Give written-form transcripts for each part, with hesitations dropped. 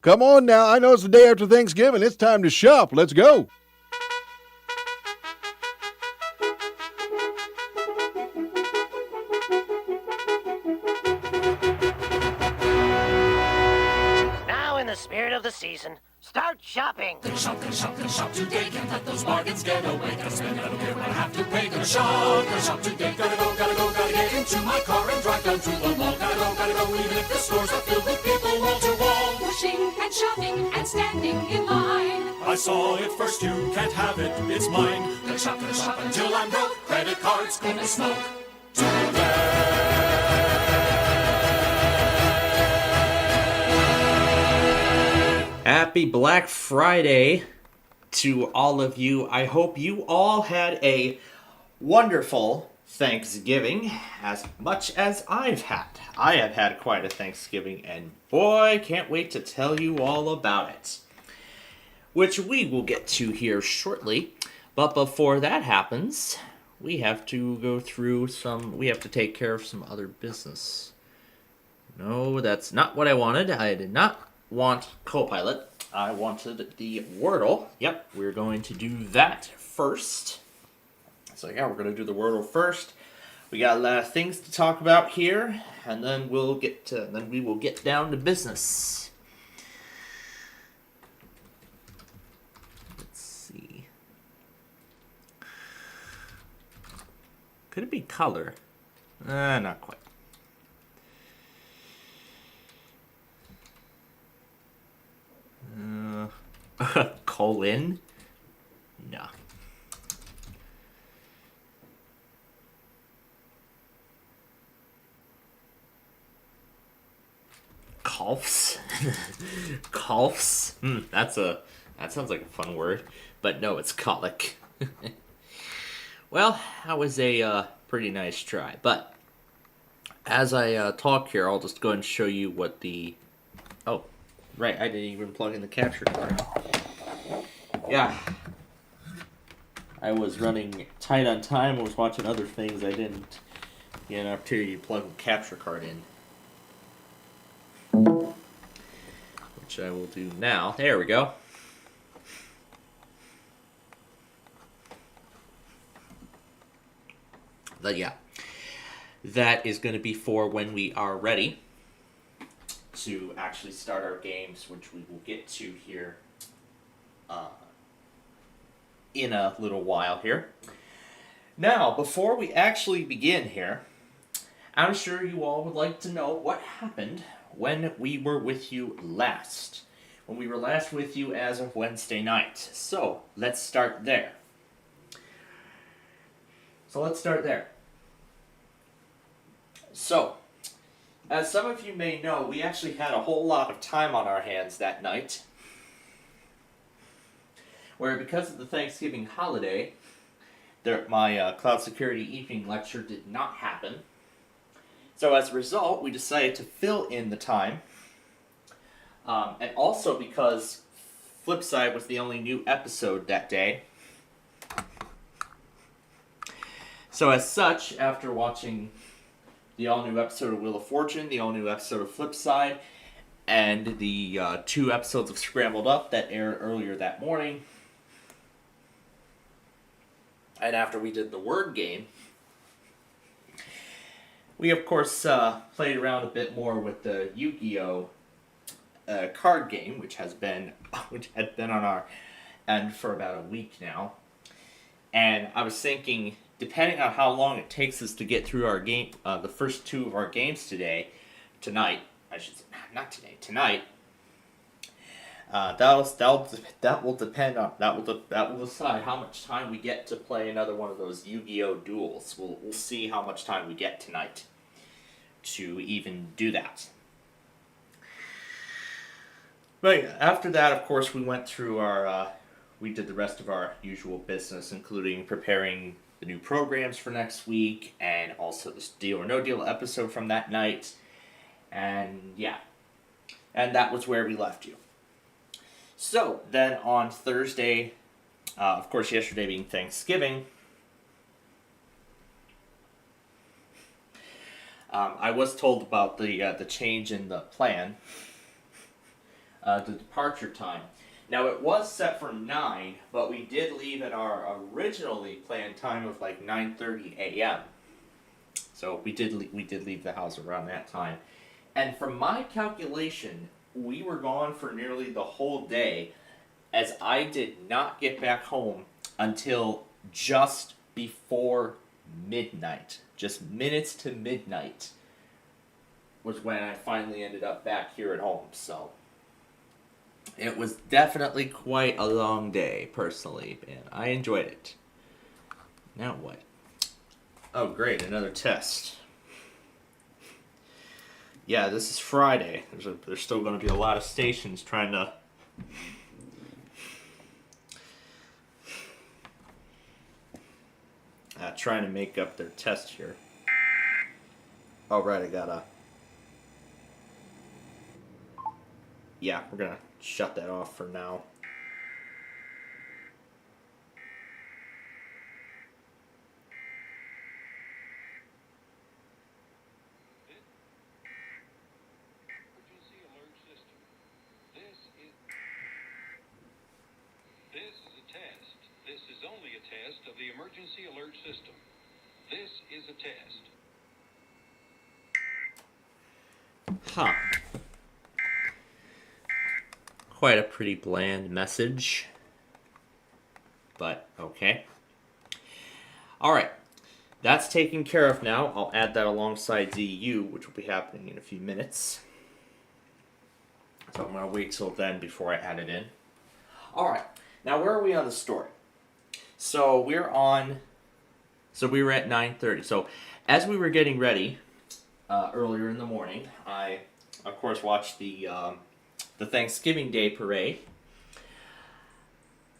Come on now. I know it's the day after Thanksgiving. It's time to shop. Let's go. Now, in the spirit of the season, start shopping. Gonna shop today. Can't let those bargains get away. Gotta spend, I don't care what I have to pay. Gonna shop today. Gotta get into my car and drive down to the mall. Gotta go, even if the stores are filled with people wall to wall. Pushing and shoving and standing in line. I saw it first, you can't have it, it's mine. Gonna shop until I'm broke. Credit cards gonna smoke today. Happy Black Friday to all of you. I hope you all had a wonderful Thanksgiving, as much as I've had. I have had quite a Thanksgiving, and boy, can't wait to tell you all about it, which we will get to here shortly. But before that happens, we have to take care of some other business. No, that's not what I wanted. I did not want Copilot. I wanted the Wordle. Yep, we're going to do that first. So yeah, we're going to do the Wordle first. We got a lot of things to talk about here, and then we will get down to business. Let's see. Could it be color? Not quite. Colon? No. Calfs? Calfs? That sounds like a fun word. But no, it's colic. Well, that was a pretty nice try. But as I talk here, I'll just go ahead and show you what the... Oh, right, I didn't even plug in the capture card. Yeah. I was running tight on time. I was watching other things. I didn't get an opportunity to plug the capture card in. Which I will do now. There we go. But yeah. That is going to be for when we are ready to actually start our games, which we will get to here in a little while here. Now, before we actually begin here, I'm sure you all would like to know what happened when we were with you last. When we were last with you as of Wednesday night. So, let's start there. So, as some of you may know, we actually had a whole lot of time on our hands that night, where because of the Thanksgiving holiday, my cloud security evening lecture did not happen. So as a result, we decided to fill in the time, and also because Flipside was the only new episode that day. So as such, after watching the all-new episode of Wheel of Fortune, the all-new episode of Flipside, and the 2 episodes of Scrambled Up that aired earlier that morning, and after we did the word game, we of course played around a bit more with the Yu-Gi-Oh! Card game, which had been on our end for about a week now. And I was thinking, depending on how long it takes us to get through our game, the first 2 of our games tonight, that will decide how much time we get to play another one of those Yu-Gi-Oh! Duels. We'll see how much time we get tonight to even do that. But after that, of course, we went through we did the rest of our usual business, including preparing the new programs for next week, and also this Deal or No Deal episode from that night. And yeah, and that was where we left you. So, then on Thursday, of course yesterday being Thanksgiving, I was told about the change in the plan. the departure time. Now it was set for 9, but we did leave at our originally planned time of like 9:30 a.m. So we did leave the house around that time. And from my calculation, we were gone for nearly the whole day, as I did not get back home until just before midnight. Just minutes to midnight was when I finally ended up back here at home. So it was definitely quite a long day, personally, and I enjoyed it. Now what? Oh, great, another test. Yeah, this is Friday. There's still going to be a lot of stations trying to... trying to make up their test here. All right, I gotta... Yeah, we're gonna shut that off for now. Emergency alert system. This is a test. This is only a test of the emergency alert system. This is a test. Huh. Quite a pretty bland message. But, okay. Alright. That's taken care of now. I'll add that alongside ZU, which will be happening in a few minutes. So I'm going to wait till then before I add it in. Alright. Now, where are we on the story? So, we were at 9:30. So, as we were getting ready earlier in the morning, I, of course, watched the Thanksgiving Day parade.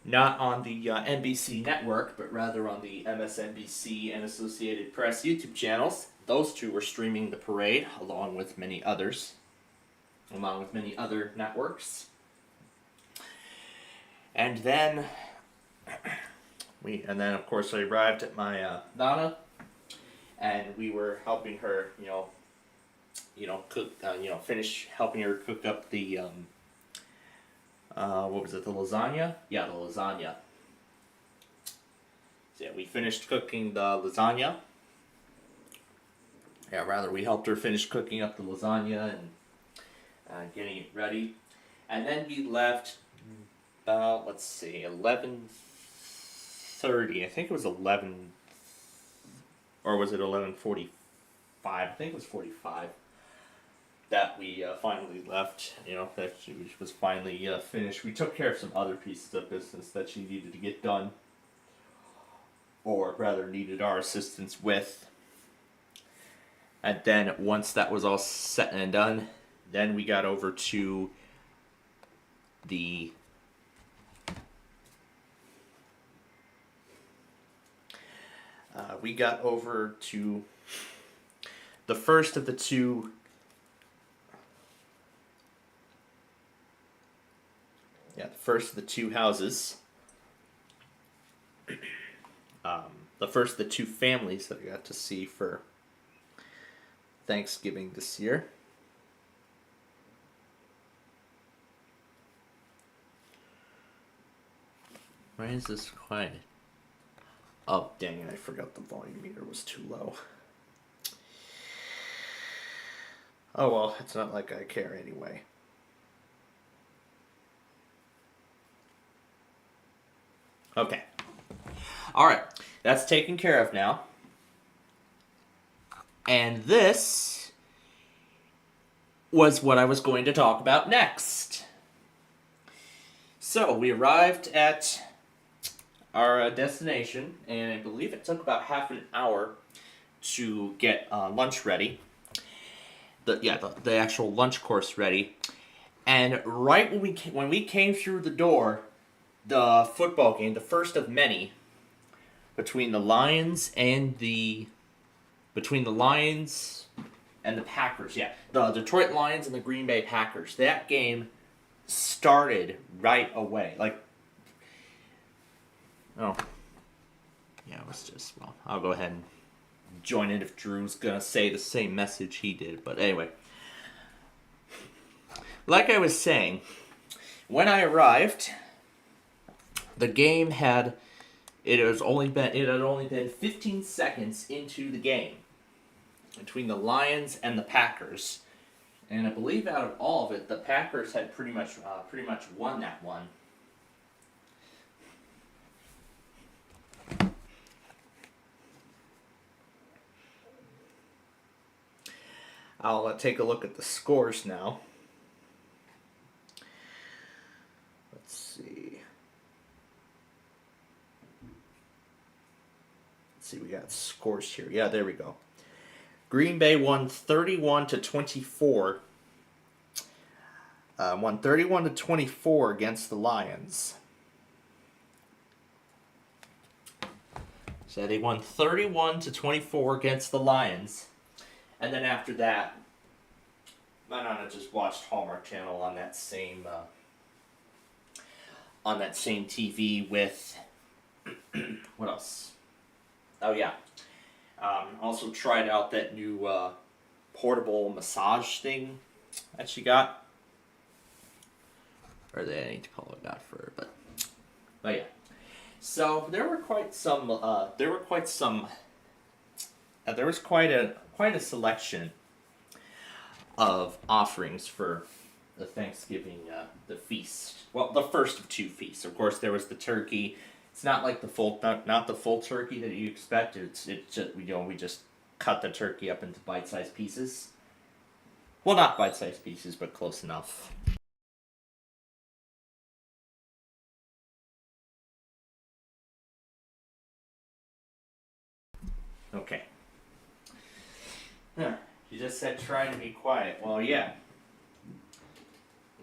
Not on the NBC network, but rather on the MSNBC and Associated Press YouTube channels. Those two were streaming the parade, along with many other networks. And then, of course, I arrived at my Nana, and we were helping her, cook, finish helping her cook up the, what was it, the lasagna? Yeah, the lasagna. So yeah, we finished cooking the lasagna. Yeah, rather, we helped her finish cooking up the lasagna and getting it ready. And then we left about, 11:30. I think it was 11, or was it 11:45? I think it was 45. That we finally left, that she was finally finished. We took care of some other pieces of business that she needed to get done, or rather needed our assistance with. And then once that was all set and done, then we got over to the first of the two houses. The first of the two families that I got to see for Thanksgiving this year. Why is this quiet? Oh, dang it, I forgot the volume meter was too low. Oh well, it's not like I care anyway. Okay. Alright, that's taken care of now. And this was what I was going to talk about next. So, we arrived at our destination, and I believe it took about half an hour to get lunch ready. The actual lunch course ready. And right when we came through the door, the football game, the first of many, between the Lions and the Packers, yeah, the Detroit Lions and the Green Bay Packers. That game started right away. It was just, I'll go ahead and join in if Drew's gonna say the same message he did. But anyway, like I was saying, when I arrived, the game had it had only been 15 seconds into the game between the Lions and the Packers, and I believe out of all of it, the Packers had pretty much won that one. I'll take a look at the scores now. Let's see. We got scores here. Yeah, there we go. Green Bay won 31-24. Won 31-24 against the Lions. So they won 31-24 against the Lions. And then after that, my nana just watched Hallmark Channel on that same TV with what else? Oh yeah. Also tried out that new portable massage thing that she got. Or they I need to call it got for her, but yeah. So there was quite a selection of offerings for the Thanksgiving the feast. Well, the first of two feasts. Of course, there was the turkey. It's not like not the full turkey that you expect. It's just we just cut the turkey up into bite-sized pieces. Well, not bite-sized pieces, but close enough. Okay. Yeah, you just said try to be quiet. Well, yeah.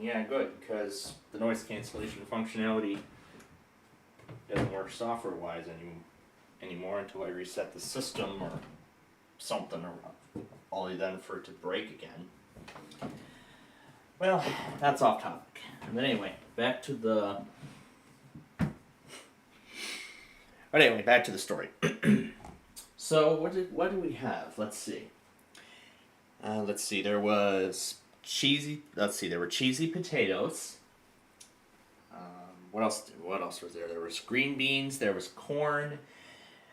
Yeah, good, because the noise cancellation functionality doesn't work software-wise anymore until I reset the system or something, or only then for it to break again. Well, that's off topic. But anyway, back to the story. So what do we have? Let's see. There were cheesy potatoes. What else was there? There was green beans. There was corn.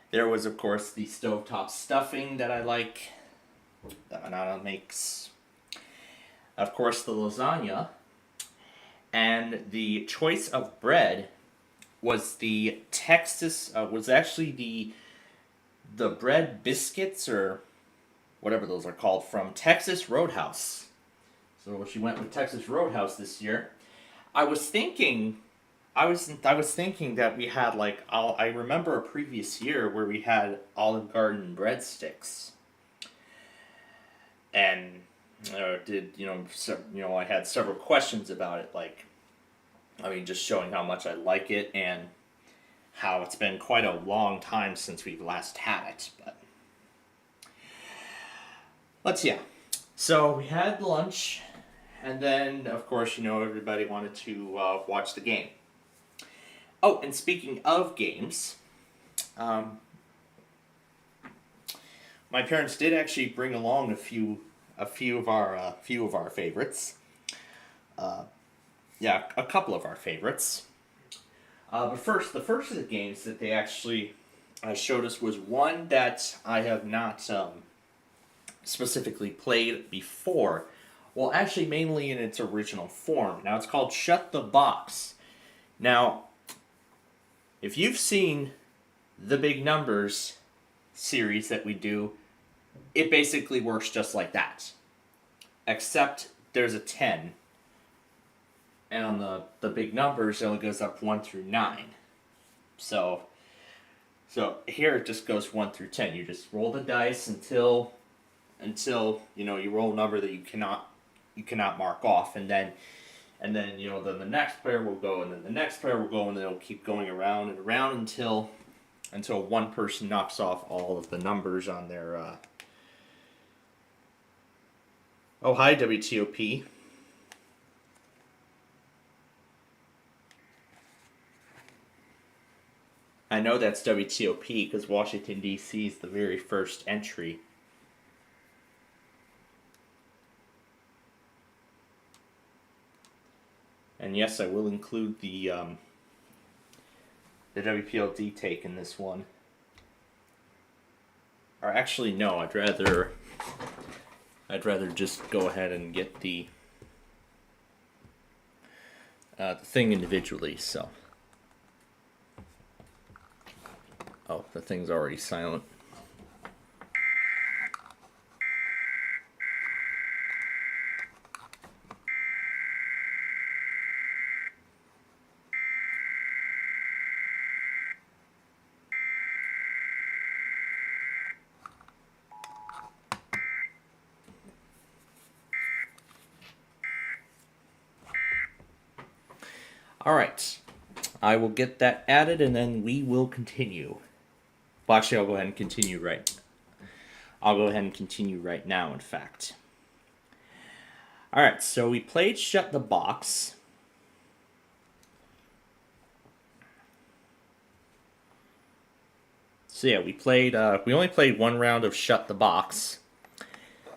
There was, of course, the stovetop stuffing that I like. That Manana makes. Of course, the lasagna. And the choice of bread was the Texas. Was actually the bread biscuits or whatever those are called from Texas Roadhouse. So she went with Texas Roadhouse this year. I was thinking that we had I remember a previous year where we had Olive Garden breadsticks, and I had several questions about it, just showing how much I like it and how it's been quite a long time since we've last had it. But so we had lunch, and then of course everybody wanted to watch the game. Oh, and speaking of games, my parents did actually bring along a few of our favorites. A couple of our favorites. But first, the first of the games that they actually showed us was one that I have not specifically played before. Well, actually, mainly in its original form. Now, it's called Shut the Box. Now, if you've seen the Big Numbers series that we do, it basically works just like that. Except there's a 10. And on the Big Numbers, it only goes up 1 through 9. So here it just goes 1 through 10. You just roll the dice until you roll a number that you cannot mark off, and then then the next player will go, and then the next player will go, and then it'll keep going around and around until one person knocks off all of the numbers on their. Oh, hi, WTOP. I know that's WTOP because Washington, D.C. is the very first entry. And yes, I will include the WPLD take in this one. Or actually, no. I'd rather just go ahead and get the thing individually. So, oh, the thing's already silent. All right, I will get that added, and then we will continue. Well, actually, I'll go ahead and continue right. I'll go ahead and continue right now. In fact. All right, so we played Shut the Box. So yeah, we played. We only played one round of Shut the Box,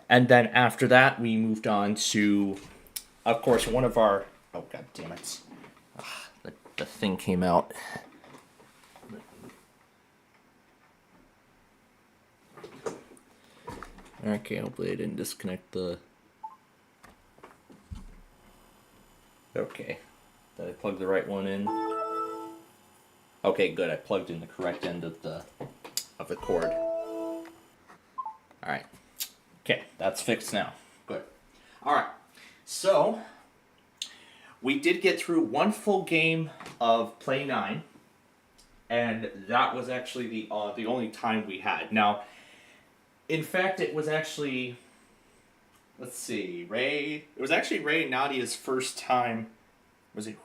and then after that, we moved on to, of course, one of our. Oh, god damn it. The thing came out. Okay, hopefully I didn't disconnect the... Okay. Did I plug the right one in? Okay, good. I plugged in the correct end of the cord. Alright. Okay, that's fixed now. Good. Alright. So... we did get through one full game of Play 9, and that was actually the only time we had. Now, in fact, it was actually, let's see, Ray. It was actually Ray and Nadia's first time.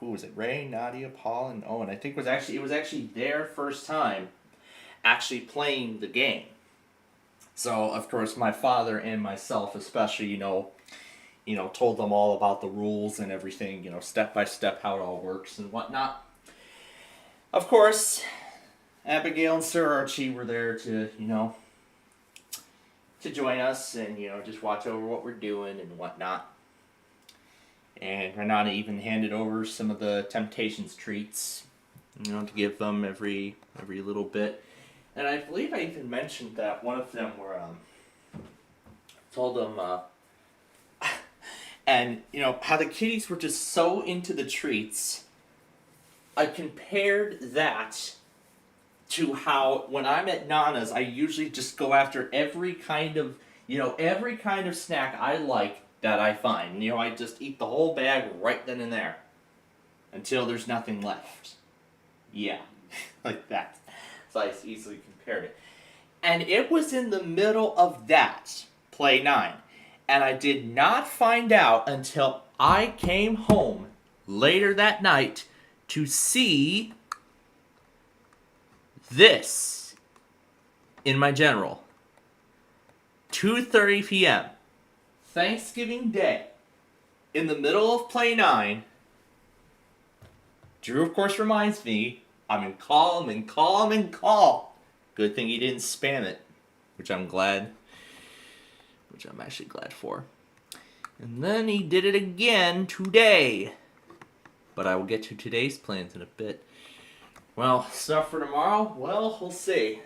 Who was it? Ray, Nadia, Paul, and Owen. I think it was actually their first time actually playing the game. So, of course, my father and myself, especially, told them all about the rules and everything, step by step how it all works and whatnot. Of course, Abigail and Sir Archie were there to, to join us and, just watch over what we're doing and whatnot. And Renata even handed over some of the Temptations treats, to give them every little bit. And I believe I even mentioned that one of them were, told them, and, how the kitties were just so into the treats. I compared that to how, when I'm at Nana's, I usually just go after every kind of snack I like that I find. I just eat the whole bag right then and there. Until there's nothing left. Yeah, like that. So I easily compared it. And it was in the middle of that, Play 9. And I did not find out until I came home later that night to see this in my general. 2:30 p.m. Thanksgiving Day. In the middle of Play 9. Drew, of course, reminds me, I'm in call. Good thing he didn't spam it, which I'm actually glad for. And then he did it again today. But I will get to today's plans in a bit. Well, stuff for tomorrow? Well, we'll see.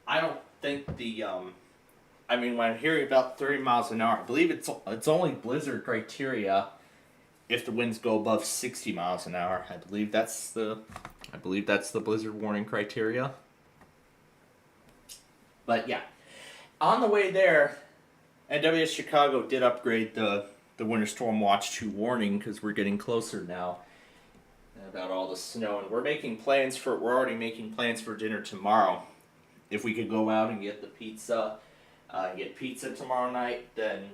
I don't think when I'm hearing about 30 miles an hour, I believe it's only blizzard criteria if the winds go above 60 miles an hour. I believe that's the blizzard warning criteria. But yeah. On the way there, NWS Chicago did upgrade the Winter Storm Watch 2 warning because we're getting closer now about all the snow. And we're already making plans for dinner tomorrow. If we could go out and get the pizza, tomorrow night, then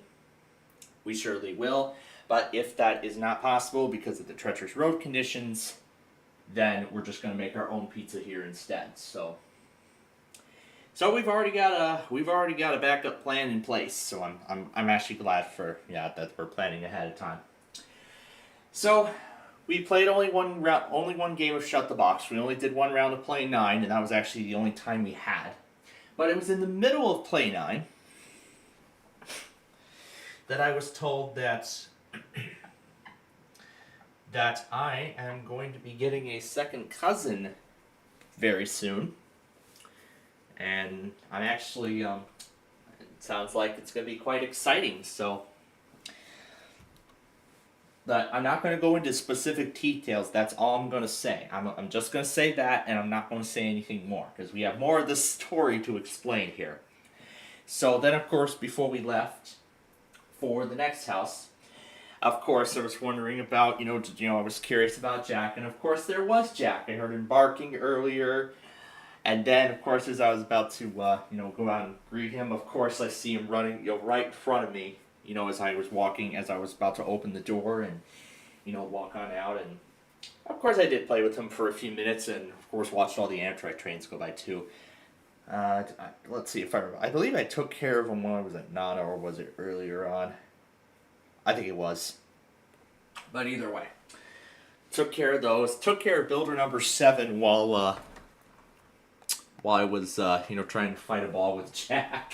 we surely will. But if that is not possible because of the treacherous road conditions, then we're just going to make our own pizza here instead. So we've already got a backup plan in place. So I'm actually glad that we're planning ahead of time. So we played only one game of Shut the Box. We only did one round of Play 9, and that was actually the only time we had. But it was in the middle of Play 9 that I was told that that I am going to be getting a second cousin very soon. And I'm actually, it sounds like it's going to be quite exciting, so. But I'm not going to go into specific details, that's all I'm going to say. I'm just going to say that, and I'm not going to say anything more, because we have more of the story to explain here. So then, of course, before we left for the next house, of course, I was wondering about, I was curious about Jack, and of course there was Jack. I heard him barking earlier, and then, of course, as I was about to, go out and greet him, of course, I see him running, right in front of me, as I was about to open the door and, walk on out, and of course I did play with him for a few minutes, and of course watched all the Amtrak trains go by too. Let's see if I remember. I believe I took care of him when I was at Nana, or was it earlier on? I think it was. But either way, took care of those. Took care of builder number 7 while I was trying to fight a ball with Jack.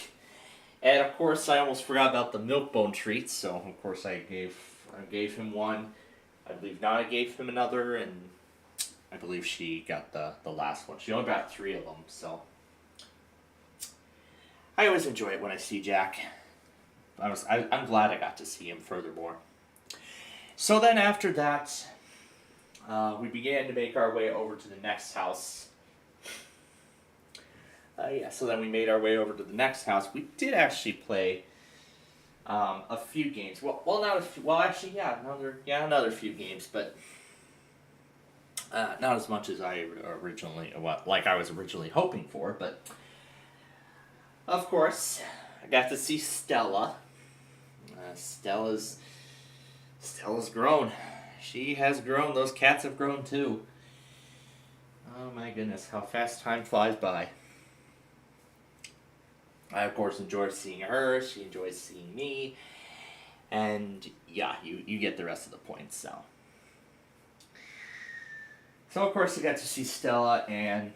And of course, I almost forgot about the Milkbone treats. So of course, I gave him one. I believe Nana gave him another, and I believe she got the last one. She only got 3 of them, so. I always enjoy it when I see Jack. I'm glad I got to see him furthermore. So then after that, we began to make our way over to the next house. So then we made our way over to the next house. We did actually play a few games. Another few games, but not as much as I was originally hoping for, but. Of course, I got to see Stella. Stella's grown. She has grown. Those cats have grown too. Oh my goodness, how fast time flies by. I, of course, enjoy seeing her. She enjoys seeing me. And, yeah, you get the rest of the points, so. So, of course, I got to see Stella, and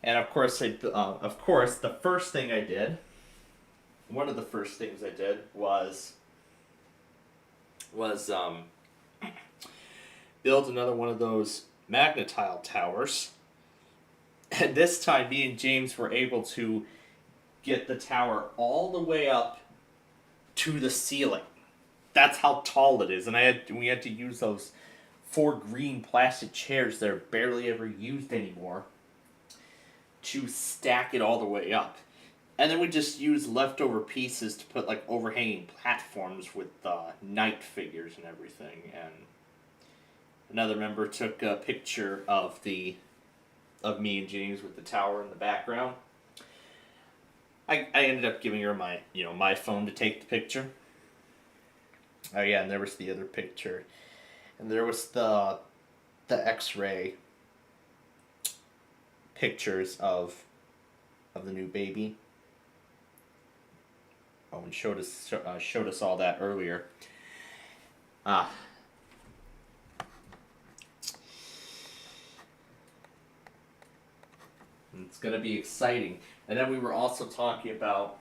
of course, the first thing I did, one of the first things I did was build another one of those magnetile towers. And this time, me and James were able to get the tower all the way up to the ceiling. That's how tall it is. And we had to use those 4 green plastic chairs that are barely ever used anymore to stack it all the way up. And then we just used leftover pieces to put like overhanging platforms with knight figures and everything. And another member took a picture of me and James with the tower in the background. I ended up giving her my phone to take the picture. Oh yeah, and there was the other picture. And there was the X-ray pictures of the new baby. Oh, and showed us all that earlier. It's gonna be exciting. And then we were also talking about,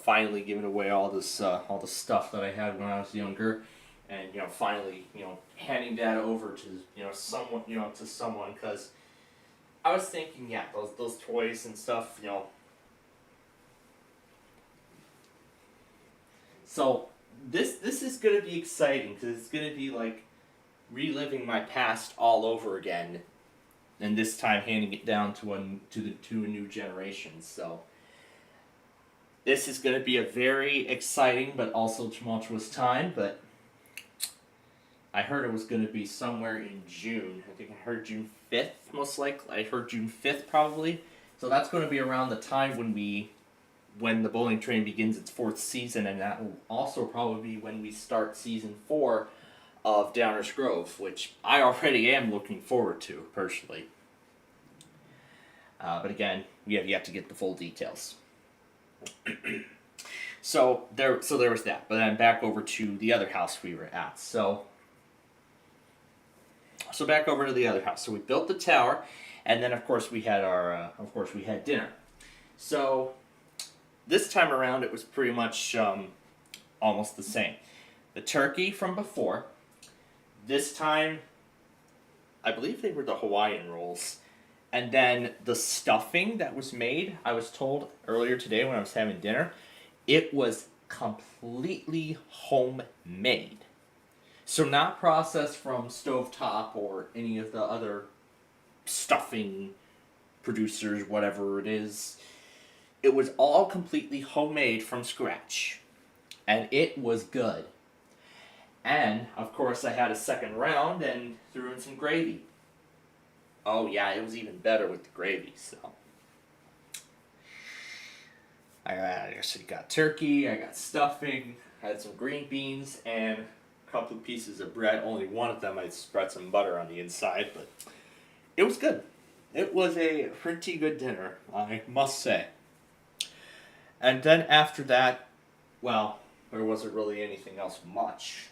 finally giving away all the stuff that I had when I was younger, and finally handing that over to someone, because I was thinking, those toys and stuff, So this is gonna be exciting, because it's gonna be like reliving my past all over again, and this time handing it down to a new generation. So this is going to be a very exciting but also tumultuous time. But I heard it was going to be somewhere in June. I think I heard June 5th, most likely. I heard June 5th probably. So that's going to be around the time when the Bowling Train begins its 4th season, and that will also probably be when we start season 4 of Downers Grove, which I already am looking forward to, personally. But again, we have yet to get the full details. So there was that. But then back over to the other house we were at. So back over to the other house. So we built the tower, and then of course we had we had dinner. So this time around, it was pretty much almost the same. The turkey from before. This time, I believe they were the Hawaiian rolls. And then the stuffing that was made, I was told earlier today when I was having dinner, it was completely homemade. So not processed from stovetop or any of the other stuffing producers, whatever it is. It was all completely homemade from scratch. And it was good. And, of course, I had a second round and threw in some gravy. Oh, yeah, it was even better with the gravy, so. I actually got turkey, I got stuffing, I had some green beans, and a couple of pieces of bread. Only one of them I spread some butter on the inside, but it was good. It was a pretty good dinner, I must say. And then after that, well, there wasn't really anything else much.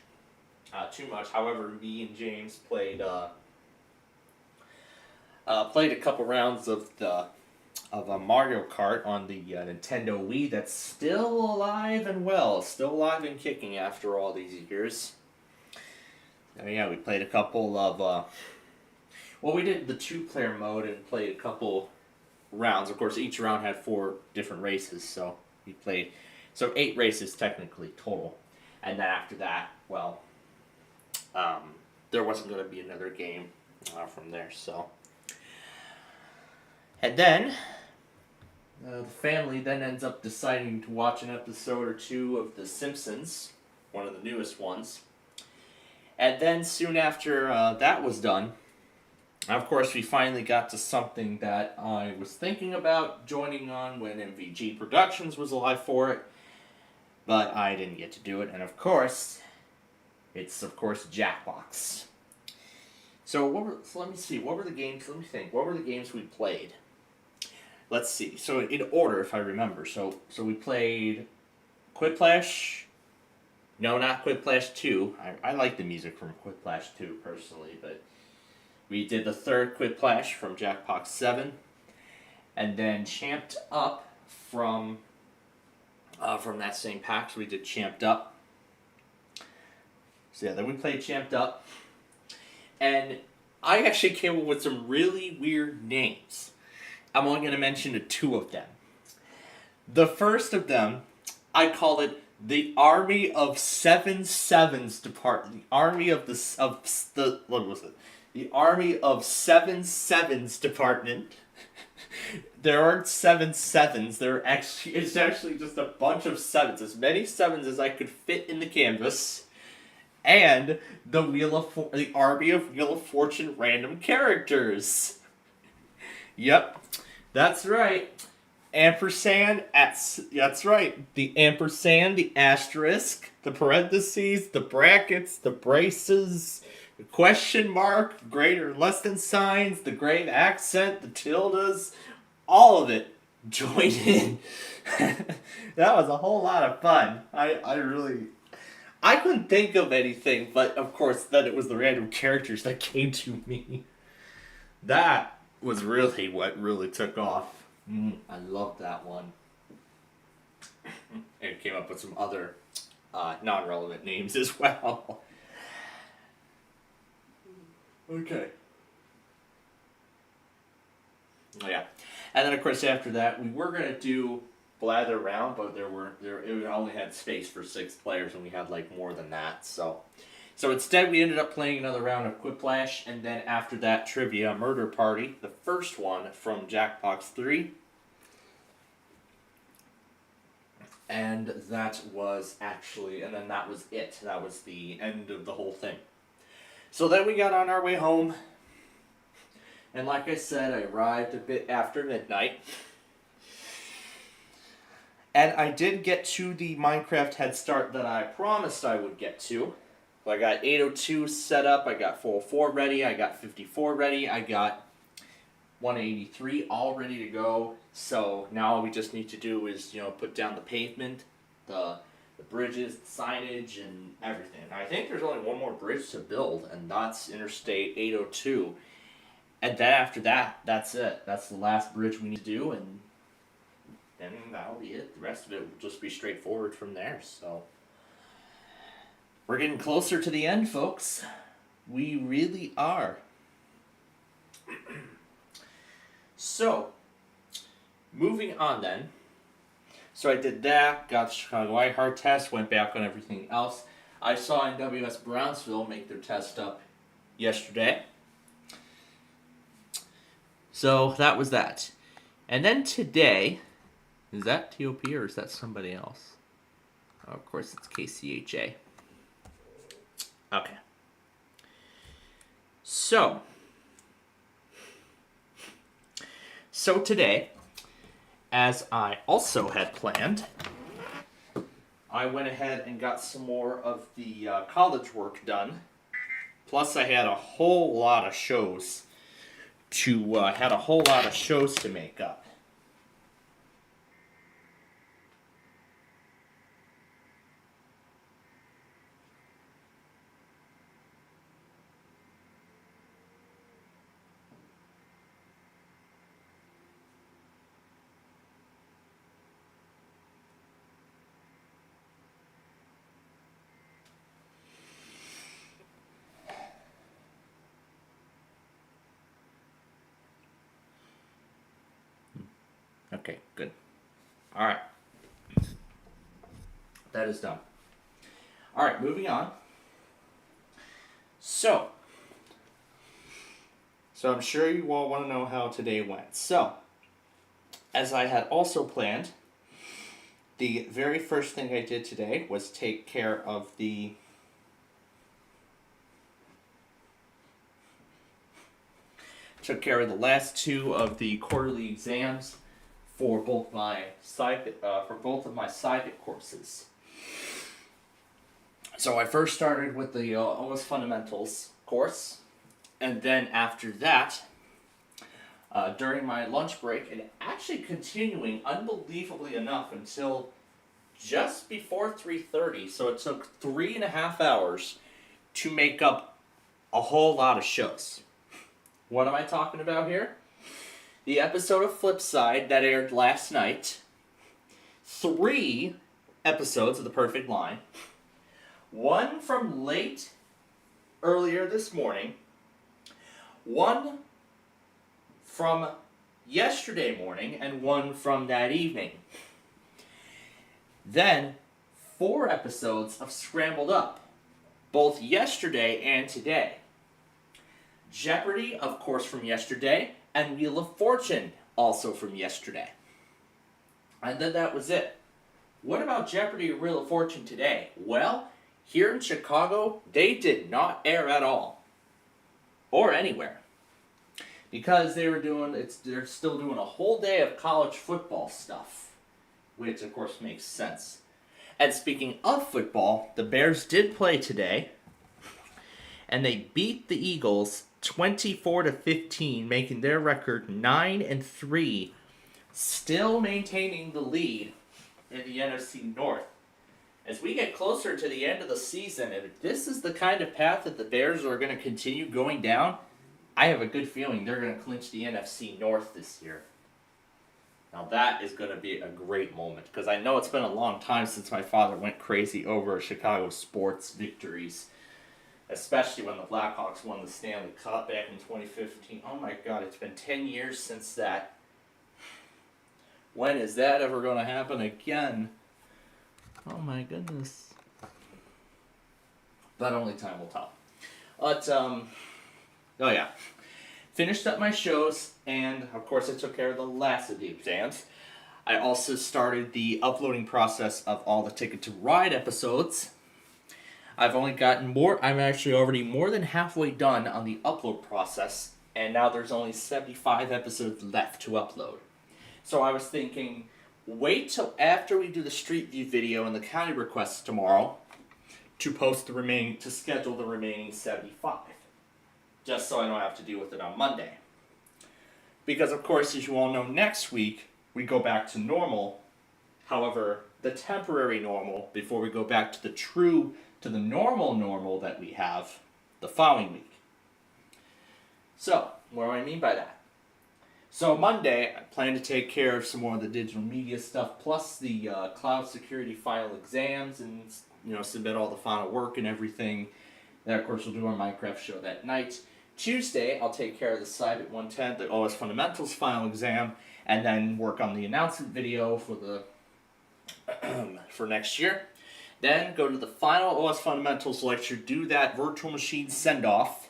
Too much. However, me and James played a couple rounds of Mario Kart on the Nintendo Wii. That's still alive and well, still alive and kicking after all these years. And yeah, we played a couple of well, we did the 2-player mode and played a couple rounds. Of course, each round had 4 different races, so we played 8 races technically total. And then after that, well, there wasn't going to be another game from there, so. And then, the family then ends up deciding to watch an episode or 2 of The Simpsons, one of the newest ones. And then soon after that was done, of course we finally got to something that I was thinking about joining on when MVG Productions was alive for it, but I didn't get to do it, and of course, it's Jackbox. So let me see, what were the games, let me think, what were the games we played? Let's see, so in order if I remember, so we played Quiplash, no, not Quiplash 2, I like the music from Quiplash 2 personally, but we did the third Quiplash from Jackbox 7, and then Champed Up from that same pack, so we did Champed Up. So yeah, then we played Champed Up, and I actually came up with some really weird names. I'm only going to mention 2 of them. The first of them, I call it the Army of 7 Sevens Department. The Army of what was it? The Army of 7 Sevens Department. There aren't 7 sevens. It's actually just a bunch of 7s. As many 7s as I could fit in the canvas. And the Army of Wheel of Fortune random characters. Yep, that's right. Ampersand, that's right. The ampersand, the asterisk, the parentheses, the brackets, the braces, the question mark, greater less than signs, the grave accent, the tildes, all of it joined in. That was a whole lot of fun. I couldn't think of anything, but of course then it was the random characters that came to me. That was really what really took off. I love that one. And came up with some other non-relevant names as well. Okay. Oh, yeah. And then of course after that we were gonna do Blather Round, but it only had space for 6 players and we had like more than that, so instead we ended up playing another round of Quiplash, and then after that Trivia Murder Party, the first one from Jackbox 3. And that was it. That was the end of the whole thing. So then we got on our way home, and like I said, I arrived a bit after midnight. And I did get to the Minecraft head start that I promised I would get to. So I got 802 set up, I got 404 ready, I got 54 ready, I got 183 all ready to go. So now all we just need to do is, put down the pavement, the bridges, the signage, and everything. I think there's only one more bridge to build, and that's Interstate 802. And then after that, that's it. That's the last bridge we need to do, and then that'll be it. The rest of it will just be straightforward from there, so. We're getting closer to the end, folks. We really are. So, moving on then. So I did that, got the Chicago iHeart test, went back on everything else. I saw NWS Brownsville make their test up yesterday. So that was that. And then today, is that TOP or is that somebody else? Oh, of course, it's KCHA. Okay. So today, as I also had planned, I went ahead and got some more of the college work done. Plus, I had a whole lot of shows to make up. Okay, good. All right. That is done. All right, moving on. So I'm sure you all want to know how today went. So, as I had also planned, the very first thing I did today was take care of the last two of the quarterly exams for both of my psychic courses. So I first started with the Almost Fundamentals course, and then after that, during my lunch break, and actually continuing unbelievably enough until just before 3:30. So it took 3.5 hours to make up a whole lot of shows. What am I talking about here? The episode of Flipside that aired last night, 3 episodes of The Perfect Line, 1 from earlier this morning, 1 from yesterday morning, and 1 from that evening. Then 4 episodes of Scrambled Up, both yesterday and today. Jeopardy, of course, from yesterday, and Wheel of Fortune, also from yesterday. And then that was it. What about Jeopardy or Wheel of Fortune today? Well, here in Chicago, they did not air at all. Or anywhere. Because they're still doing a whole day of college football stuff. Which, of course, makes sense. And speaking of football, the Bears did play today. And they beat the Eagles 24-15, making their record 9-3, still maintaining the lead in the NFC North. As we get closer to the end of the season, if this is the kind of path that the Bears are going to continue going down, I have a good feeling they're going to clinch the NFC North this year. Now that is going to be a great moment, because I know it's been a long time since my father went crazy over Chicago sports victories. Especially when the Blackhawks won the Stanley Cup back in 2015. Oh my God, it's been 10 years since that. When is that ever going to happen again? Oh my goodness. But only time will tell. But, oh yeah. Finished up my shows, and of course I took care of the last of the exams. I also started the uploading process of all the Ticket to Ride episodes. I'm actually already more than halfway done on the upload process, and now there's only 75 episodes left to upload. So I was thinking, wait till after we do the Street View video and the county requests tomorrow to schedule the remaining 75. Just so I don't have to deal with it on Monday. Because of course, as you all know, next week we go back to normal. However, the temporary normal before we go back to the normal that we have the following week. So, what do I mean by that? So Monday, I plan to take care of some more of the digital media stuff, plus the cloud security final exams and submit all the final work and everything. Then, of course, we'll do our Minecraft show that night. Tuesday, I'll take care of the Cybit 110, the OS Fundamentals final exam, and then work on the announcement video for the for next year. Then go to the final OS Fundamentals lecture, do that virtual machine send-off.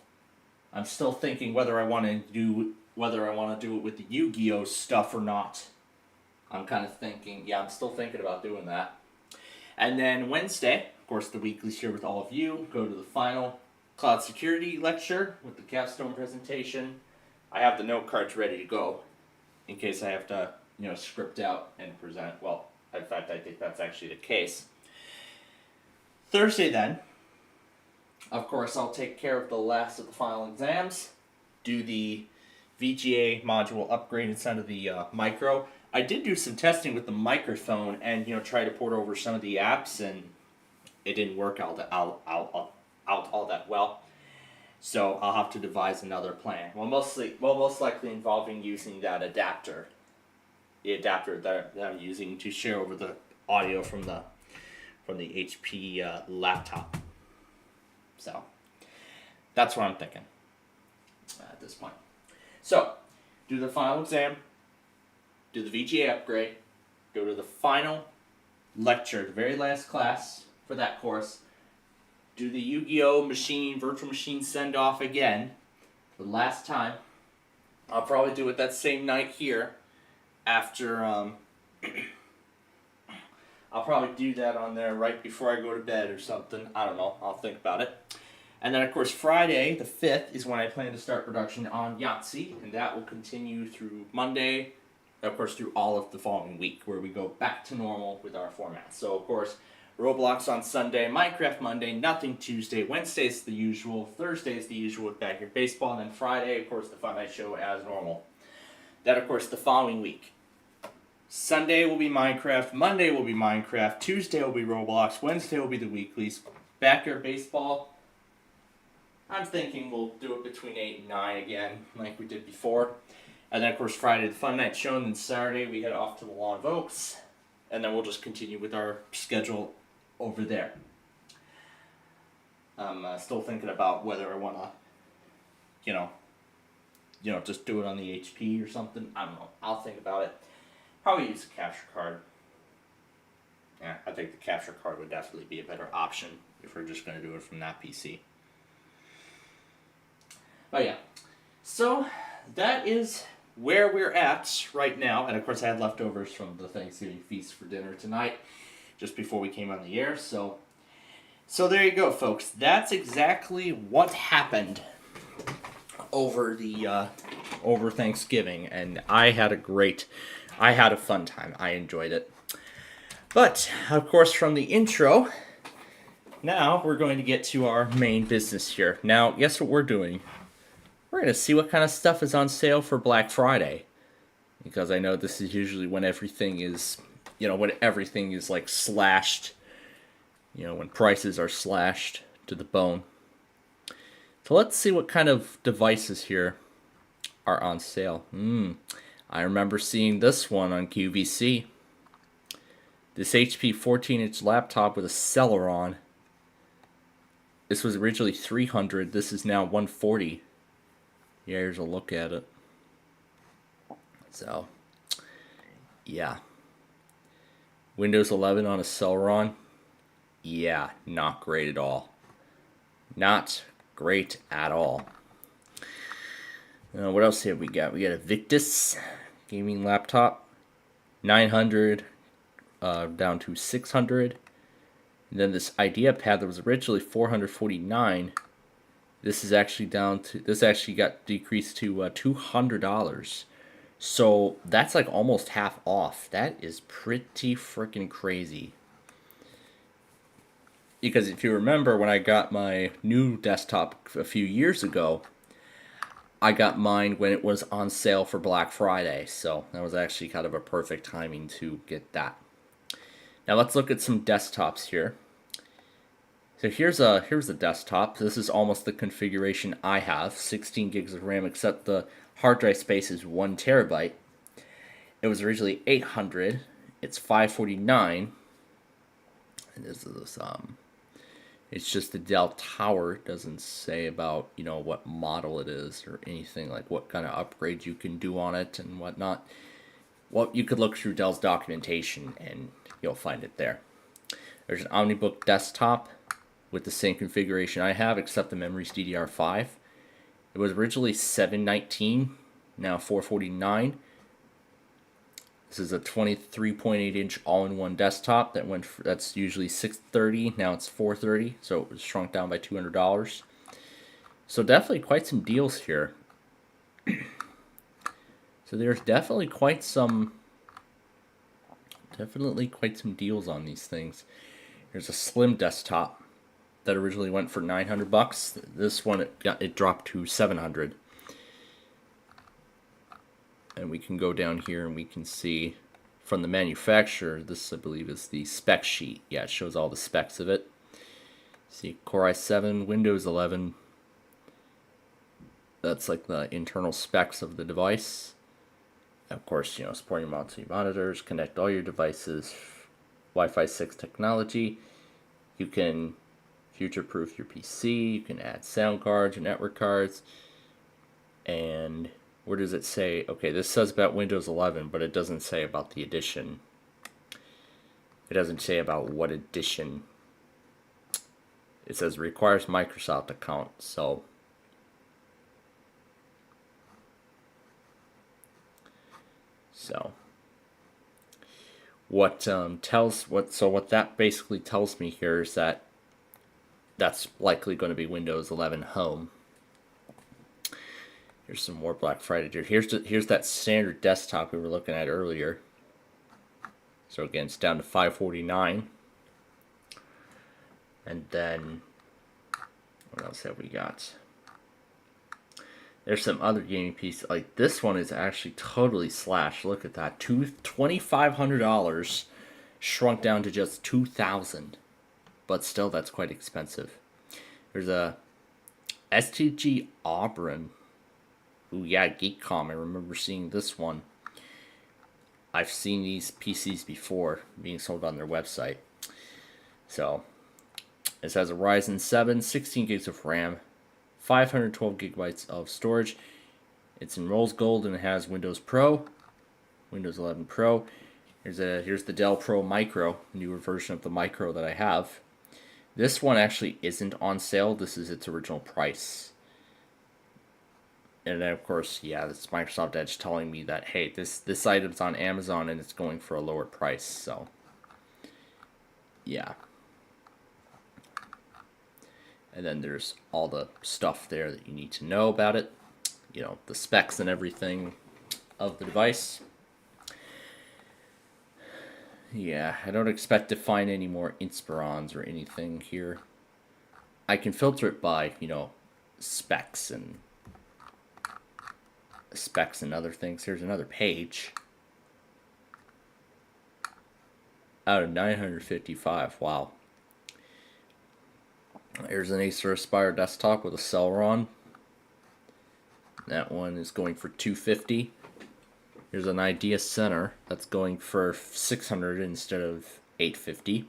I'm still thinking whether I want to do it with the Yu-Gi-Oh stuff or not. I'm kind of thinking, I'm still thinking about doing that. And then Wednesday, of course, the weekly's here with all of you. Go to the final cloud security lecture with the capstone presentation. I have the note cards ready to go in case I have to, script out and present. Well, in fact, I think that's actually the case. Thursday, then, of course, I'll take care of the last of the final exams, do the VGA module upgrade instead of the micro. I did do some testing with the microphone and, try to port over some of the apps, and it didn't work out all that well. So I'll have to devise another plan. Most likely involving using that adapter. The adapter that I'm using to share over the audio from the HP laptop. So that's what I'm thinking at this point. So do the final exam, do the VGA upgrade, go to the final lecture, the very last class for that course, do the Yu-Gi-Oh! Virtual machine send-off again for the last time. I'll probably do it that same night here after, I'll probably do that on there right before I go to bed or something. I don't know. I'll think about it. And then, of course, Friday, the 5th, is when I plan to start production on Yahtzee, and that will continue through Monday, of course, through all of the following week, where we go back to normal with our format. So, of course, Roblox on Sunday, Minecraft Monday, nothing Tuesday, Wednesday's the usual, Thursday's the usual with Backyard Baseball, and then Friday, of course, the Fun Night Show as normal. Then, of course, the following week. Sunday will be Minecraft, Monday will be Minecraft, Tuesday will be Roblox, Wednesday will be the weeklies, Backyard Baseball. I'm thinking we'll do it between 8 and 9 again, like we did before. And then, of course, Friday, the Fun Night Show, and then Saturday we head off to the Lawn of Oaks. And then we'll just continue with our schedule over there. I'm still thinking about whether I want to, just do it on the HP or something. I don't know. I'll think about it. Probably use a capture card. Yeah, I think the capture card would definitely be a better option if we're just going to do it from that PC. But yeah, so that is where we're at right now. And of course I had leftovers from the Thanksgiving feast for dinner tonight, just before we came on the air. So there you go, folks. That's exactly what happened over Thanksgiving. And I had a fun time. I enjoyed it. But, of course, from the intro, now we're going to get to our main business here. Now, guess what we're doing? We're going to see what kind of stuff is on sale for Black Friday. Because I know this is usually when everything is, like slashed. When prices are slashed to the bone. So let's see what kind of devices here are on sale. I remember seeing this one on QVC. This HP 14-inch laptop with a Celeron. This was originally $300. This is now $140. Yeah, here's a look at it. So, yeah. Windows 11 on a Celeron. Yeah, not great at all. Not great at all. What else have we got? We got a Victus gaming laptop. 900 down to 600. And then this IdeaPad that was originally $449. This is actually got decreased to $200. So that's like almost half off. That is pretty freaking crazy. Because if you remember when I got my new desktop a few years ago, I got mine when it was on sale for Black Friday. So that was actually kind of a perfect timing to get that. Now let's look at some desktops here. So here's a desktop. This is almost the configuration I have. 16 gigs of RAM, except the hard drive space is 1 terabyte. It was originally $800. It's $549. And this is it's just the Dell Tower. It doesn't say about, you know, what model it is or anything, like what kind of upgrades you can do on it and whatnot. Well, you could look through Dell's documentation and you'll find it there. There's an OmniBook desktop with the same configuration I have, except the memory's DDR5. It was originally $719, now $449. This is a 23.8-inch all-in-one desktop that's usually $630. Now it's $430, so it was shrunk down by $200. So definitely quite some deals here. So there's definitely quite some deals on these things. Here's a slim desktop that originally went for $900. This one it dropped to $700. And we can go down here and we can see from the manufacturer, this I believe is the spec sheet. Yeah, it shows all the specs of it. See, Core i7, Windows 11. That's like the internal specs of the device. Of course, you know, supporting multi-monitors, connect all your devices, Wi-Fi 6 technology. You can future-proof your PC. You can add sound cards or network cards. And where does it say? Okay, this says about Windows 11, but it doesn't say about the edition. It doesn't say about what edition. It says requires Microsoft account, so what that basically tells me here is that that's likely going to be Windows 11 Home. Here's some more Black Friday deals. Here's that standard desktop we were looking at earlier. So again, it's down to $549. And then what else have we got? There's some other gaming pieces. Like this one is actually totally slashed. Look at that. $2,500 shrunk down to just $2,000. But still, that's quite expensive. There's a STG Auburn. Ooh, yeah, GeekCom. I remember seeing this one. I've seen these PCs before being sold on their website. So, this has a Ryzen 7, 16 gigs of RAM, 512 gigabytes of storage. It's in rose gold and it has Windows Pro, Windows 11 Pro. Here's the Dell Pro Micro, newer version of the Micro that I have. This one actually isn't on sale. This is its original price. And then of course, yeah, this Microsoft Edge telling me that, hey, this item's on Amazon and it's going for a lower price. So, yeah. And then there's all the stuff there that you need to know about it. You know, the specs and everything of the device. Yeah, I don't expect to find any more Inspirons or anything here. I can filter it by, you know, specs and other things. Here's another page. Out of 955, wow. Here's an Acer Aspire desktop with a Celeron. That one is going for $250. Here's an Idea Center that's going for $600 instead of $850.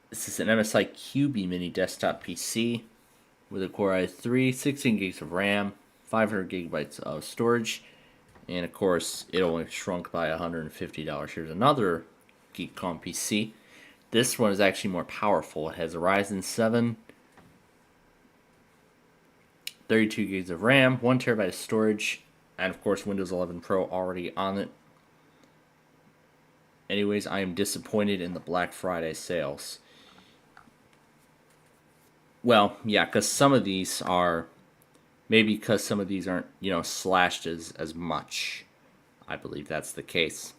This is an MSI QB mini desktop PC with a Core i3, 16 gigs of RAM, 500 gigabytes of storage, and of course it only shrunk by $150. Here's another GeekCom PC. This one is actually more powerful. It has a Ryzen 7, 32 gigs of RAM, 1 terabyte of storage, and of course Windows 11 Pro already on it. Anyways, I am disappointed in the Black Friday sales. Well, yeah, because some of these are, maybe because some of these aren't, you know, slashed as much. I believe that's the case.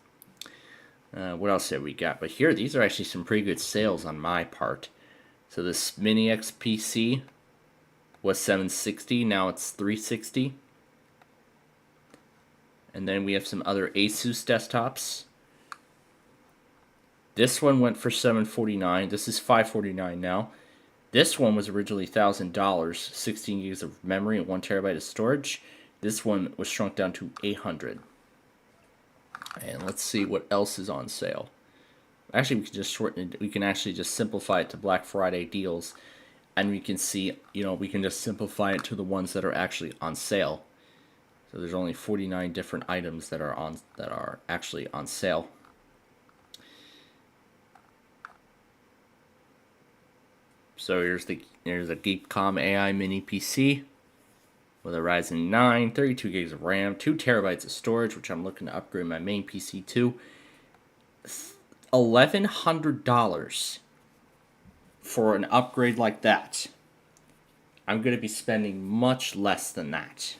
What else have we got? But here, these are actually some pretty good sales on my part. So this Mini X PC was $760, now it's $360. And then we have some other Asus desktops. This one went for $749. This is $549 now. This one was originally $1,000, 16 gigs of memory and 1 terabyte of storage. This one was shrunk down to $800. And let's see what else is on sale. Actually, we can just shorten it. We can actually just simplify it to Black Friday deals. And we can see, we can just simplify it to the ones that are actually on sale. So there's only 49 different items that are actually on sale. So here's a Geekcom AI Mini PC with a Ryzen 9, 32 gigs of RAM, 2 terabytes of storage, which I'm looking to upgrade my main PC to. $1,100 for an upgrade like that. I'm going to be spending much less than that,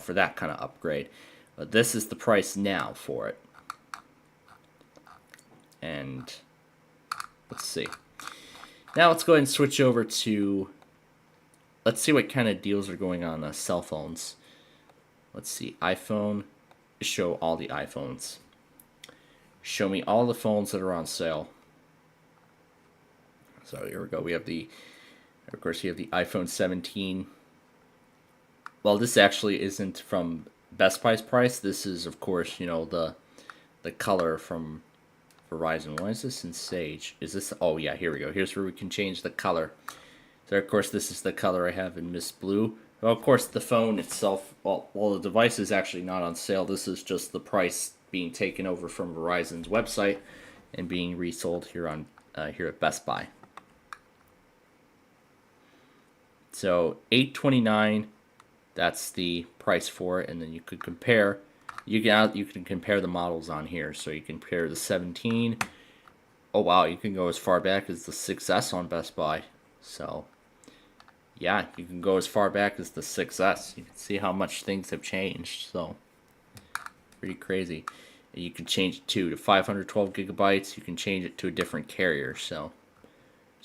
for that kind of upgrade. But this is the price now for it. And let's see. Now let's go ahead and switch over to, let's see what kind of deals are going on cell phones. Let's see, iPhone, show all the iPhones. Show me all the phones that are on sale. So here we go. We have of course, you have the iPhone 17. Well, this actually isn't from Best Buy's price. This is, of course, the color from Verizon. Why is this in Sage? Is this? Oh yeah, here we go. Here's where we can change the color. So of course, this is the color I have in Mist Blue. Well, of course, the phone itself. Well, the device is actually not on sale. This is just the price being taken over from Verizon's website and being resold here at Best Buy. So $829, that's the price for it, and then you could compare. You can compare the models on here. So you can compare the 17. Oh wow, you can go as far back as the 6S on Best Buy. So yeah, you can go as far back as the 6S. You can see how much things have changed. So pretty crazy. And you can change it to 512 gigabytes. You can change it to a different carrier. So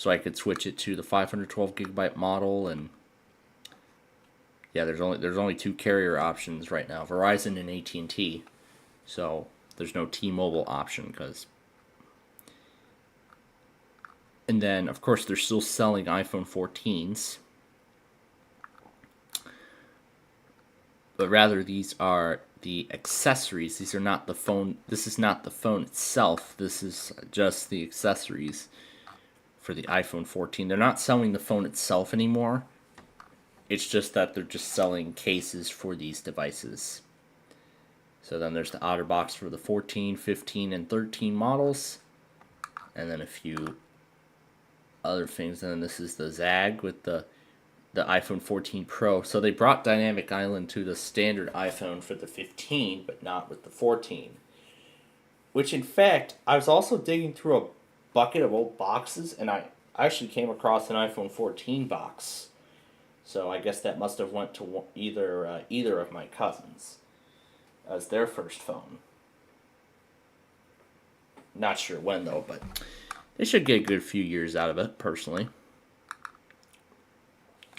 I could switch it to the 512 gigabyte model, and yeah, there's only 2 carrier options right now, Verizon and AT&T. So there's no T-Mobile option and then of course they're still selling iPhone 14s, but rather these are the accessories. These are not the phone. This is not the phone itself. This is just the accessories for the iPhone 14. They're not selling the phone itself anymore. It's just that they're just selling cases for these devices. So then there's the outer box for the 14, 15, and 13 models. And then a few other things. And then this is the ZAG with the iPhone 14 Pro. So they brought Dynamic Island to the standard iPhone for the 15, but not with the 14. Which in fact, I was also digging through a bucket of old boxes, and I actually came across an iPhone 14 box. So I guess that must have went to either of my cousins as their first phone. Not sure when though, but they should get a good few years out of it, personally.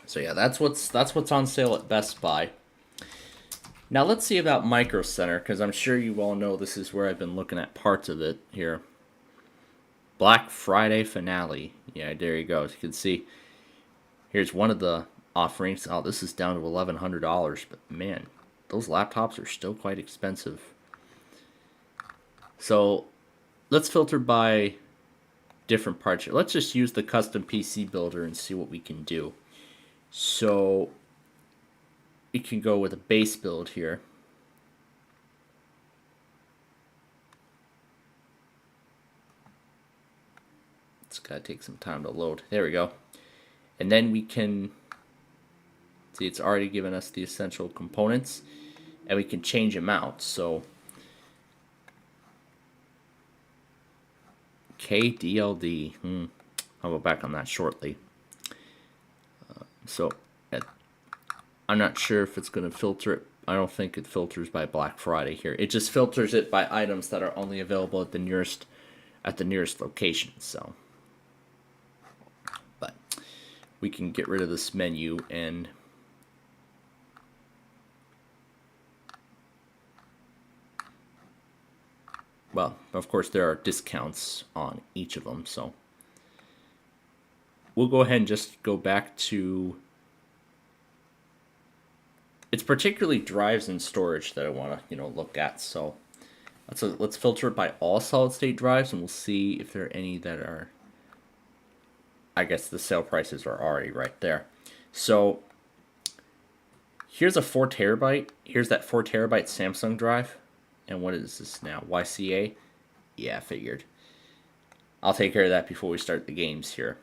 So yeah, that's what's on sale at Best Buy. Now let's see about Micro Center, because I'm sure you all know this is where I've been looking at parts of it here. Black Friday finale. Yeah, there you go. As you can see, here's one of the offerings. Oh, this is down to $1,100, but man, those laptops are still quite expensive. So let's filter by different parts here. Let's just use the custom PC builder and see what we can do. So we can go with a base build here. It's gotta take some time to load. There we go. And then we can see it's already given us the essential components, and we can change them out. So KDLD. I'll go back on that shortly. I'm not sure if it's going to filter it. I don't think it filters by Black Friday here. It just filters it by items that are only available at the nearest location. So, but we can get rid of this menu and well, of course there are discounts on each of them. So we'll go ahead and just go back to. It's particularly drives and storage that I want to, look at. So Let's filter it by all solid state drives, and we'll see if there are any that are. I guess the sale prices are already right there. So here's a 4 terabyte. Here's that 4 terabyte Samsung drive. And what is this now? YCA? Yeah, figured. I'll take care of that before we start the games here.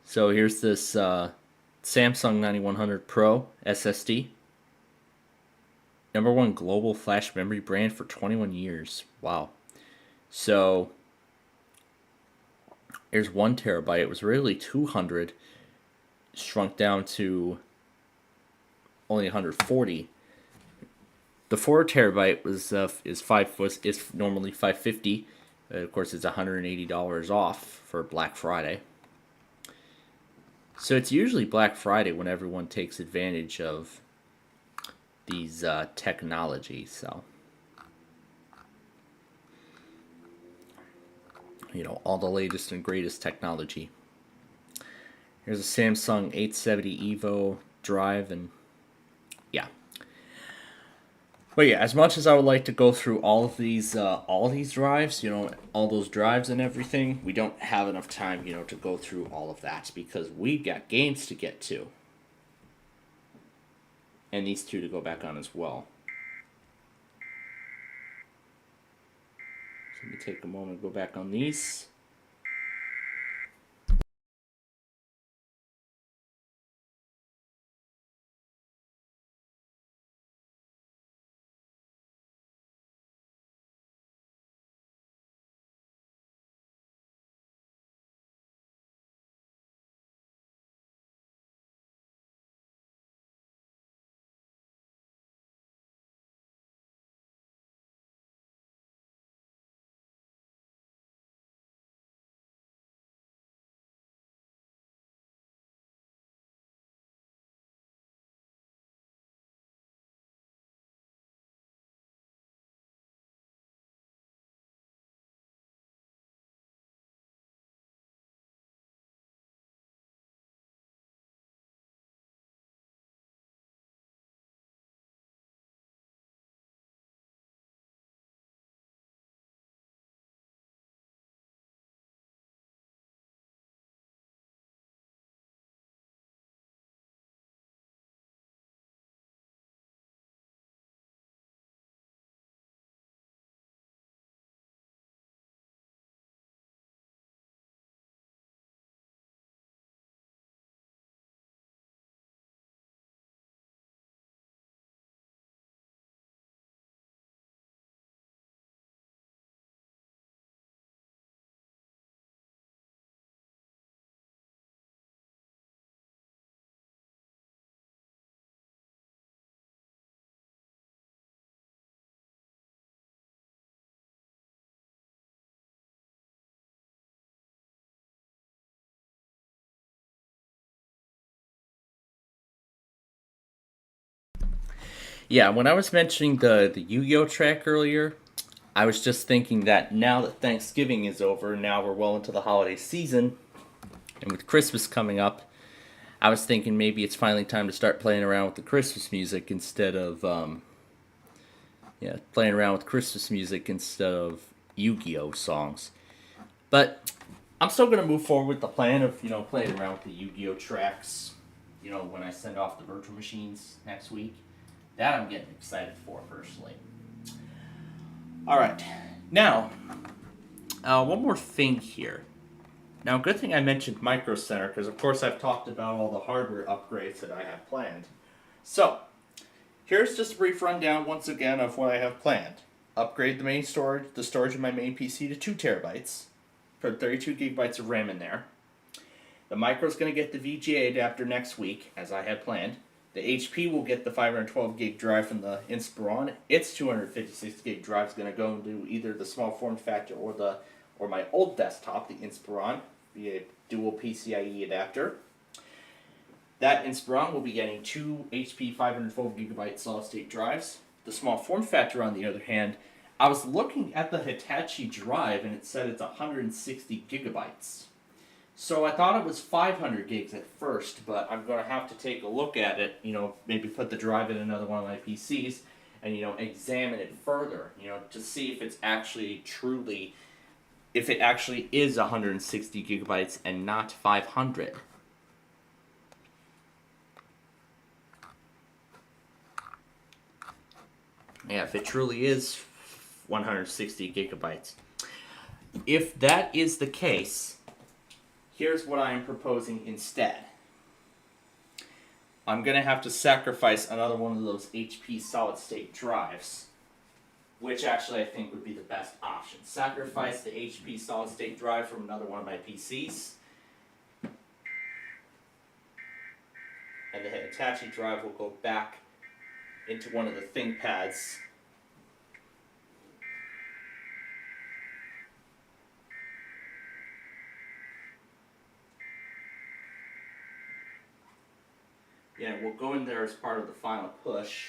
So here's this Samsung 9100 Pro SSD. #1 global flash memory brand for 21 years. Wow. So here's 1 terabyte. It was really 200, shrunk down to only 140. The 4 terabyte is normally $550. Of course, it's $180 off for Black Friday. So it's usually Black Friday when everyone takes advantage of these technologies. So, all the latest and greatest technology. Here's a Samsung 870 EVO drive, and yeah. But yeah, as much as I would like to go through all these drives, all those drives and everything, we don't have enough time, to go through all of that because we've got games to get to. And these 2 to go back on as well. So let me take a moment to go back on these. Yeah, when I was mentioning the Yu-Gi-Oh track earlier, I was just thinking that now that Thanksgiving is over, now we're well into the holiday season, and with Christmas coming up, I was thinking maybe it's finally time to start playing around with the Christmas music instead of Yu-Gi-Oh songs. But I'm still gonna move forward with the plan of playing around with the Yu-Gi-Oh tracks. When I send off the virtual machines next week. That I'm getting excited for, personally. Alright, now, one more thing here. Now, good thing I mentioned Micro Center, because of course I've talked about all the hardware upgrades that I have planned. So, here's just a brief rundown once again of what I have planned. Upgrade the storage of my main PC to 2 terabytes, put 32 gigabytes of RAM in there. The Micro's going to get the VGA adapter next week, as I had planned. The HP will get the 512 gig drive from the Inspiron. Its 256 gig drive is going to go into either the small form factor or my old desktop, the Inspiron, via dual PCIe adapter. That Inspiron will be getting 2 HP 512 gigabyte solid state drives. The small form factor, on the other hand, I was looking at the Hitachi drive and it said it's 160 gigabytes. So I thought it was 500 gigs at first, but I'm going to have to take a look at it, maybe put the drive in another one of my PCs, and examine it further, to see if it's actually truly, if it actually is 160 gigabytes and not 500. Yeah, if it truly is 160 gigabytes. If that is the case, here's what I am proposing instead. I'm going to have to sacrifice another one of those HP solid-state drives, which actually I think would be the best option. Sacrifice the HP solid-state drive from another one of my PCs, and the Hitachi drive will go back into one of the ThinkPads. Yeah, we'll go in there as part of the final push.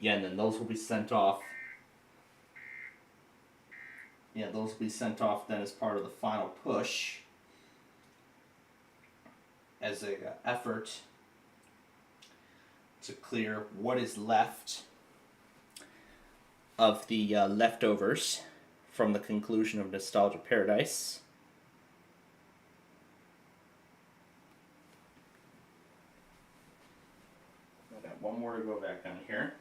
Yeah, and then those will be sent off. Yeah, those will be sent off then as part of the final push, as a effort to clear what is left of the leftovers from the conclusion of Nostalgia Paradise. I got one more to go back on here.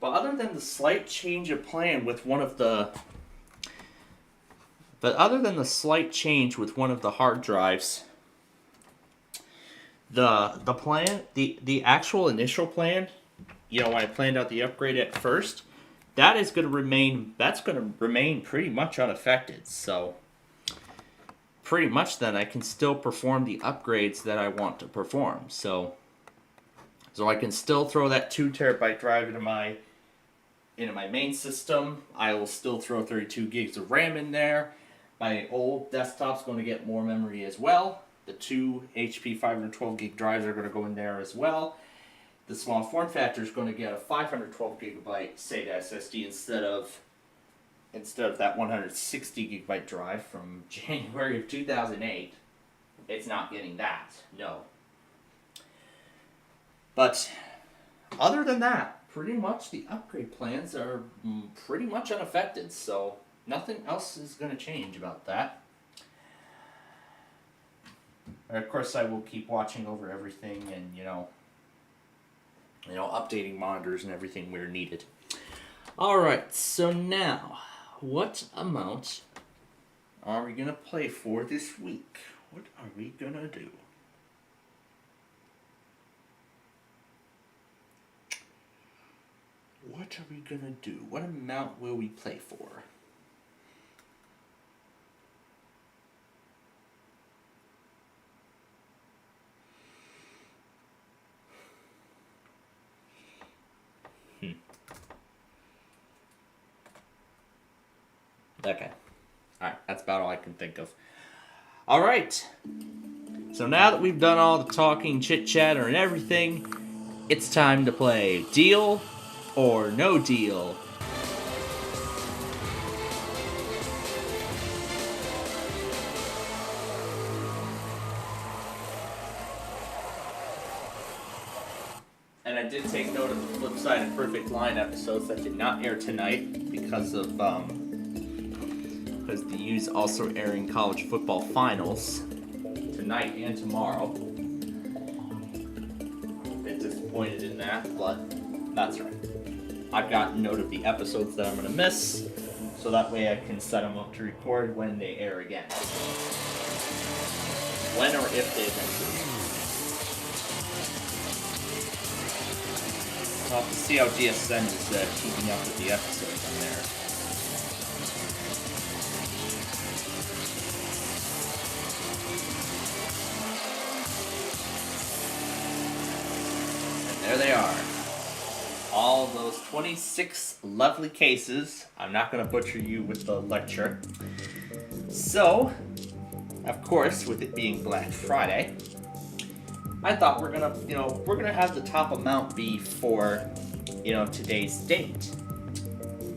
But other than the slight change of plan with one of the hard drives, the plan, the actual initial plan, when I planned out the upgrade at first, that's going to remain pretty much unaffected. So pretty much then I can still perform the upgrades that I want to perform. So I can still throw that 2 terabyte drive into my main system. I will still throw 32 gigs of RAM in there. My old desktop's going to get more memory as well. The 2 HP 512 gig drives are going to go in there as well. The small form factor is going to get a 512 gigabyte SATA SSD instead of that 160 gigabyte drive from January of 2008. It's not getting that, no. But other than that, pretty much the upgrade plans are pretty much unaffected, so nothing else is going to change about that. And of course, I will keep watching over everything and, updating monitors and everything where needed. Alright, so now, what amount are we going to play for this week? What are we going to do? What are we gonna do? What amount will we play for? Okay. Alright, that's about all I can think of. Alright. So now that we've done all the talking, chit-chatter, and everything, it's time to play Deal or No Deal. And I did take note of the Flip Side and Perfect Line episodes that did not air tonight because the U's also airing college football finals tonight and tomorrow. A bit disappointed in that, but that's right. I've got note of the episodes that I'm going to miss, so that way I can set them up to record when they air again. When or if they eventually. I'll have to see how GSN is keeping up with the episodes on there. And there they are. All those 26 lovely cases. I'm not going to butcher you with the lecture. So, of course, with it being Black Friday, I thought we're gonna have the top amount be for, today's date,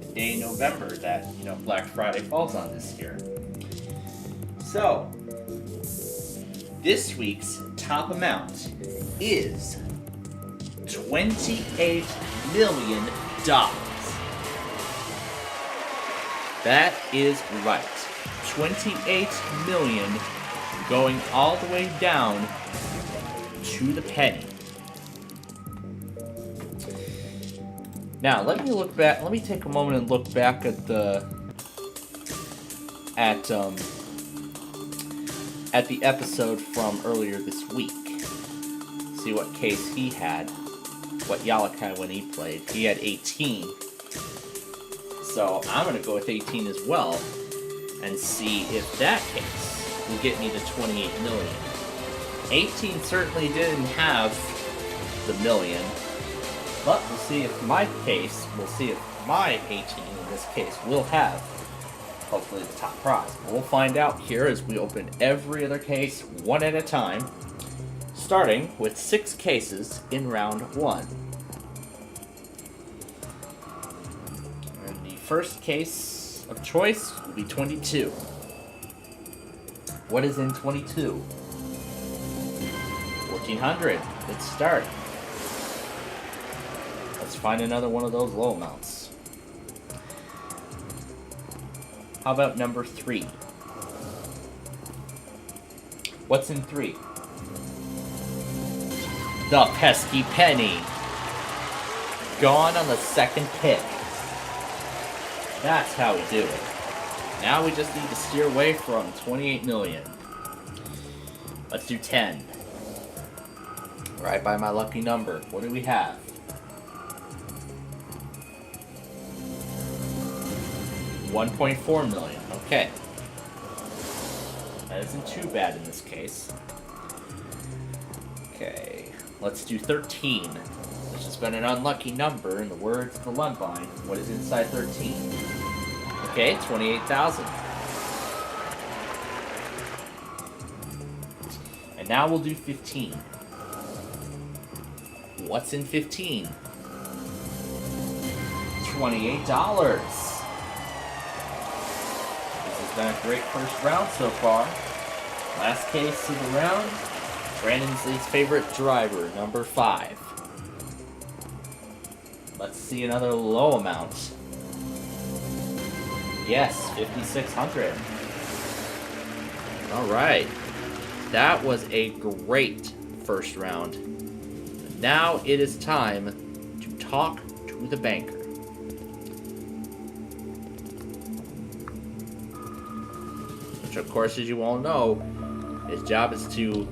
the day in November that, Black Friday falls on this year. So, this week's top amount is $28 million. That is right. 28 million going all the way down to the penny. Now, let me take a moment and look back at the episode from earlier this week. See what case he had, what Yalakai when he played. He had 18. So I'm going to go with 18 as well and see if that case will get me the 28 million. 18 certainly didn't have the million, but we'll see if my 18 in this case will have, hopefully, the top prize. We'll find out here as we open every other case one at a time, starting with 6 cases in round 1. And the first case of choice will be 22. What is in 22? 1400. Let's start. Let's find another one of those low amounts. How about number 3? What's in 3? The pesky penny. Gone on the second pick. That's how we do it. Now we just need to steer away from 28 million. Let's do 10. Right by my lucky number. What do we have? $1.4 million. Okay. That isn't too bad in this case. Okay. Let's do 13. Which has been an unlucky number in the words of the Lundbein. What is inside 13? Okay, 28,000. And now we'll do 15. What's in 15? $28. This has been a great first round so far. Last case of the round, Brandon's least favorite driver, number 5. Let's see another low amount. Yes, 5,600. Alright. That was a great first round. Now it is time to talk to the banker. Which, of course, as you all know, his job is to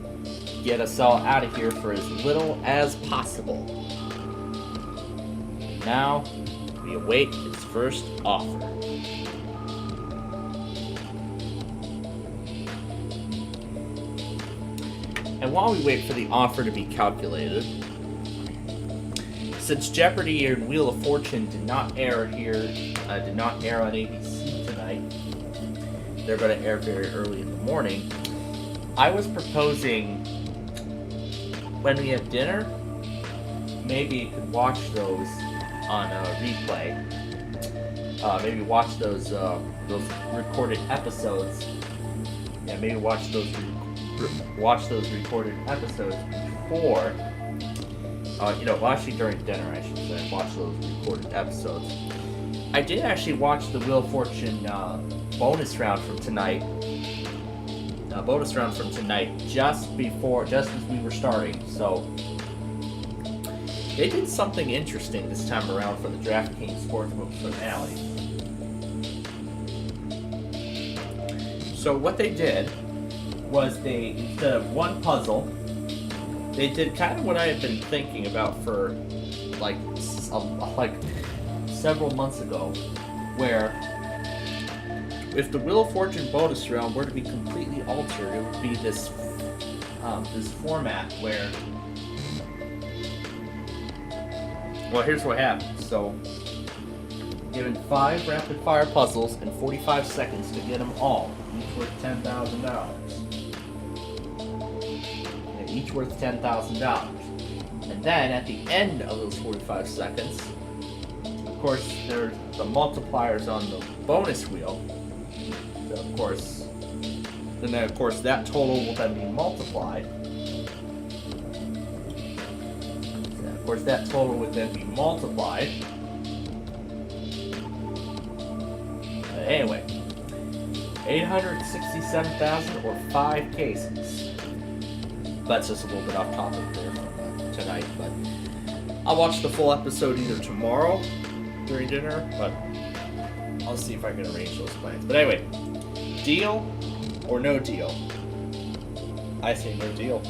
get us all out of here for as little as possible. Now, we await his first offer. And while we wait for the offer to be calculated, since Jeopardy! And Wheel of Fortune did not air on ABC tonight, they're going to air very early in the morning, I was proposing when we have dinner, maybe you could watch those on replay. Maybe watch those recorded episodes. Yeah, maybe watch those recorded episodes before. Actually during dinner, I should say. Watch those recorded episodes. I did actually watch the Wheel of Fortune bonus round from tonight. Just as we were starting. So they did something interesting this time around for the DraftKings Sportsbook finale. So what they did was instead of one puzzle, they did kind of what I had been thinking about for like several months ago, where if the Wheel of Fortune bonus round were to be completely altered, it would be this format where, well, here's what happens. So, given 5 rapid-fire puzzles and 45 seconds to get them all, each worth $10,000. each worth $10,000. And then at the end of those 45 seconds, of course, there's the multipliers on the bonus wheel. So of course, that total will then be multiplied. So of course, that total would then be multiplied. But anyway, 867,000 or 5 cases. That's just a little bit off topic there from tonight, but I'll watch the full episode either tomorrow during dinner, but I'll see if I can arrange those plans. But anyway, deal or no deal? I say no deal.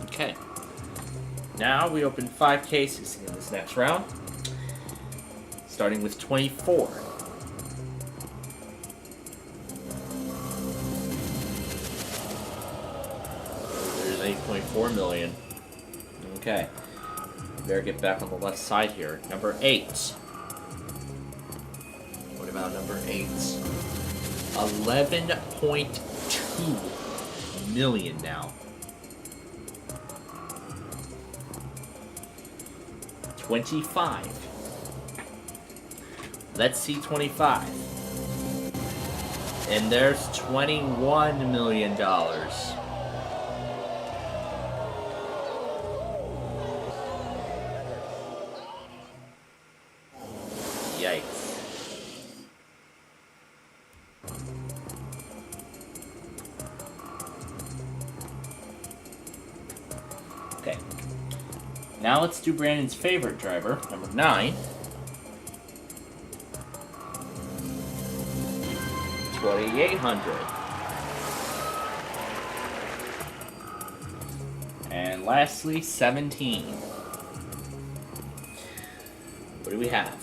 Okay. Now we open 5 cases in this next round. Starting with 24. There's 8.4 million. Okay. Better get back on the left side here. Number 8. What about number 8? 11.2 million now. 25. Let's see 25. And there's $21 million. Yikes. Okay. Now let's do Brandon's favorite driver, number 9. 2,800. And lastly, 17. What do we have?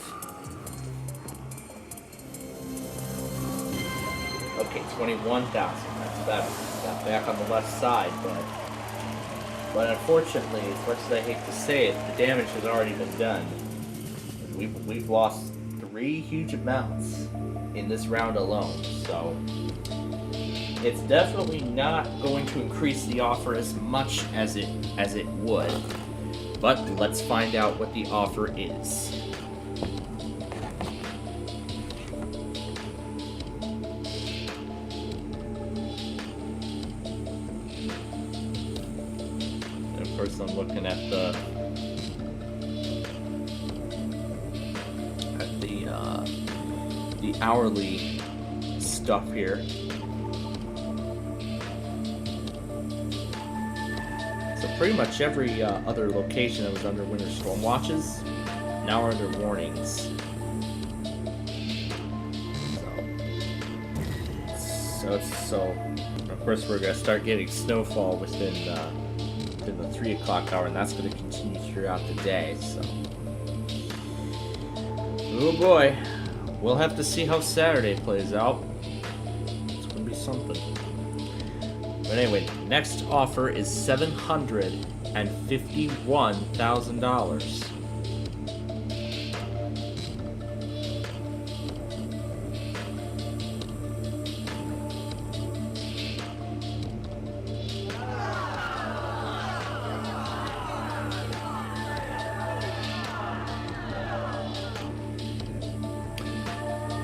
Okay, 21,000. That's better. Got back on the left side, but unfortunately, as much as I hate to say it, the damage has already been done. We've lost 3 huge amounts in this round alone, so it's definitely not going to increase the offer as much as it would. But let's find out what the offer is. First, I'm looking at the hourly stuff here. So pretty much every other location that was under winter storm watches now are under warnings. So of course we're gonna start getting snowfall within the 3 o'clock hour, and that's going to continue throughout the day, so. Oh boy. We'll have to see how Saturday plays out. It's going to be something. But anyway, next offer is $751,000.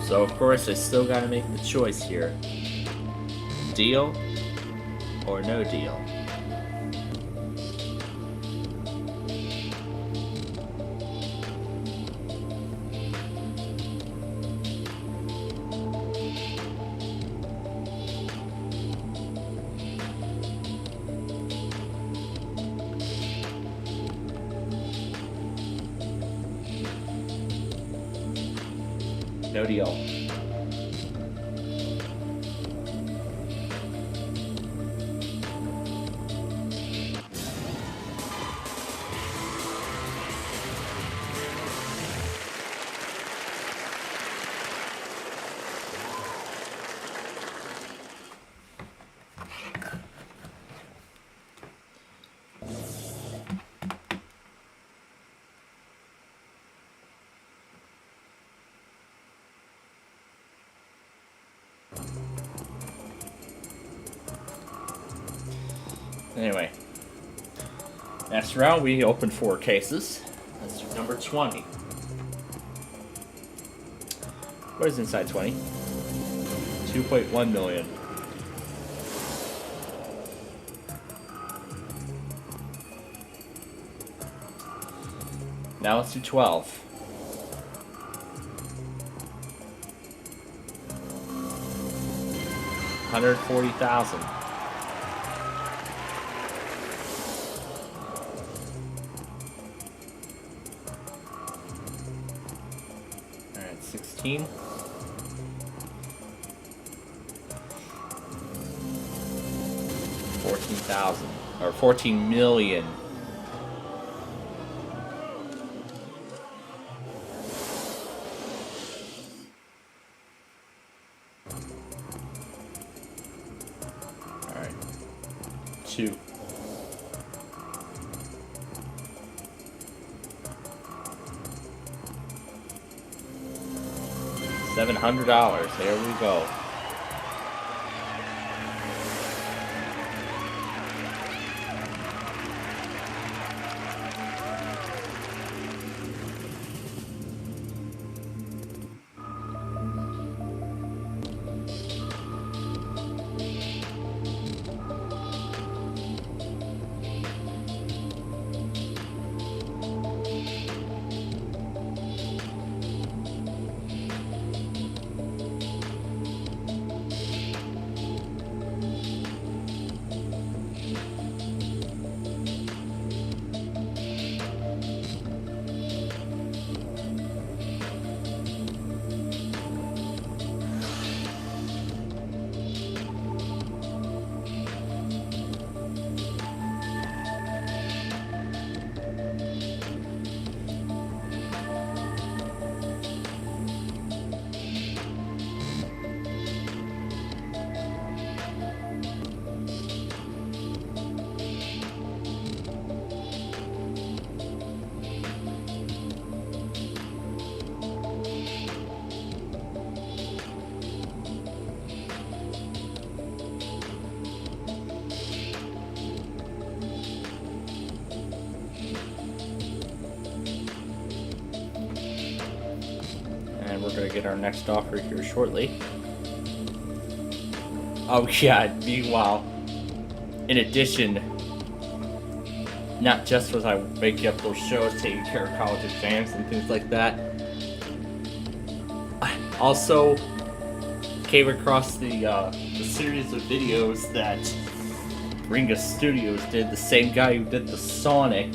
So of course I still gotta make the choice here. Deal or no deal? No deal. Anyway, next round we opened 4 cases. Let's do number 20. What is inside 20? 2.1 million. Now let's do 12. 140,000. Alright, 16. 14,000 or 14 million. Alright. 2. $700. There we go. And we're gonna get our next offer here shortly. Oh yeah, meanwhile, in addition, not just was I making up those shows, taking care of college exams and things like that, I also came across the series of videos that Ringa Studios did. The same guy who did the Sonic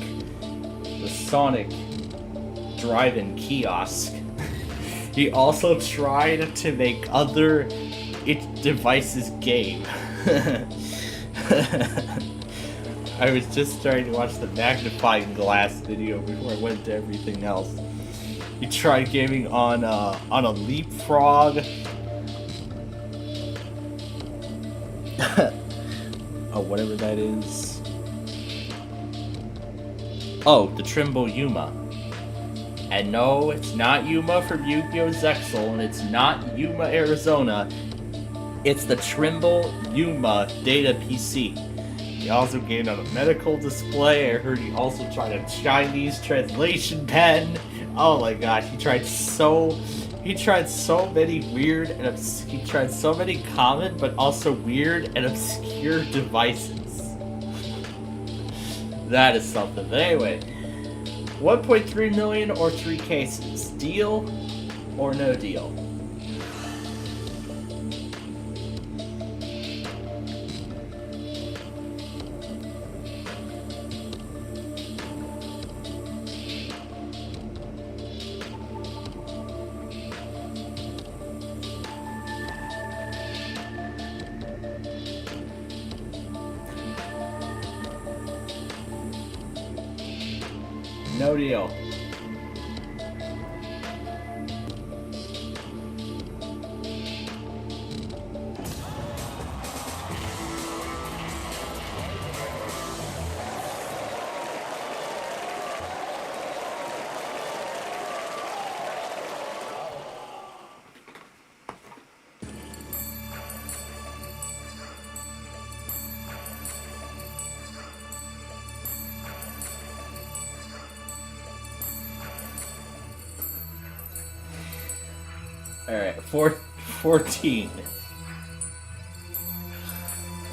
drive-in kiosk. He also tried to make other devices game. I was just starting to watch the magnifying glass video before I went to everything else. He tried gaming on a Leapfrog. Oh, whatever that is. Oh, the Trimble Yuma. And no, it's not Yuma from Yu-Gi-Oh! Zexal, and it's not Yuma, Arizona. It's the Trimble Yuma Data PC. He also gained on a medical display. I heard he also tried a Chinese translation pen. Oh my gosh, he tried so many weird and he tried so many common but also weird and obscure devices. That is something. But anyway, 1.3 million or 3 cases. Deal or no deal? No deal. Alright, 14.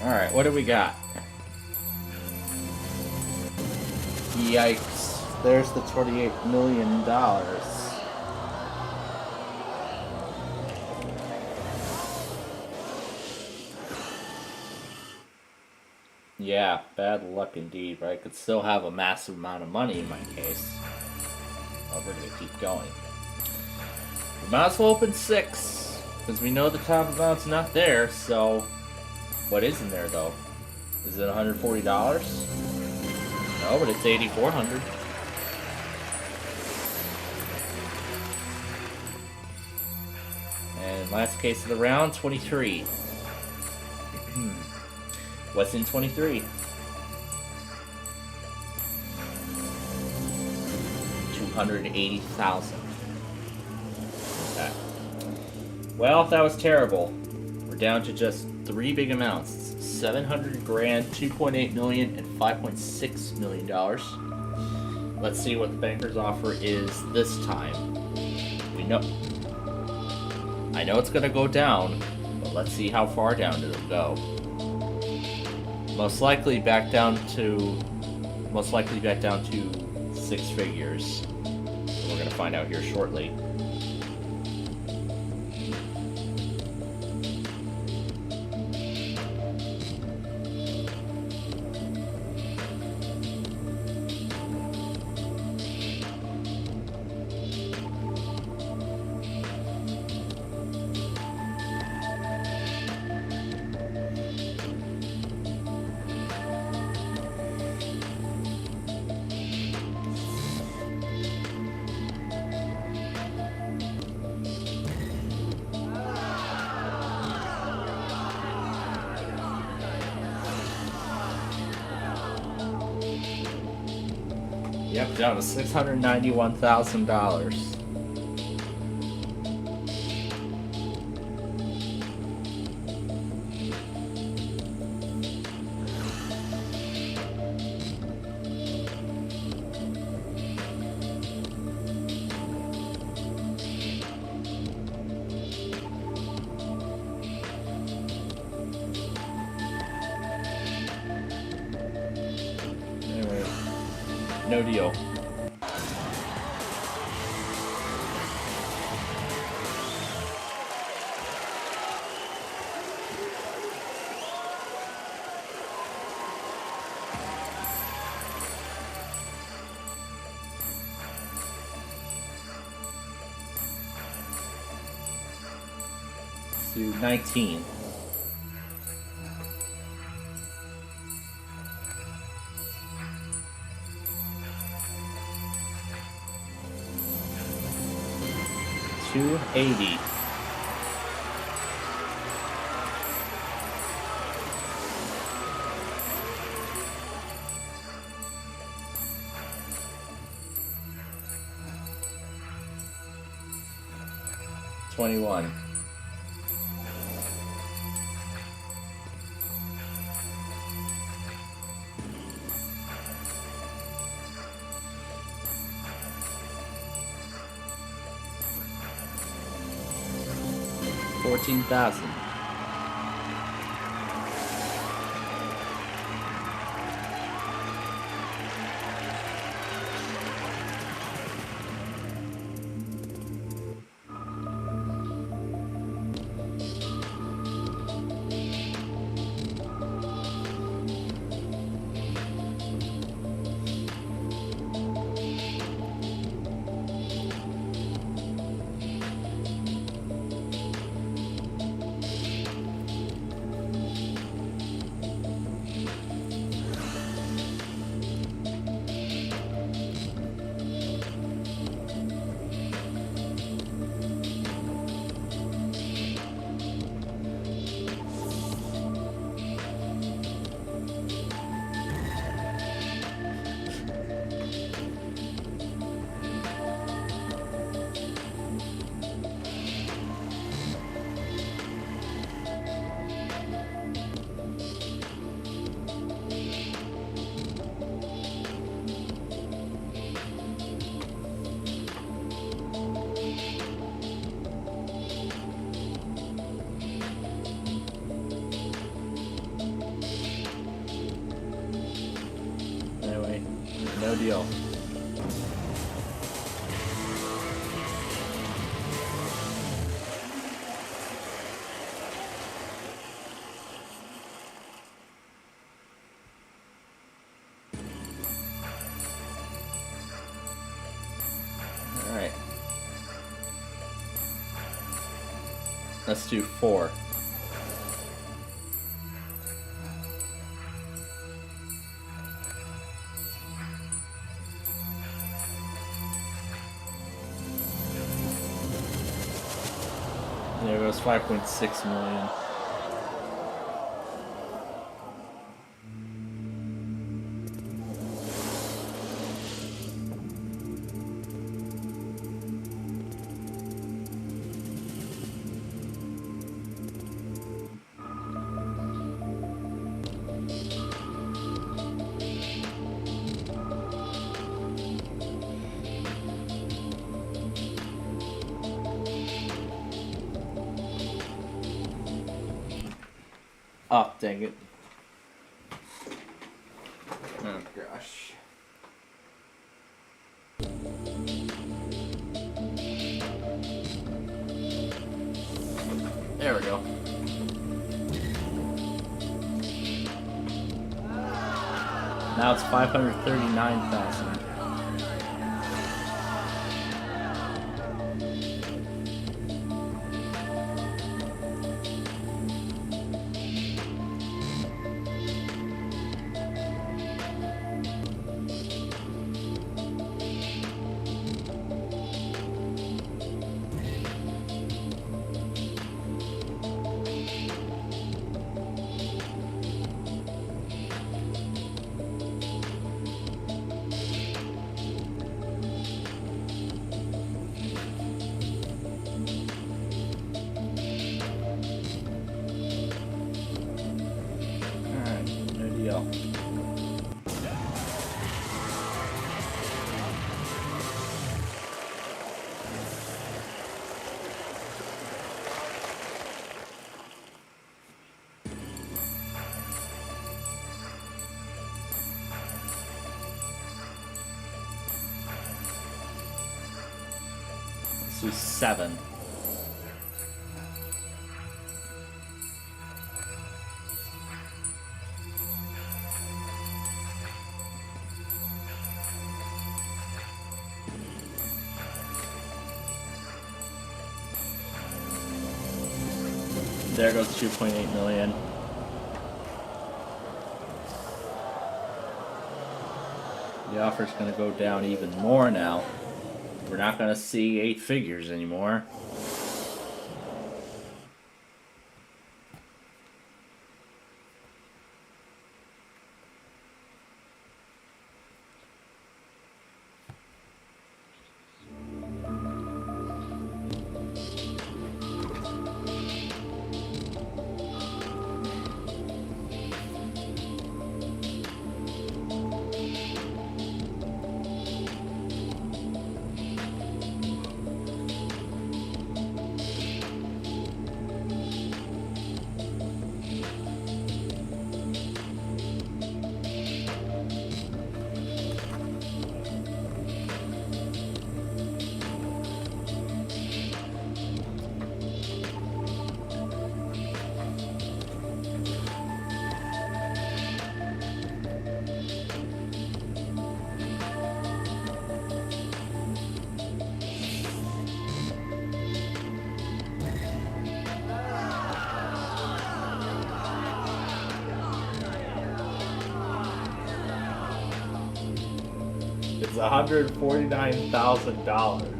Alright, what do we got? Yikes. There's the $28 million. Yeah, bad luck indeed, but I could still have a massive amount of money in my case. Oh, we're gonna keep going. We might as well open 6, because we know the top amount's not there, so... What is in there, though? Is it $140? No, but it's $8,400. And last case of the round, 23. What's in 23? 280,000. Okay. Well, that was terrible. We're down to just 3 big amounts: 700 grand, 2.8 million, and 5.6 million dollars. Let's see what the banker's offer is this time. We know. I know it's gonna go down, but let's see how far down it'll go. Most likely back down to 6 figures. We're gonna find out here shortly. Yep, down to $691,000. Anyway, no deal. To 19. $280. $21. $14,000. deal. Alright. Let's do 4. There goes 5.6 million. Oh, dang it. Oh gosh. There we go. Now it's 539,000. Alright, no deal. Let's do 7. There goes 2.8 million. The offer's gonna go down even more now. We're not gonna see 8 figures anymore. It's $149,000.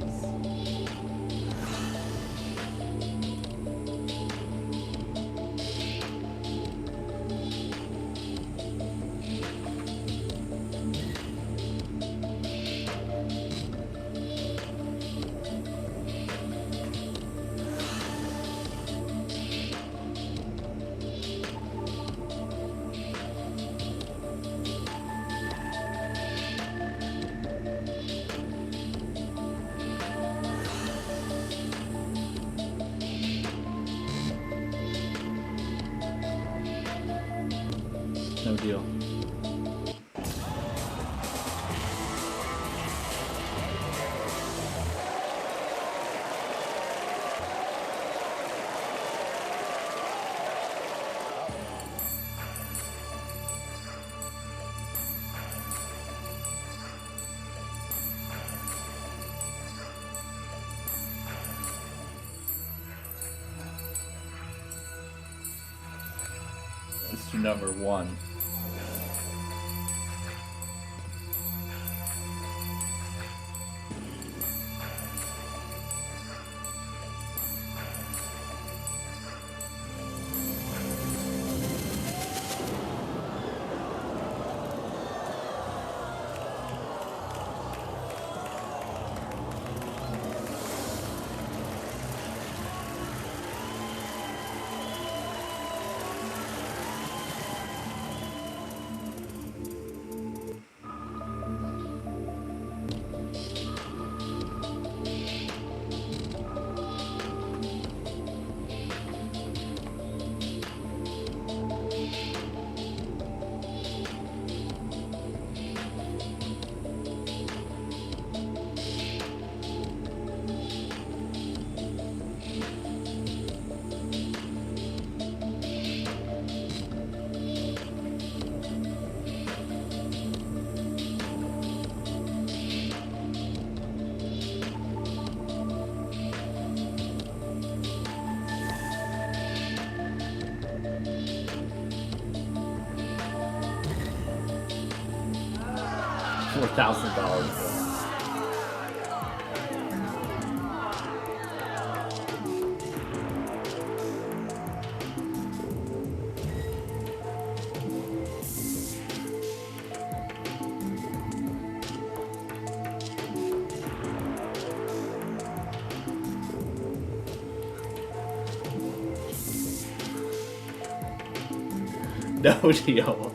No deal. number 1. $4,000. No deal.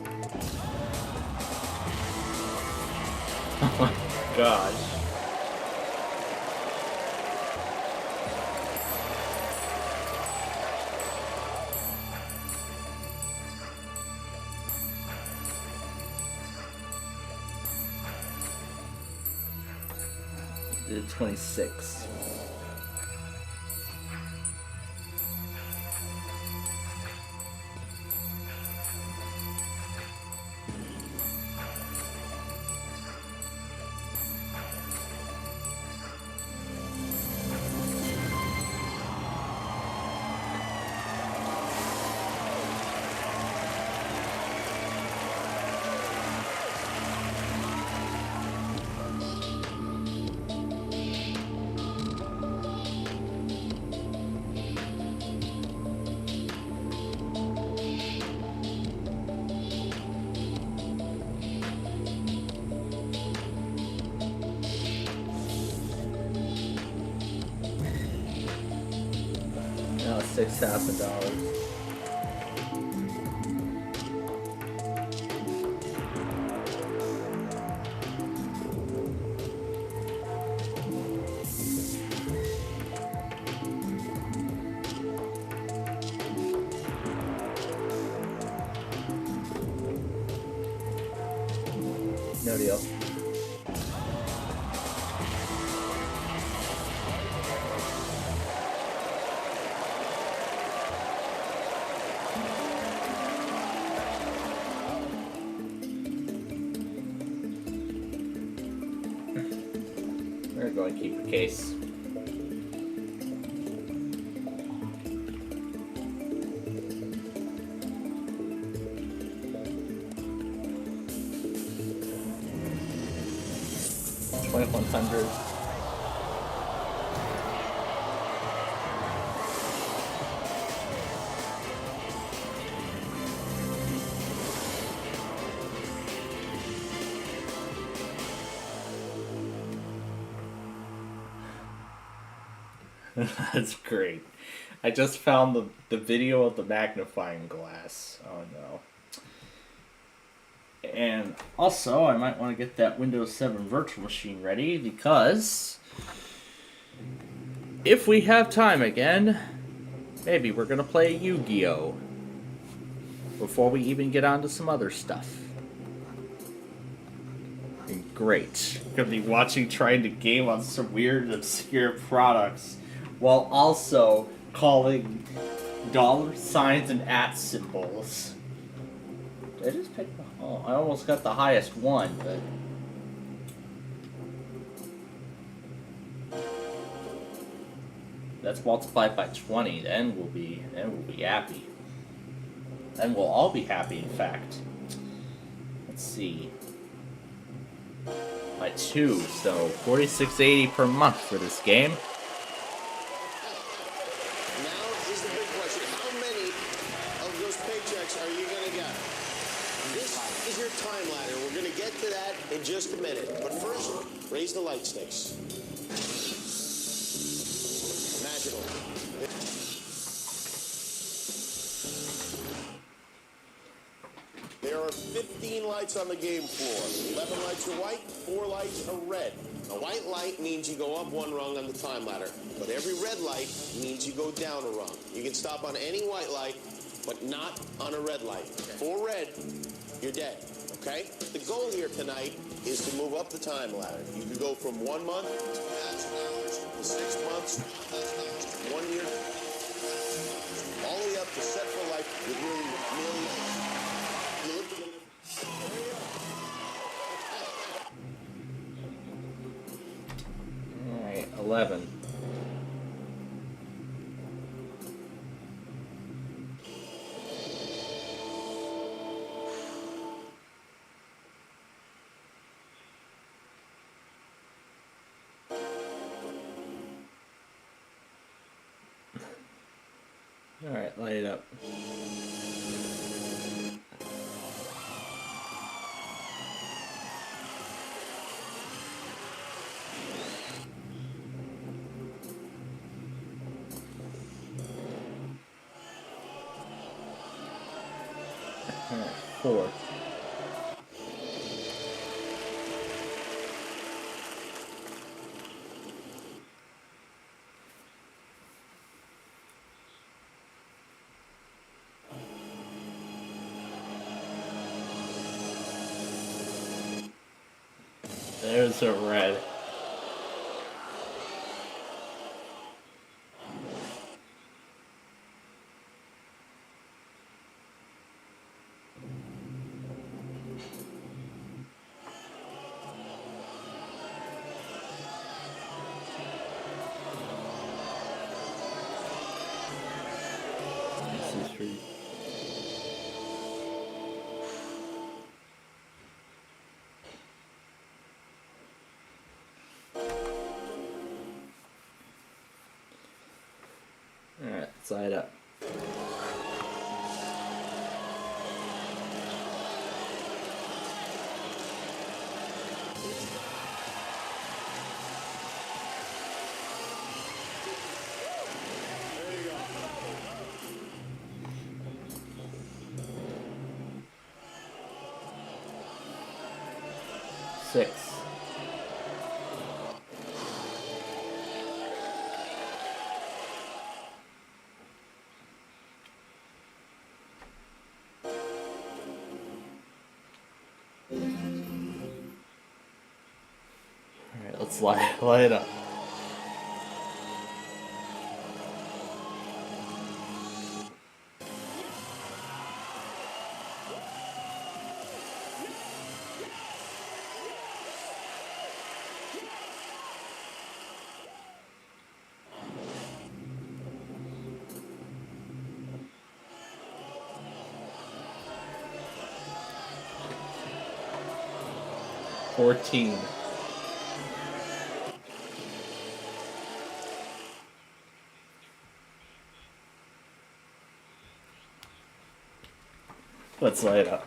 Oh my gosh. Did 26. Now $6,000. No deal. We're going to keep the case. $2,100. That's great. I just found the video of the magnifying glass. Oh no. And also, I might want to get that Windows 7 virtual machine ready because if we have time again, maybe we're going to play Yu-Gi-Oh! Before we even get on to some other stuff. Great. Gonna be watching trying to game on some weird, obscure products while also calling dollar signs and @ symbols. Did I just pick the... Oh, I almost got the highest one, but... That's multiplied by 20, then we'll be happy. And we'll all be happy, in fact. Let's see. By 2, so $46.80 per month for this game. Now is the big question. How many of those paychecks are you going to get? This is your time ladder. We're going to get to that in just a minute. But first, raise the light sticks. Magical. There are 15 lights on the game floor. 11 lights are white, 4 lights are red. A white light means you go up 1 rung on the time ladder, but every red light means you go down a rung. You can stop on any white light, but not on a red light. For red, you're dead, okay? The goal here tonight is to move up the time ladder. You can go from 1 month to 6 months, 1 year, all the way up to set for life with really millions. You look at Alright, 11. Alright, light it up. Alright, 4. There's a red. This is free. Alright, let's light up. Six. Alright, let's light it up. $14. Let's light it up.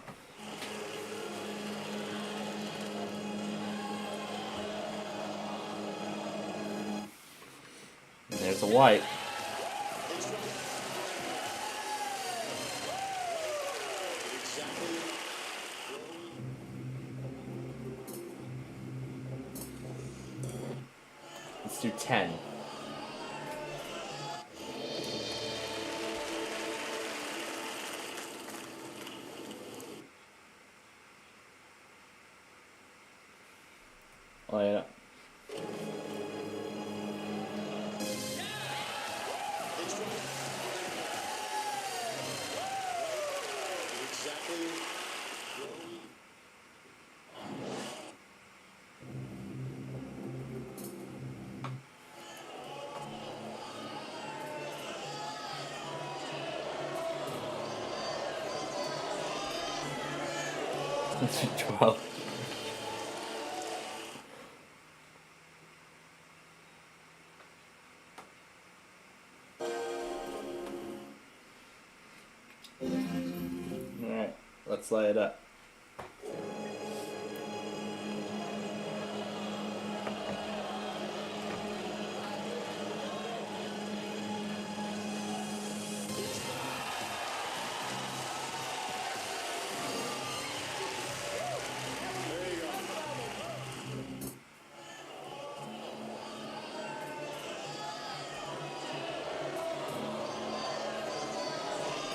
And there's a white. Let's do 10. Light it up. 12. Alright, let's light it up.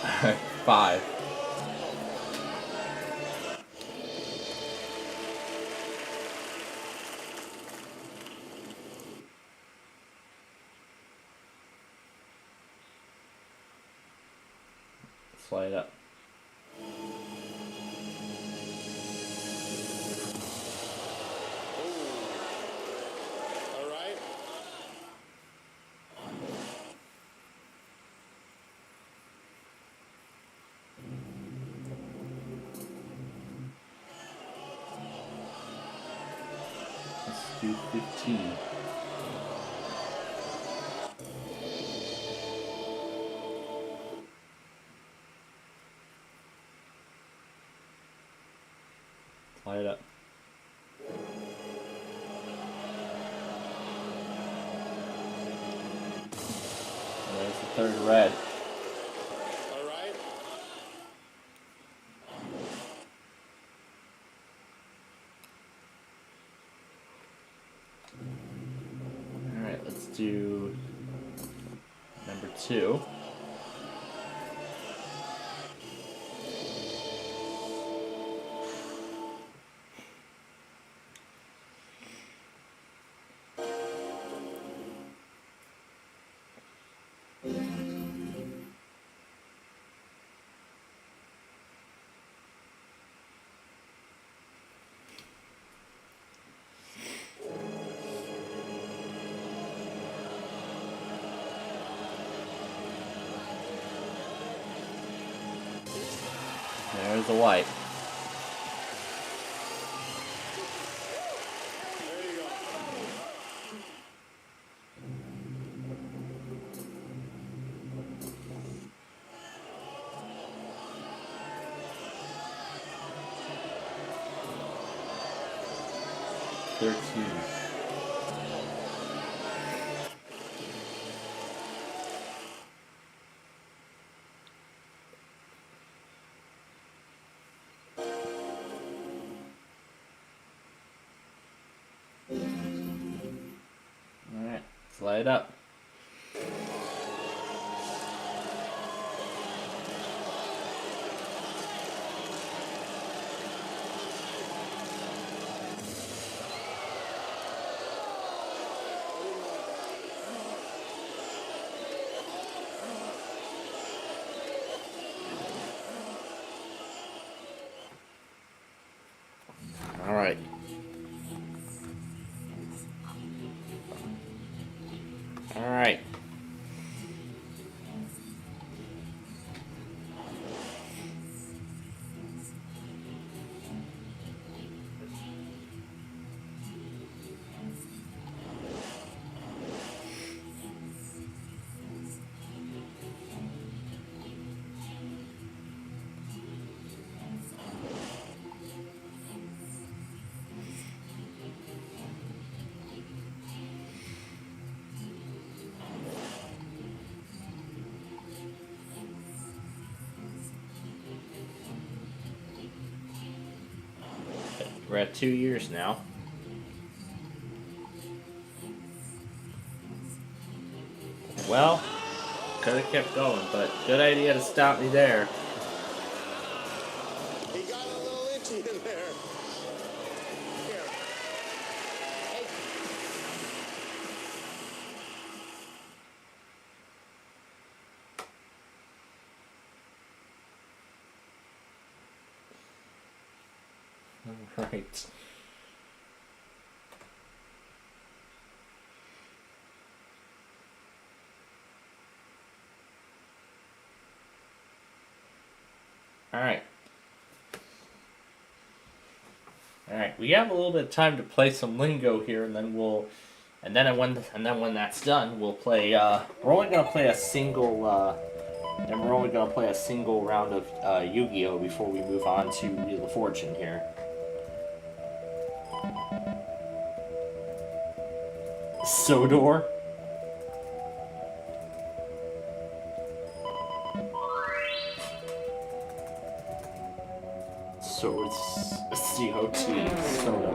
Alright, 5. Let's light it up. All right. Let's do 15. Light it up. There's the third red. All right. Alright, let's do number 2. There's the white. There you go. Alright, let's light it up. Alright. Alright. We're at 2 years now. Well, could have kept going, but good idea to stop me there. He got a little itchy in there. Here. Hey. Right. Alright. All right, we have a little bit of time to play some lingo here, and then when that's done, we'll play. We're only gonna play a single. We're only gonna play a single round of Yu-Gi-Oh before we move on to Wheel of Fortune here. Sodor. So it's COT Soda.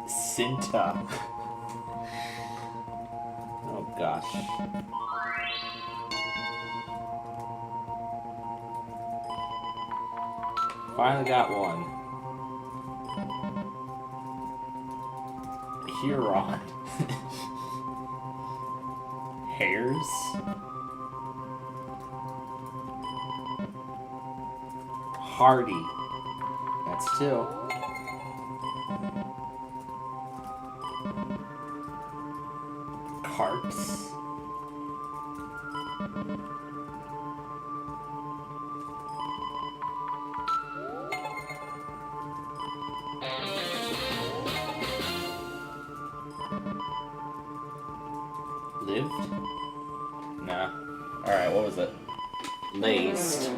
Cinta. Oh gosh. Finally got one. Huron. Hairs. Hardy. That's two. Carts. Lived? Nah. Alright, what was it? Laced.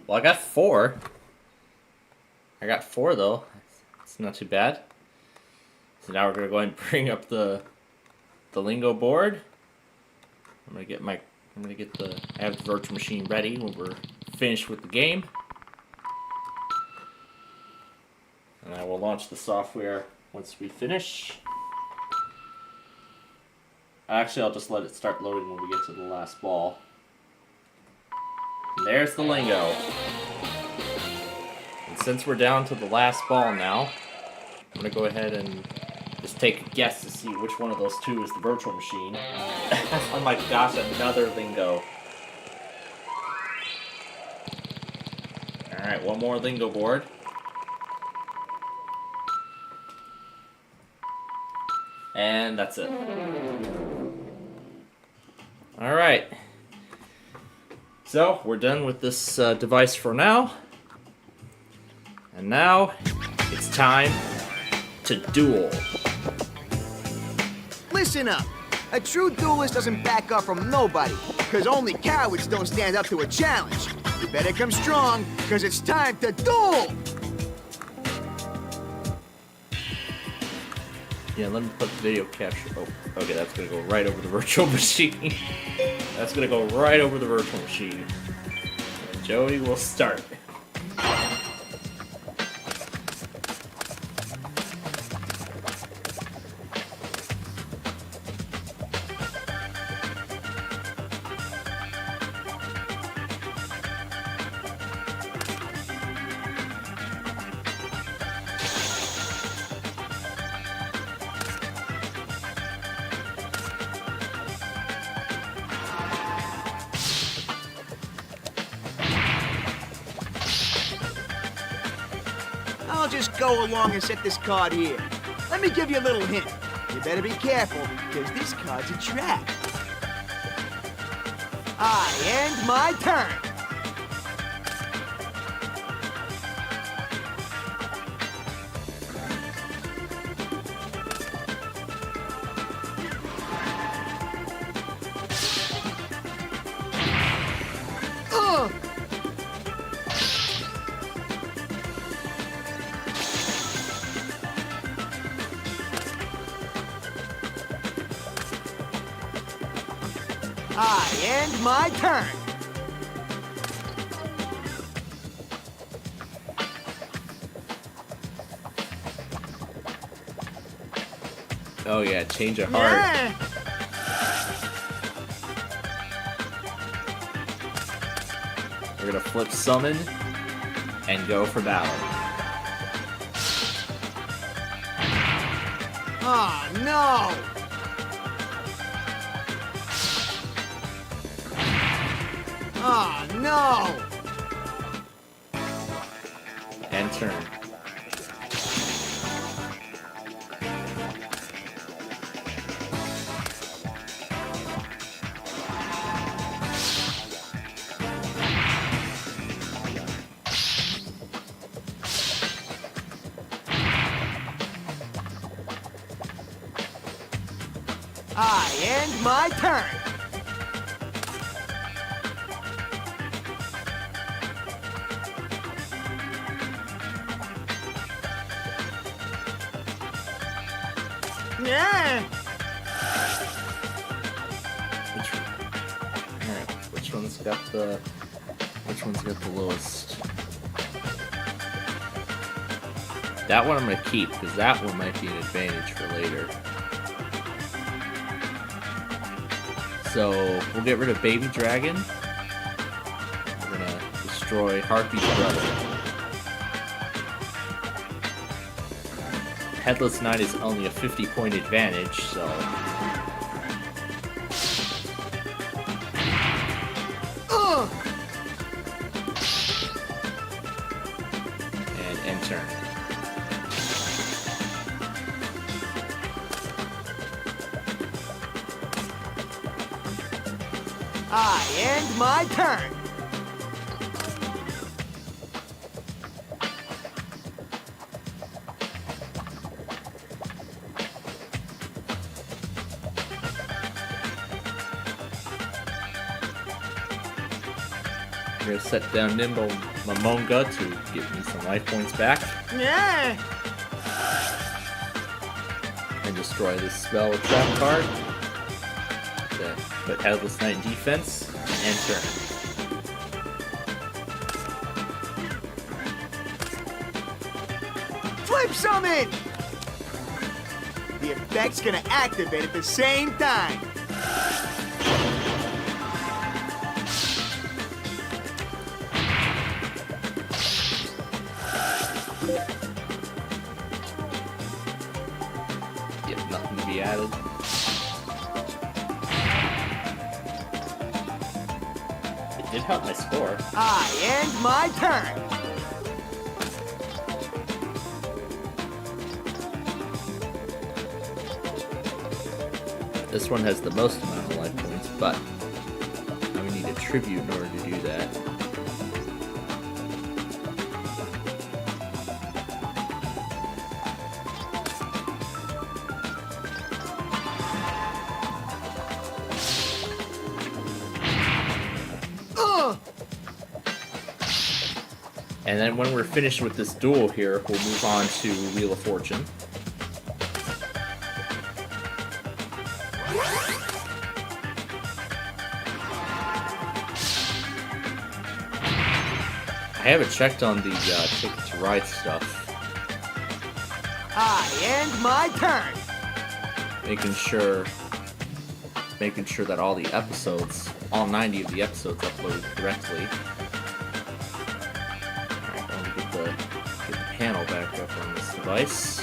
Well, I got 4. I got 4 though. It's not too bad. So now we're gonna go ahead and bring up the lingo board. I have the virtual machine ready when we're finished with the game. And I will launch the software once we finish. Actually, I'll just let it start loading when we get to the last ball. And there's the lingo. And since we're down to the last ball now, I'm gonna go ahead and just take a guess to see which one of those two is the virtual machine. Oh my gosh, another lingo. Alright, one more lingo board. And that's it. Alright. So, we're done with this device for now. And now, it's time to duel. Listen up. A true duelist doesn't back up from nobody, because only cowards don't stand up to a challenge. You better come strong, because it's time to duel! Yeah, let me put the video capture. Oh, okay, that's gonna go right over the virtual machine. That's gonna go right over the virtual machine. And Joey will start. I'll just go along and set this card here. Let me give you a little hint. You better be careful, because this card's a trap. I end my turn. I end my turn. Oh yeah, change of heart. Yeah. We're gonna flip summon and go for battle. Oh no! Oh no! And turn. I end my turn. Yeah. Alright, which one's got the lowest? That one I'm gonna keep, because that one might be an advantage for later. So we'll get rid of Baby Dragon. We're gonna destroy Harpy's brother. Headless Knight is only a 50-point advantage, so and end turn. I end my turn. I'm gonna set down Nimble Momonga to give me some life points back. Yeah. And destroy this spell with trap card. Okay, put Headless Knight in defense and turn. Flip summon. The effect's gonna activate at the same time. Yep, nothing to be added. It did help my score. I end my turn. This one has the most amount of life points, but I would need a tribute in order to do that. And then when we're finished with this duel here, we'll move on to Wheel of Fortune. I haven't checked on the Ticket to Ride stuff. I end my turn. Making sure that all the episodes, all 90 of the episodes upload correctly. Alright, let me get the panel back up on this device.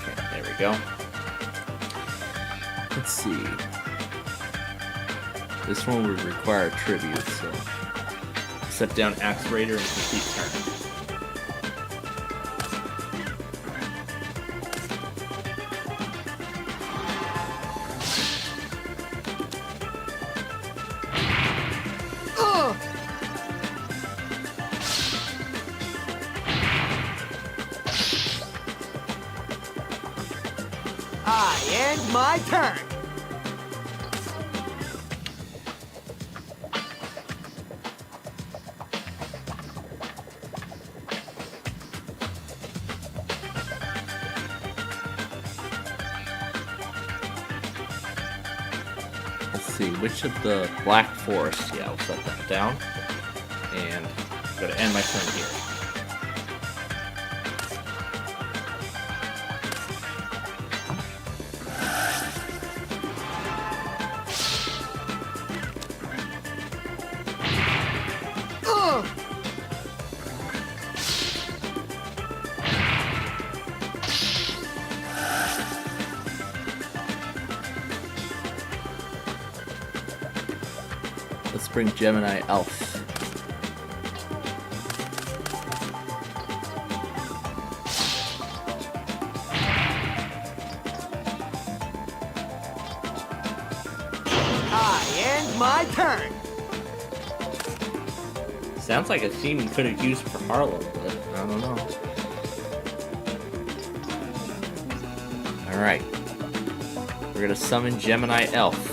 Okay, there we go. Let's see. This one would require tribute, so set down Axe Raider and complete turn. I end my turn. Let's see, which of the Black Forest? Yeah, I'll set that down. And I'm going to end my turn here. Let's bring Gemini Elf. And my turn. Sounds like a theme you could have used for Harlem, but I don't know. Alright. We're gonna summon Gemini Elf.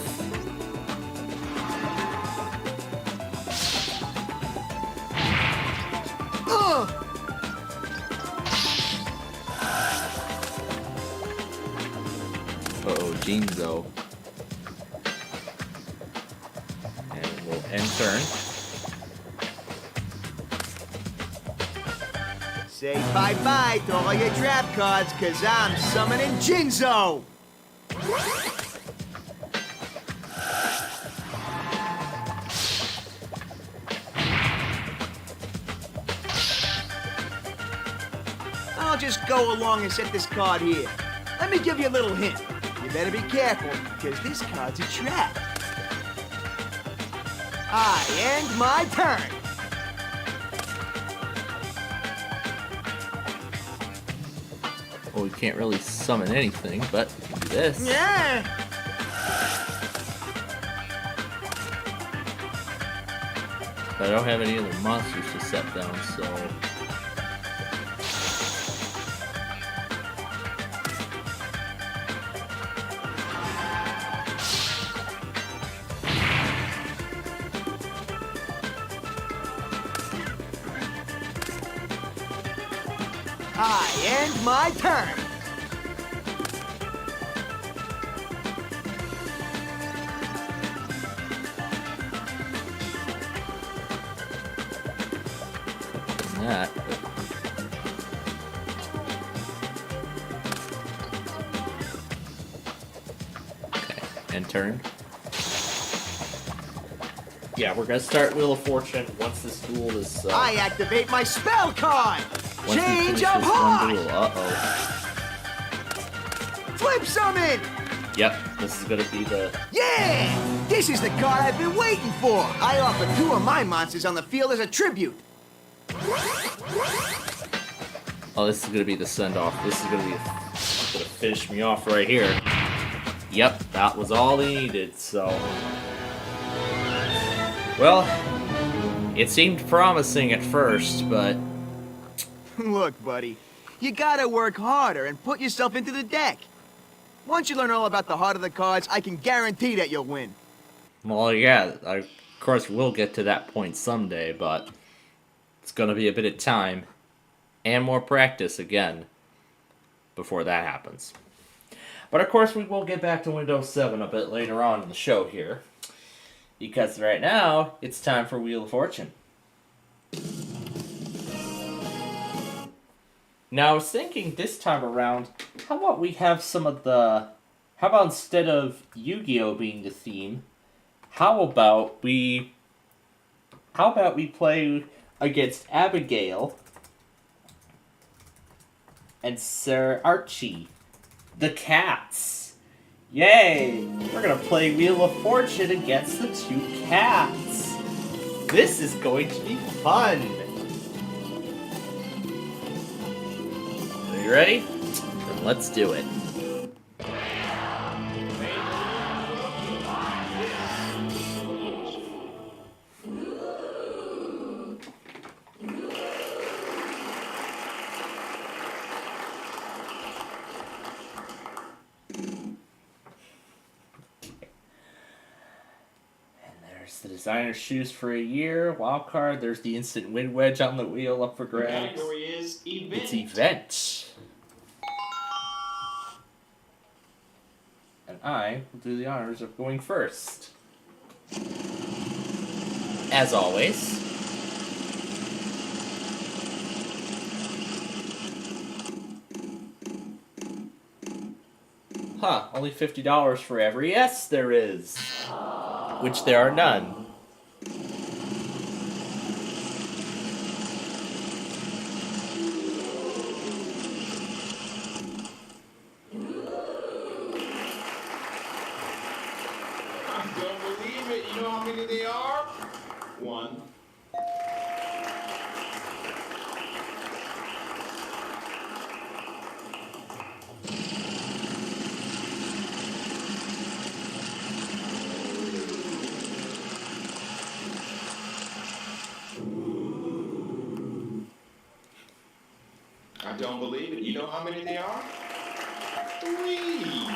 Uh-oh, Jinzo. And we'll end turn. Say bye-bye to all your draft cards, cause I'm summoning Jinzo! I'll just go along and set this card here. Let me give you a little hint. You better be careful, because this card's a trap. I end my turn. Well, we can't really summon anything, but we can do this. Yeah. But I don't have any other monsters to set down, so... I end my turn. That. Okay, end turn. Yeah, we're gonna start Wheel of Fortune once this duel is. I activate my spell card. Once we finish Change this of one heart. duel. Uh-oh. Flip summon. Yep, this is gonna be the. Yeah! This is the card I've been waiting for. I offer 2 of my monsters on the field as a tribute. Oh, this is gonna be the send-off. This is gonna be gonna finish me off right here. Yep, that was all they needed, so... Well, it seemed promising at first, but... Look, buddy, you gotta work harder and put yourself into the deck. Once you learn all about the heart of the cards, I can guarantee that you'll win. Well, yeah, of course we'll get to that point someday, but... It's gonna be a bit of time. And more practice, again, before that happens. But of course we will get back to Windows 7 a bit later on in the show here. Because right now, it's time for Wheel of Fortune. Now, I was thinking this time around, how about we have some of the... How about instead of Yu-Gi-Oh! Being the theme, how about we play against Abigail and Sir Archie, the cats. Yay! We're gonna play Wheel of Fortune against the 2 cats. This is going to be fun. Are you ready? Then let's do it. The designer's shoes for a year. Wild card. There's the instant win wedge on the wheel up for grabs. Category is event. It's event. And I will do the honors of going first. As always. Huh, only $50 for every yes there is. Which there are none. I don't believe it. You know how many they are? One. I don't believe it. You know how many they are? 3.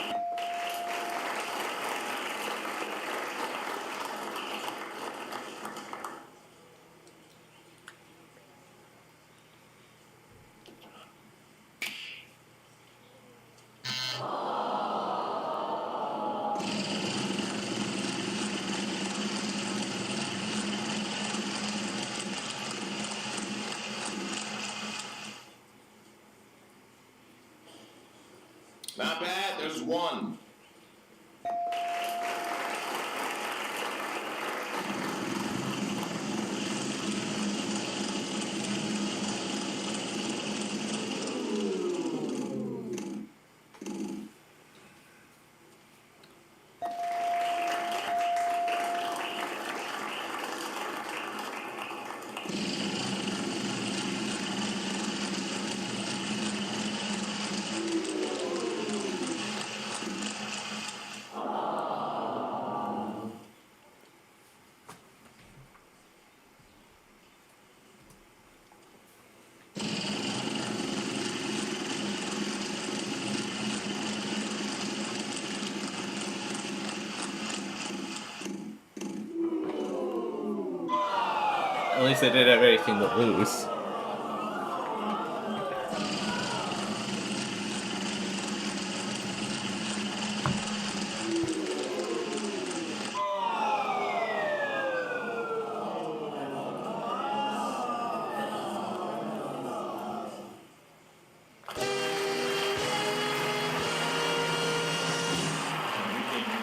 Not bad, there's 1. At least they didn't have anything to lose.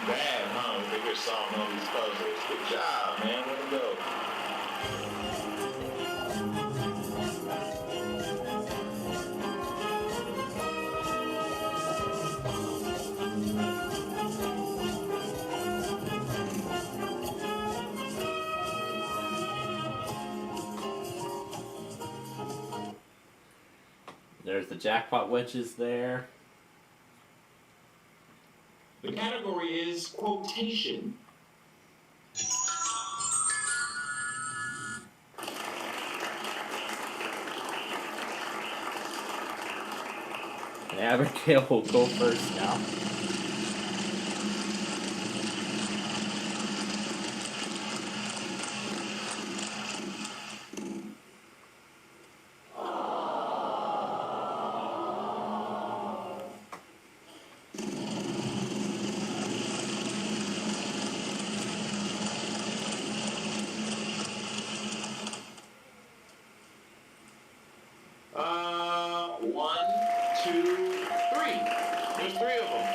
Bad, huh? We figure solving all these puzzles. Good job, man. Way to go. There's the jackpot wedges there. The category is quotation. And Abigail will go first now. One, 2, 3. There's 3 of them.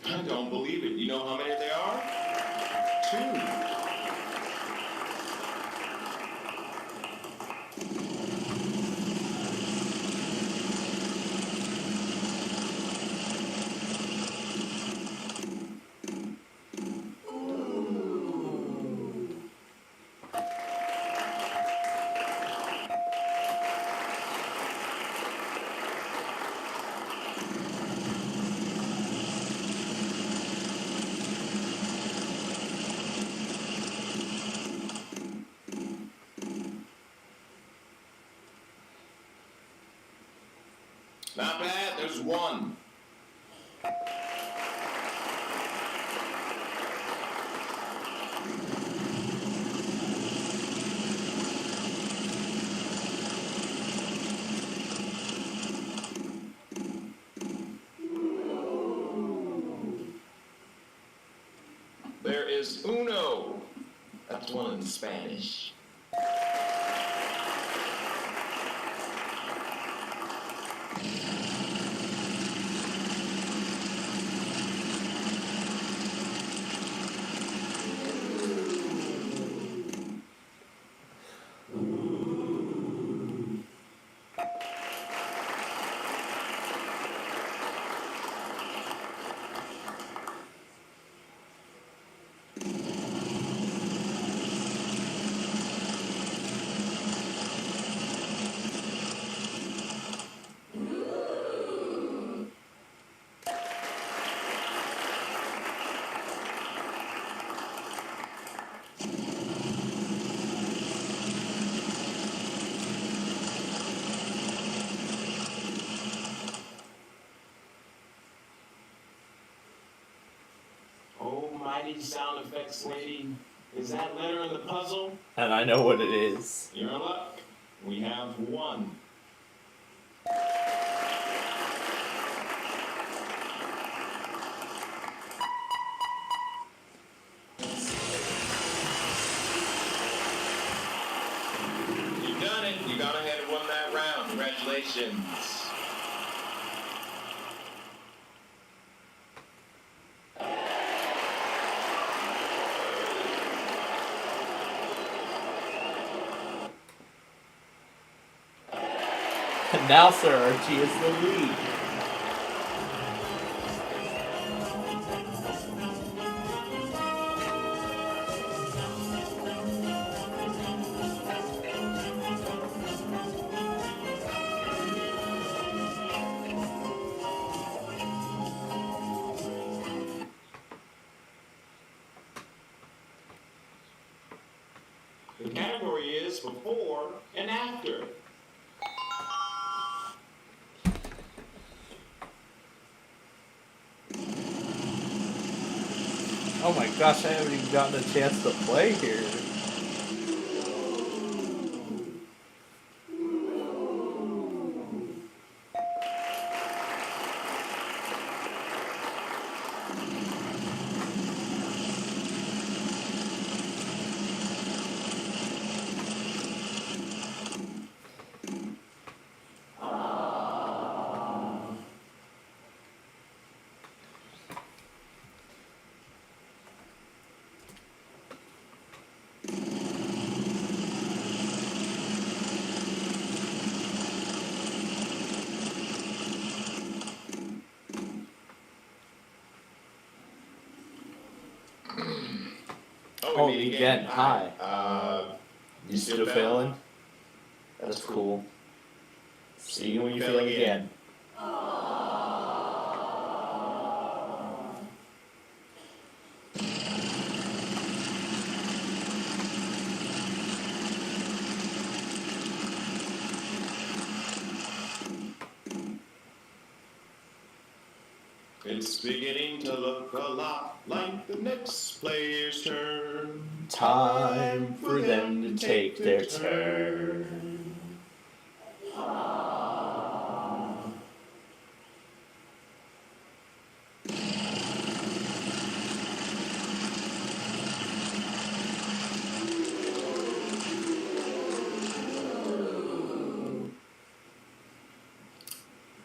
I don't believe it. You know how many they are? 2. Not bad, there's 1. There is uno. That's one in Spanish. Almighty sound effects lady, is that letter in the puzzle? And I know what it is. You're in luck. We have one. You've done it. You got ahead and won that round. Congratulations. And now Sir Archie is the lead. The category is before and after. Oh my gosh, I haven't even gotten a chance to play here. Oh, again, hi. You Still failing? That's cool. See you when you fail again. It's beginning to look a lot like the next player's turn. Time for them to take their turn.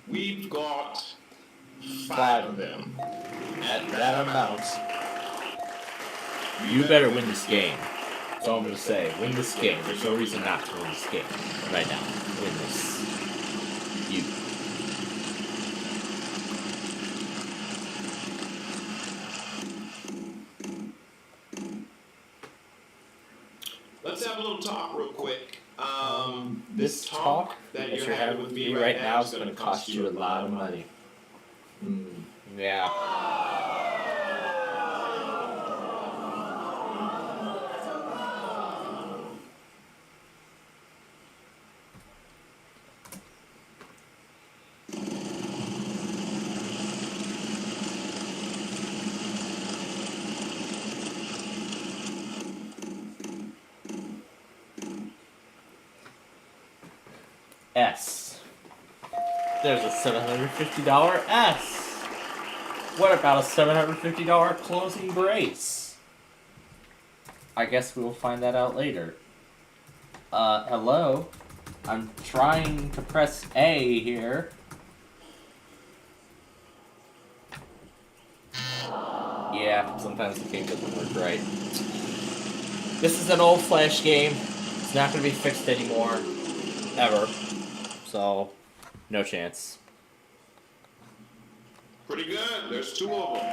We've got 5 of them. At that amount, you better win this game. That's all I'm gonna say. Win this game. There's no reason not to win this game right now. Win this. You. Let's have a little talk real quick. This talk that you're having with me right now is gonna cost you a lot of money. Yeah. S. There's a $750 S. What about a $750 closing brace? I guess we'll find that out later. Hello? I'm trying to press A here. Yeah, sometimes the game doesn't work right. This is an old Flash game. It's not going to be fixed anymore. Ever. So, no chance. Pretty good. There's 2 of them.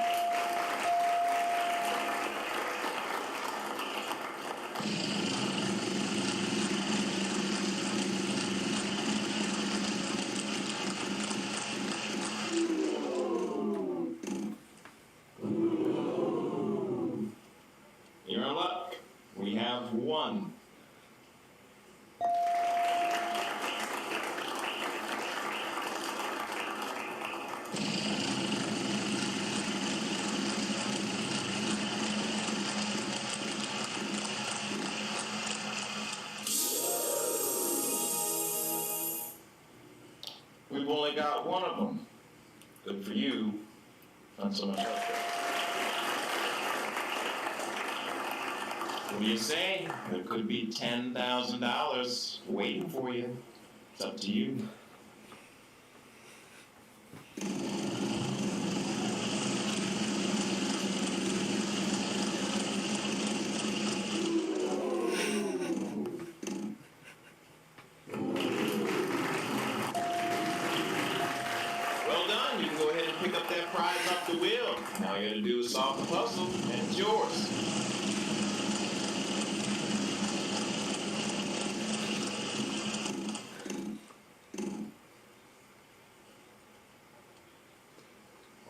You're in luck. We have 1. We've only got 1 of them. Good for you. Not so much out there. What do you say? There could be $10,000 waiting for you. It's up to you. Well done. You can go ahead and pick up that prize off the wheel. Now all you gotta do is solve the puzzle, and it's yours.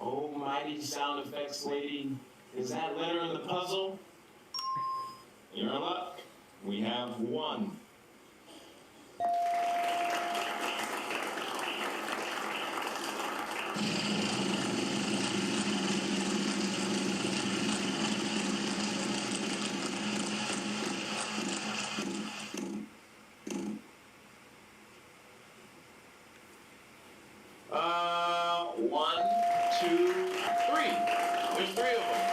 Oh, mighty sound effects lady. Is that letter in the puzzle? You're in luck. We have 1. One, 2, 3. There's 3 of them.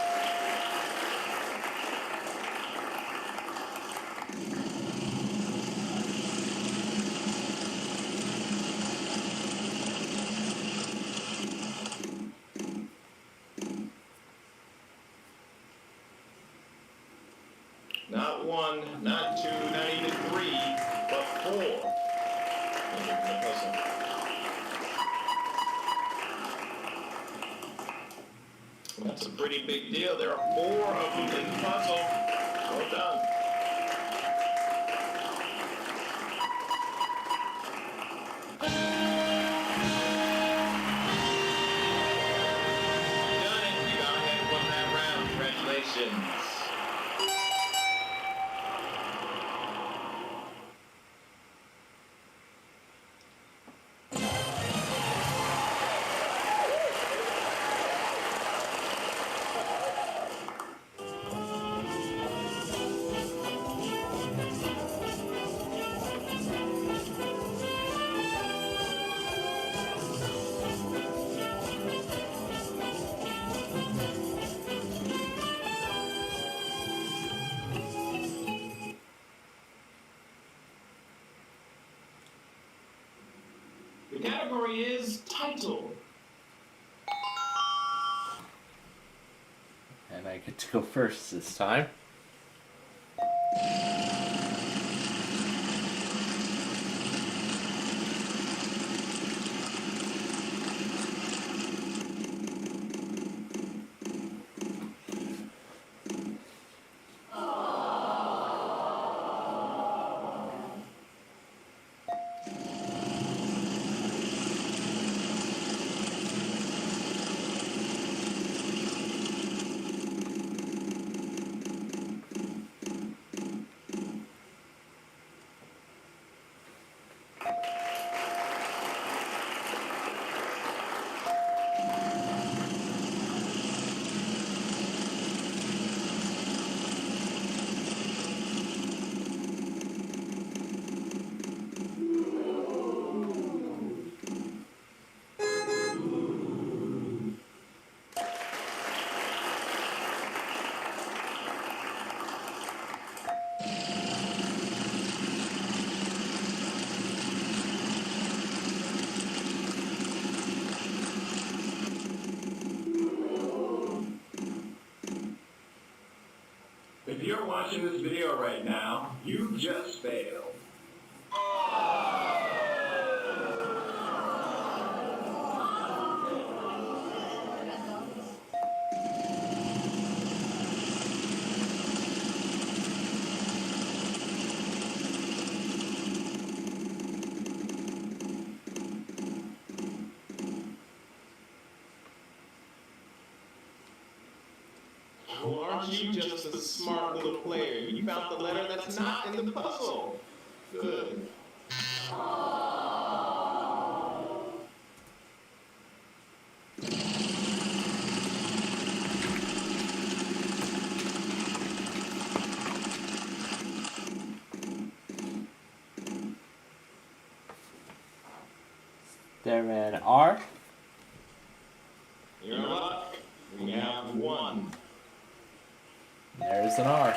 Not 1, not 2, not even 3, but 4. Those are the puzzle. That's a pretty big deal. There are 4 of them in the puzzle. Well done. You done it. You got ahead and won that round. Congratulations. The category is title. And I get to go first this time. watching this video right now, you just failed. Well, aren't you just a smart little player? You found the letter that's not in the puzzle. Good. There an R. You're in luck. We have one. There's an R.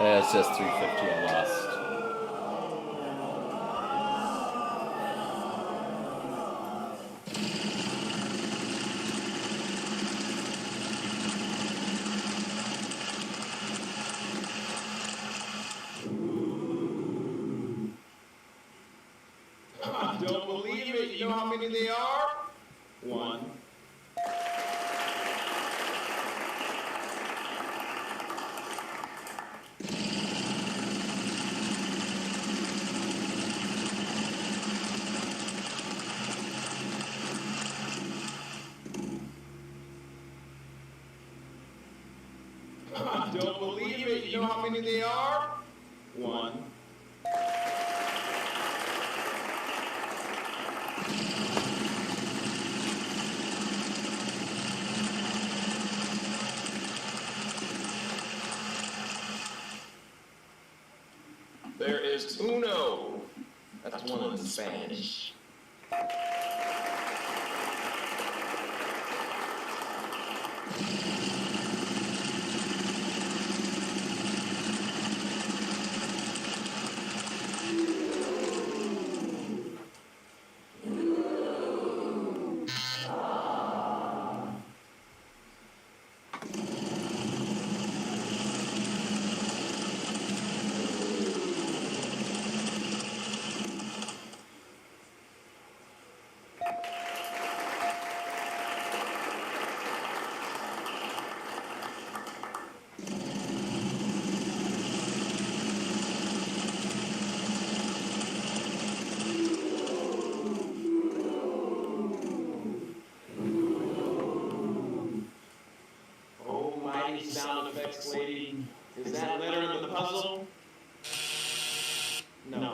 It's just 350 I lost. Don't believe it. You know how many they are? One. Don't believe it. You know how many they are? One. There is uno. That's one in Spanish. Almighty sound effects lady. Is that letter in the puzzle? No.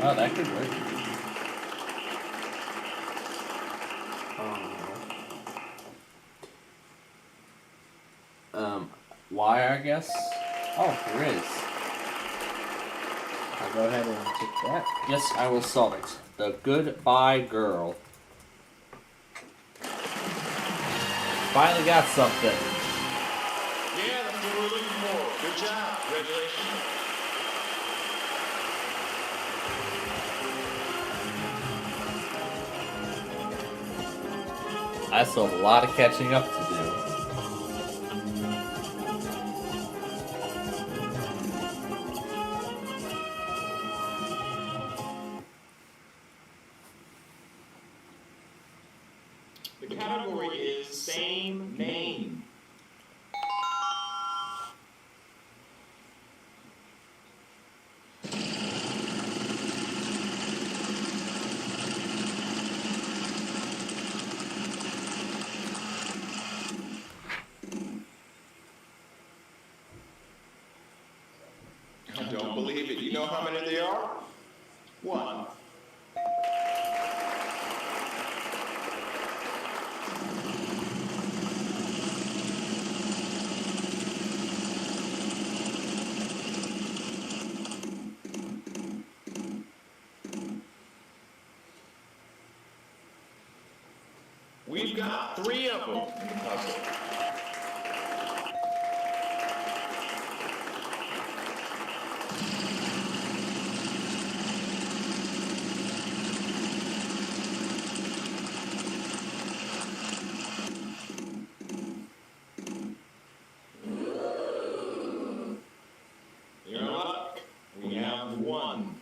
Oh, that could work. Y, I guess. Oh, there is. I'll go ahead and take that. Yes, I will solve it. The Goodbye Girl. Finally got something. Yeah, that's what we're looking for. Good job. Congratulations. I still have a lot of catching up to do. The category is same name. I don't believe it. You know how many there are? One. We've got 3 of them in the puzzle. You're in luck. We have 1.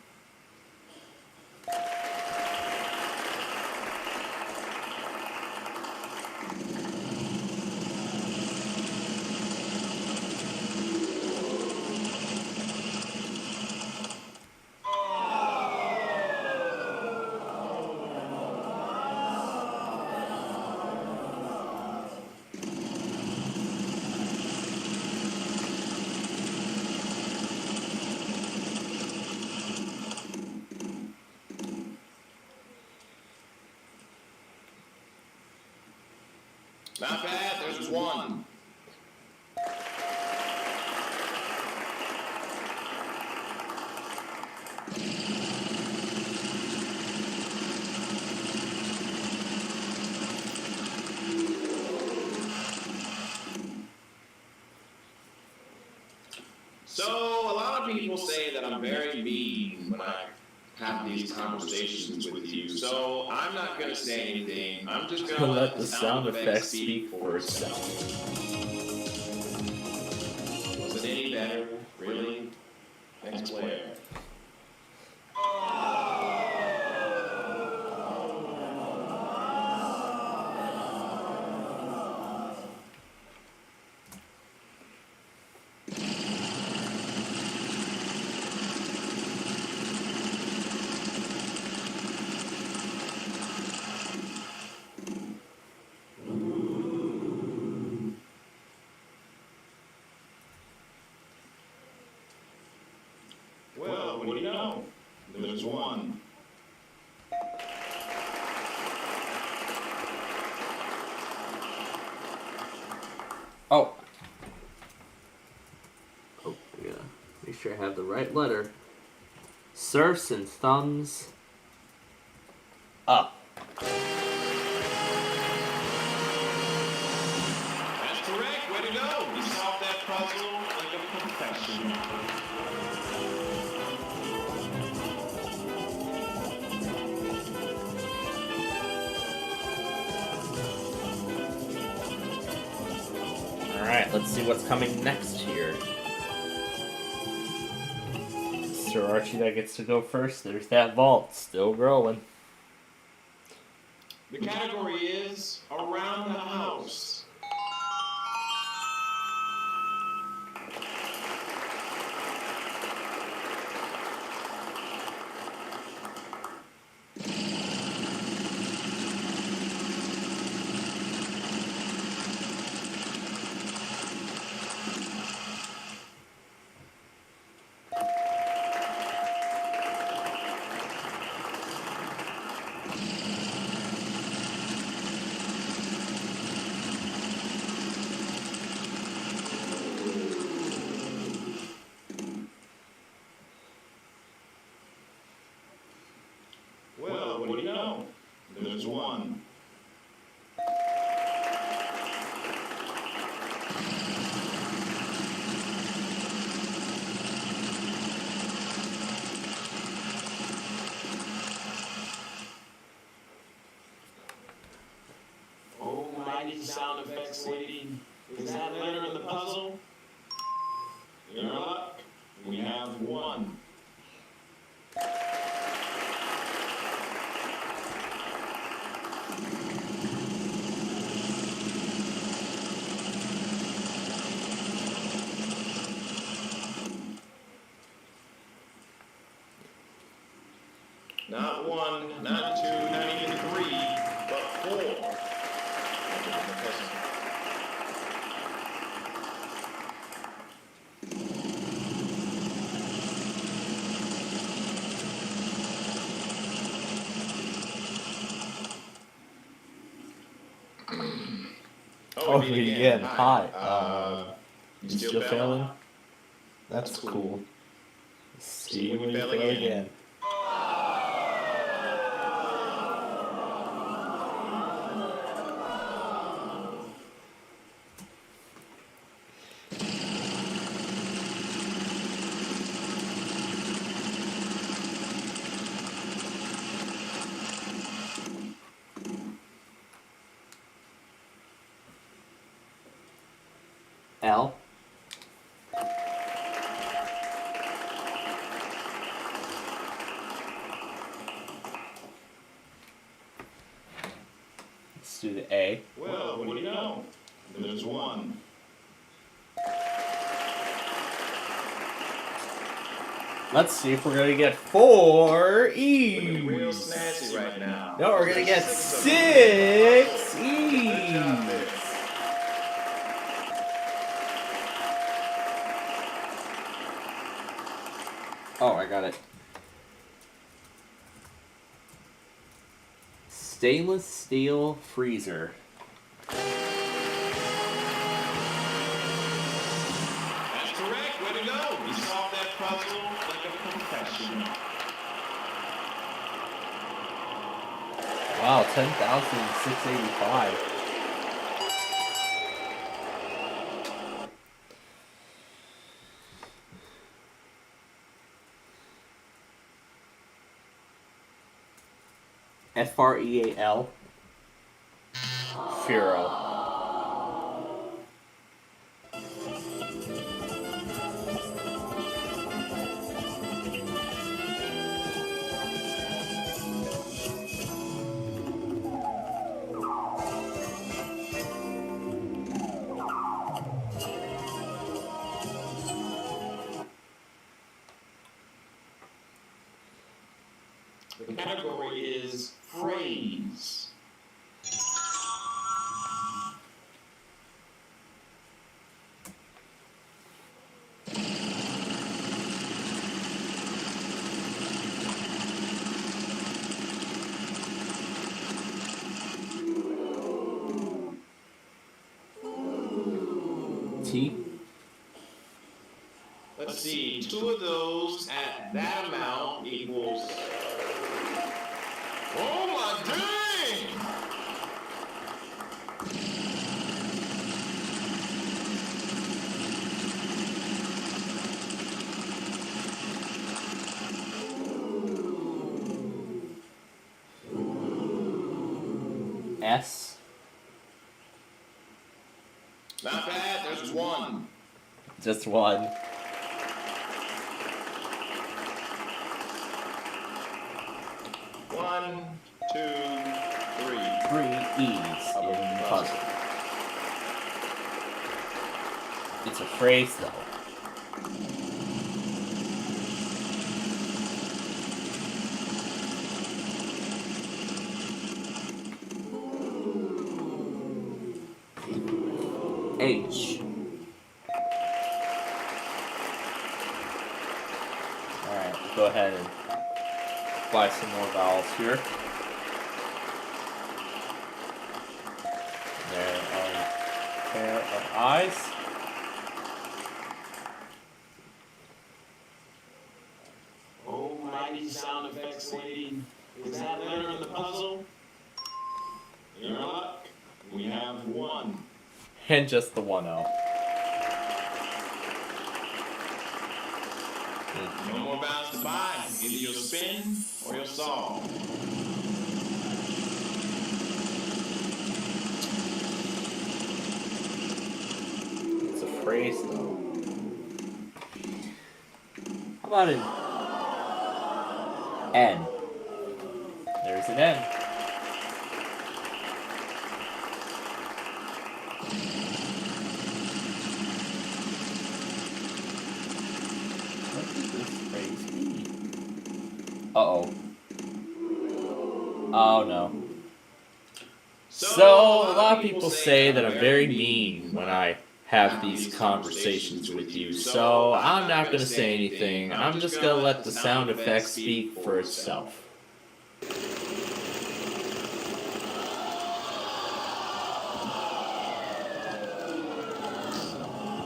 Not bad, there's 1. So, a lot of people say that I'm very mean when I have these conversations with you, so I'm not going to say anything. I'm just going to let the sound effects speak for itself. Was it any better? Really? Next player. Well, what do you know? There's 1. Oh. Oh, I gotta make sure I have the right letter. Surfs and thumbs up. That's correct. Way to go. You solved that puzzle like a professional. Alright, let's see what's coming next here. Sir Archie that gets to go first. There's that vault, still growing. The category is around the house. Well, what do you know? There's 1. Almighty sound effects lady. Is that letter in the puzzle? You're in luck. We have 1. Not 1, not 2, not even 3, but 4. Oh, we beat again. Hi. You still failing? That's cool. See when you fail again. L. Let's do the A. Well, what do you know? There's one. Let's see if we're gonna get 4 E's. Real snazzy right now. No, we're gonna get 6 E's. Oh, I got it. Stainless steel freezer. That's correct. Way to go. You solved that puzzle like a professional. Wow, 10,685. Freal. Furo. The category is phrase. T. Let's see, 2 of those at that amount equals. Oh my dang! S. Not bad, there's 1. Just 1. One, 2, 3. 3 E's in the puzzle. It's a phrase though. H. Alright, go ahead and buy some more vowels here. There are a pair of eyes. Almighty sound effects lady. Is that letter in the puzzle? Your luck. We have 1. And just the 1-0. No more bounds to buy. Either you'll spin or you'll solve. It's a phrase though. How about an N? There's an N. What could this phrase be? Uh-oh. Oh no. So, a lot of people say that I'm very mean when I have these conversations with you, so I'm not going to say anything. I'm just going to let the sound effect speak for itself.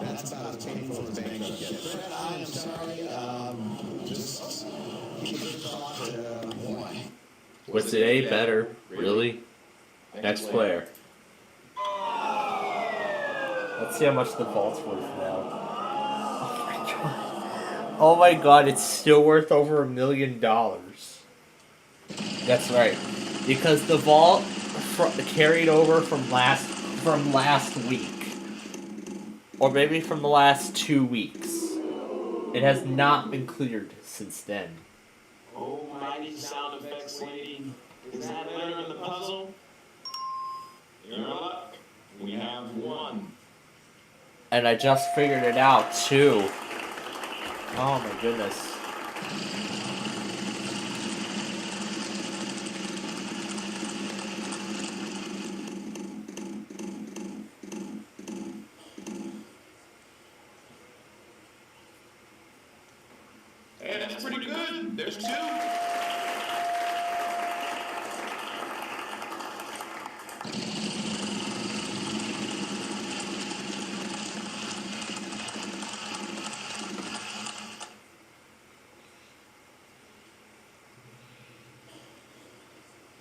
That's about as painful as bankruptcy gets. Fred, I am sorry. Just keep it thought. Boy. Was today better? Really? Next player. Let's see how much the vault's worth now. Oh my god. Oh my god, it's still worth over $1 million. That's right. Because the vault carried over from last week. Or maybe from the last 2 weeks. It has not been cleared since then. Oh, mighty sound effects lady. Is that better in the puzzle? You're in luck. We have one. And I just figured it out, too. Oh my goodness. Hey, that's pretty good. There's two.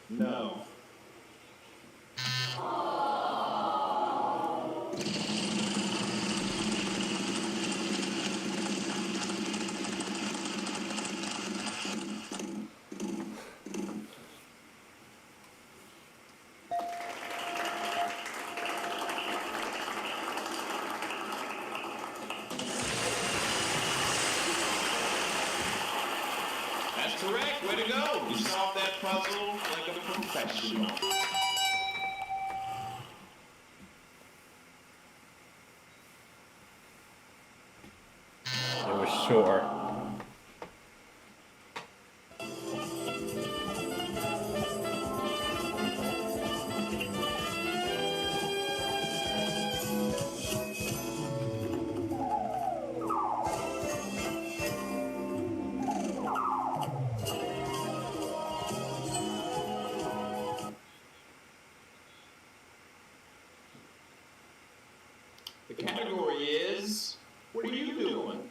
No. That's correct. Way to go. You solved that puzzle like a professional. I was sure. The category is, what are you doing?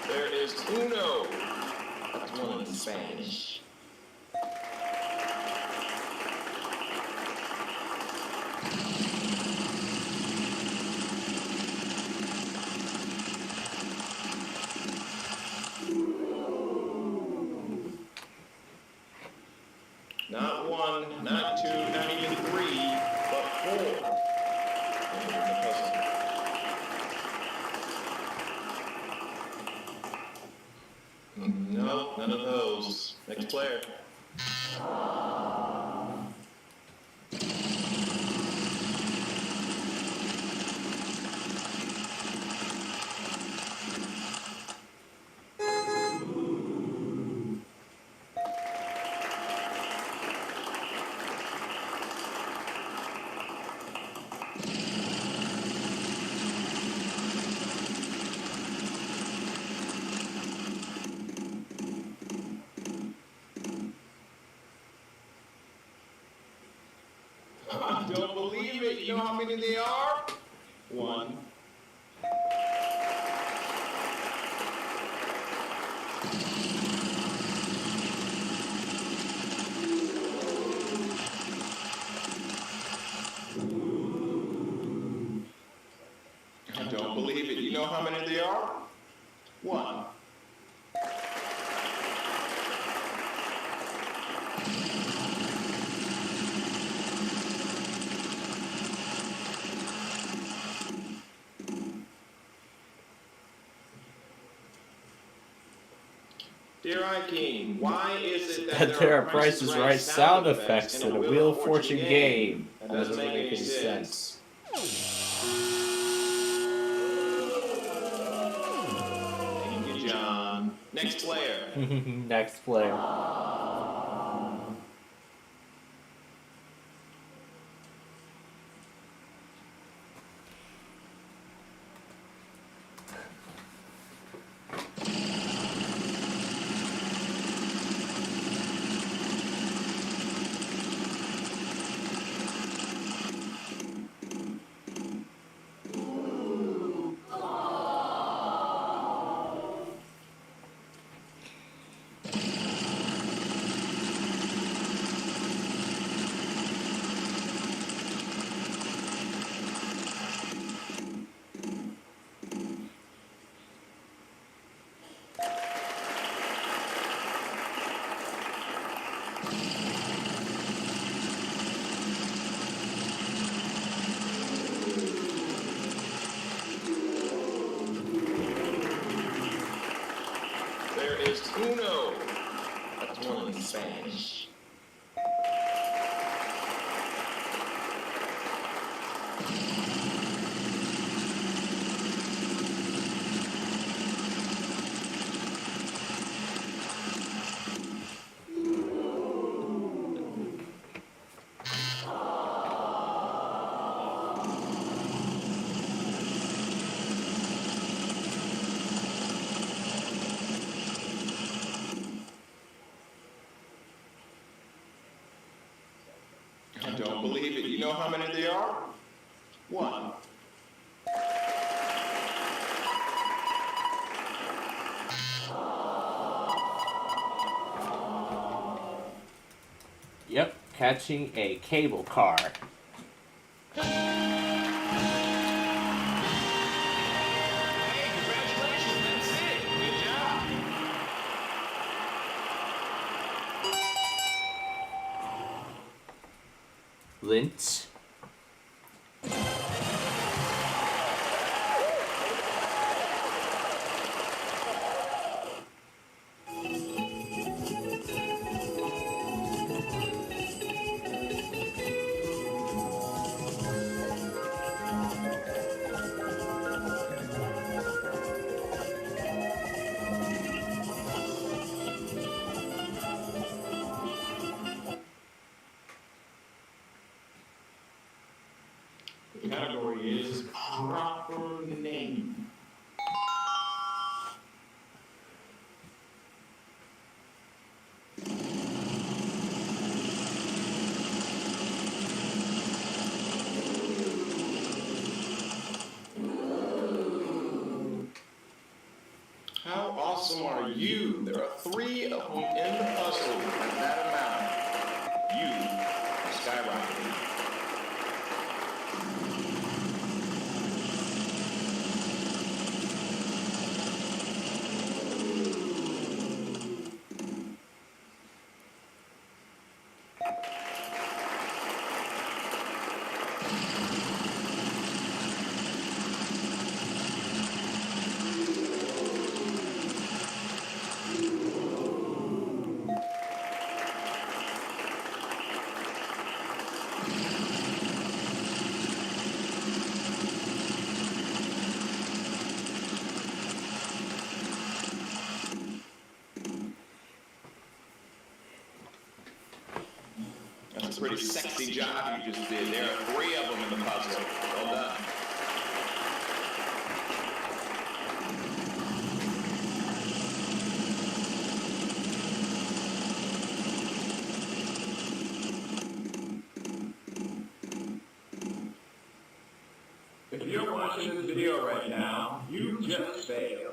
There is uno. That's one in Spanish. Not one, not two, not even three, but four. No, none of those. Next player. I don't believe it. You know how many they are? One. I don't believe it. You know how many they are? One. Dear Ike, why is it That there are Price is Right sound effects in a Wheel of Fortune game? That doesn't make any sense. Thank you, John. Next player. Next player. I don't believe it. You know how many there are? One. Yep, catching a cable car. Lint. The category is proper name. How awesome are you? There are 3 of them in the puzzle at that amount. You are skyrocketing. That's a pretty sexy job you just did. There are 3 of them in the puzzle. Well done. If you're watching this video right now, you just failed.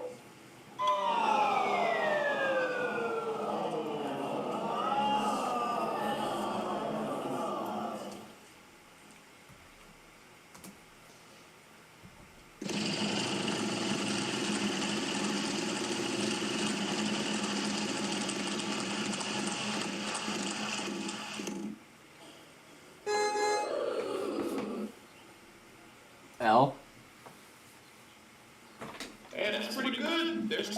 L. Hey, that's pretty good. There's 2.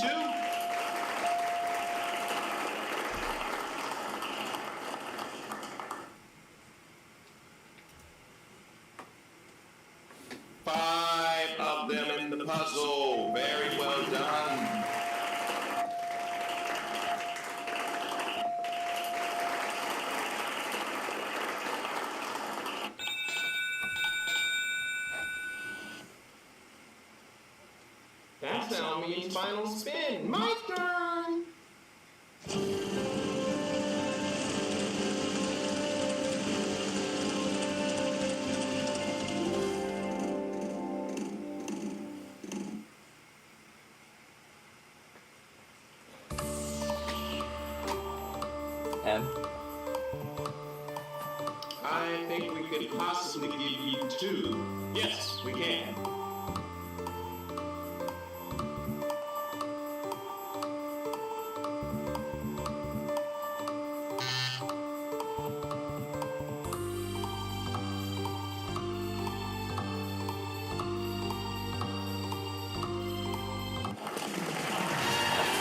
Five of them in the puzzle. Very well done. That sound means final spin. My turn. M. I think we could possibly give you 2. Yes, we can.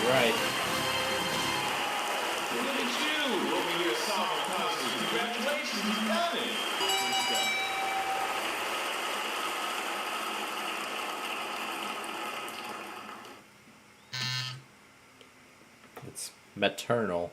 Right. Look at you over here solving puzzles. Congratulations, you done it. Good stuff. Maternal.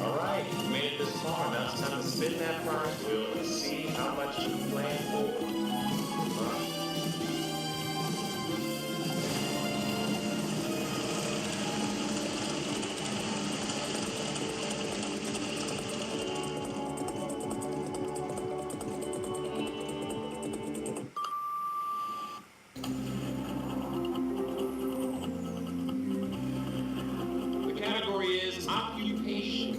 Alright, you made it this far. Now it's time to spin that prize wheel and see how much you plan for. The category is occupation.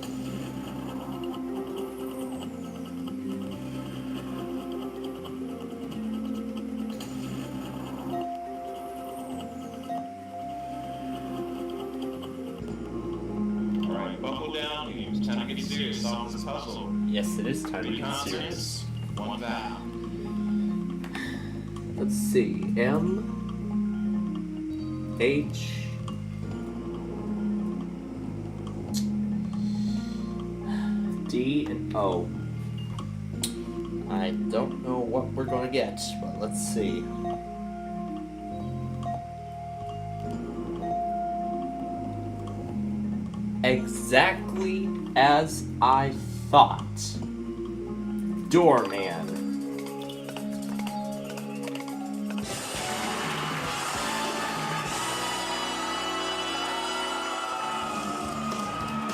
Alright, buckle down, you. It's time to get serious off this puzzle. Yes, it is time to Three get serious. consonants, one vowel. Let's see. M H D and O. I don't know what we're gonna get, but let's see. Exactly as I thought. Doorman.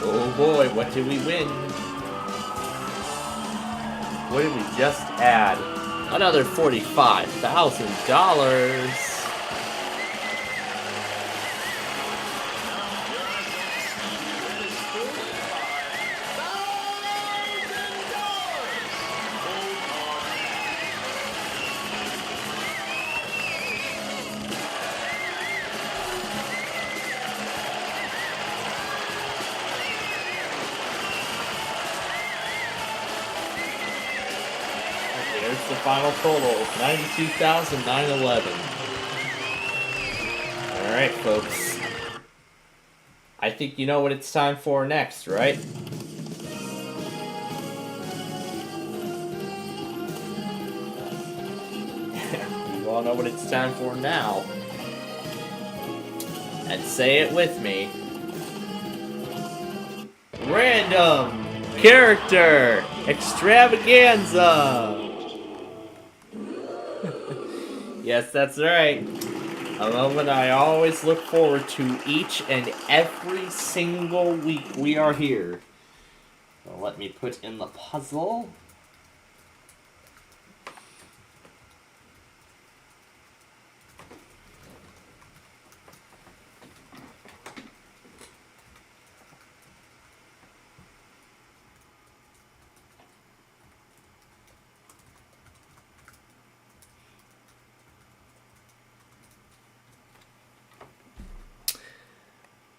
Oh boy, what did we win? What did we just add? Another $45,000. There's the final total, $92,911. Alright, folks. I think you know what it's time for next, right? You all know what it's time for now. And say it with me. Random character extravaganza! Yes, that's right. A moment I always look forward to each and every single week we are here. So let me put in the puzzle.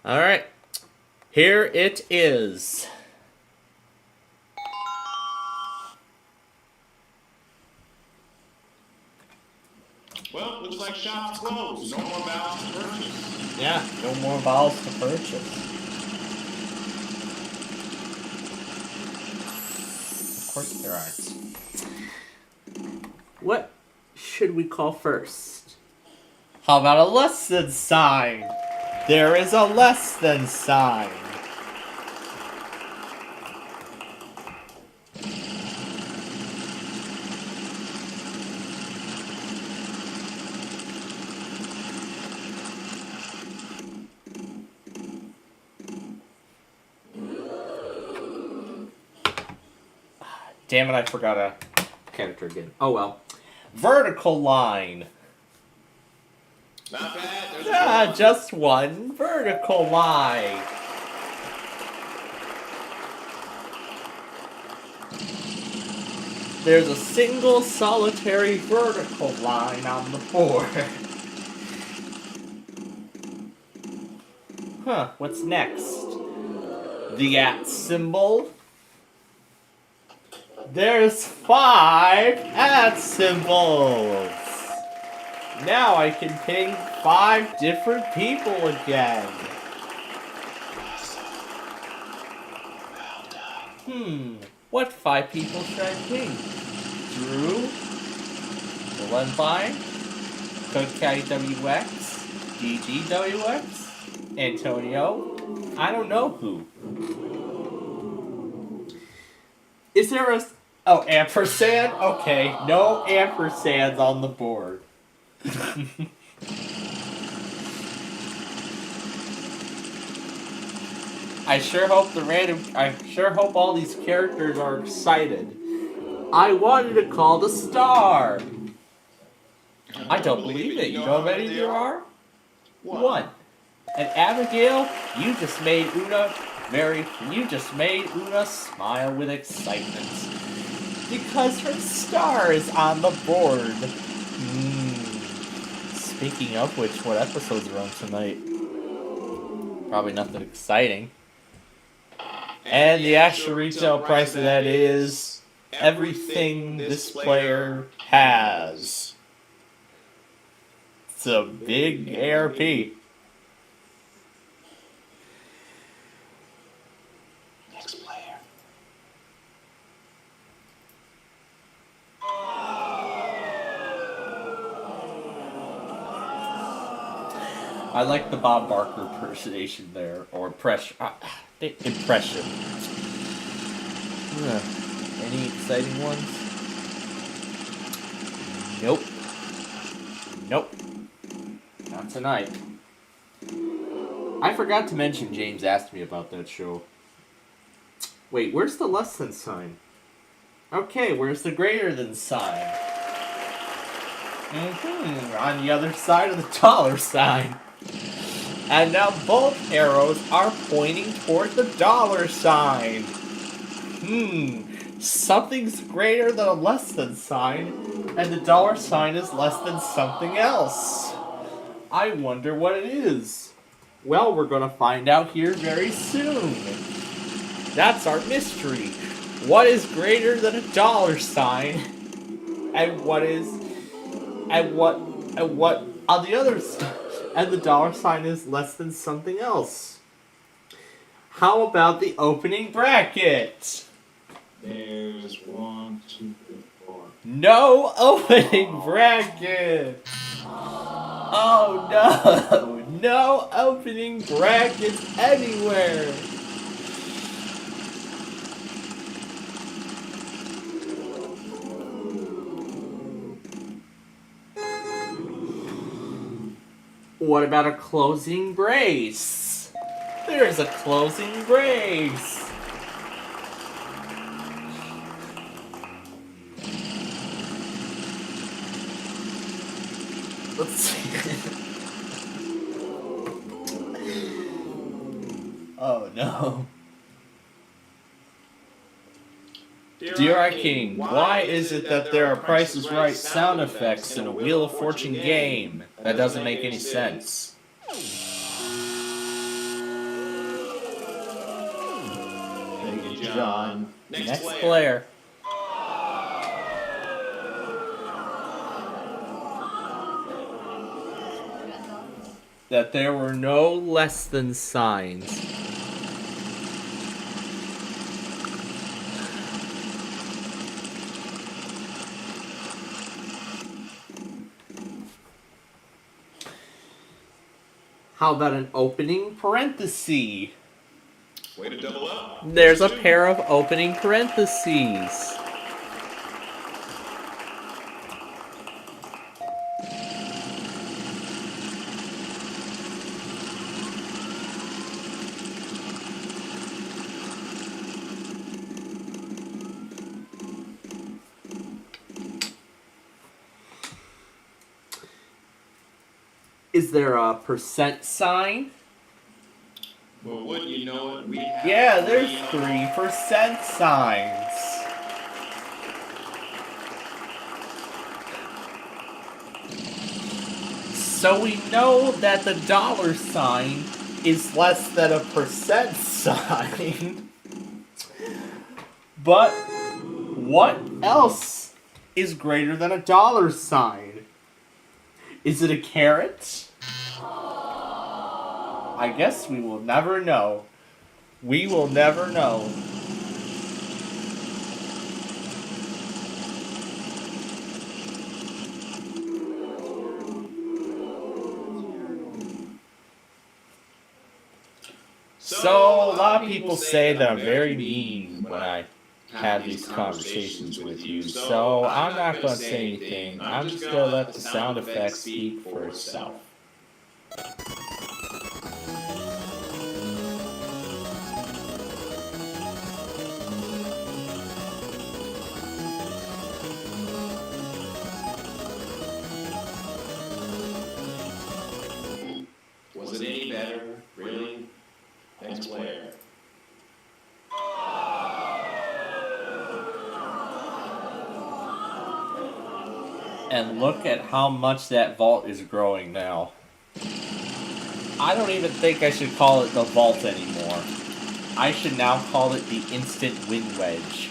Alright, here it is. Well, looks like shop's closed. No more vowels to purchase. Yeah, no more vowels to purchase. Of course there aren't. What should we call first? How about a less than sign? There is a less than sign. Damn it, I forgot a character again. Oh well. Vertical line. Not bad. Just one vertical line. There's a single solitary vertical line on the board. Huh, what's next? the @ symbol. There's 5 @ symbols. Now I can ping 5 different people again. What 5 people should I ping? Drew, Lenvine, CodeCattyWX, DGWX, Antonio. I don't know who. Is there a... Oh, ampersand? Okay, no ampersands on the board. I sure hope all these characters are excited. I wanted to call the star. I don't believe it. You know how many there are? 1. And Abigail, you just made Una smile with excitement. Because her star is on the board. Speaking of which, what episodes are on tonight? Probably nothing exciting. And the actual retail price of that is everything this player has. It's a big ARP. Next player. I like the Bob Barker impersonation there, or impression. Any exciting ones? Nope. Not tonight. I forgot to mention James asked me about that show. Wait, where's the less than sign? Okay, where's the greater than sign? On the other side of the dollar sign. And now both arrows are pointing toward the dollar sign. Something's greater than a less than sign, and the dollar sign is less than something else. I wonder what it is. Well, we're gonna find out here very soon. That's our mystery. What is greater than a dollar sign? And what on the other side? And the dollar sign is less than something else. How about the opening bracket? There's 1, 2, 3, 4. No opening bracket! Oh no! No opening brackets anywhere! What about a closing brace? There's a closing brace! Let's see. Oh no. Dear I King, why is it that there are Price is Right sound effects in a Wheel of Fortune game? That doesn't make any sense. Thank you, John. Next player. That there were no less than signs. How about an opening parenthesis? Way to double up. There's a pair of opening parentheses. Is there a percent sign? Well, wouldn't you know it? We have Yeah, there's 3% signs. So we know that the dollar sign is less than a percent sign. But what else is greater than a dollar sign? Is it a carat? I guess we will never know. We will never know. So, a lot of people say that I'm very mean when I have these conversations with you, so I'm not going to say anything. I'm just going to let the sound effects speak for itself. Was it any better? Really? Thanks, Blair. And look at how much that vault is growing now. I don't even think I should call it the vault anymore. I should now call it the instant win wedge,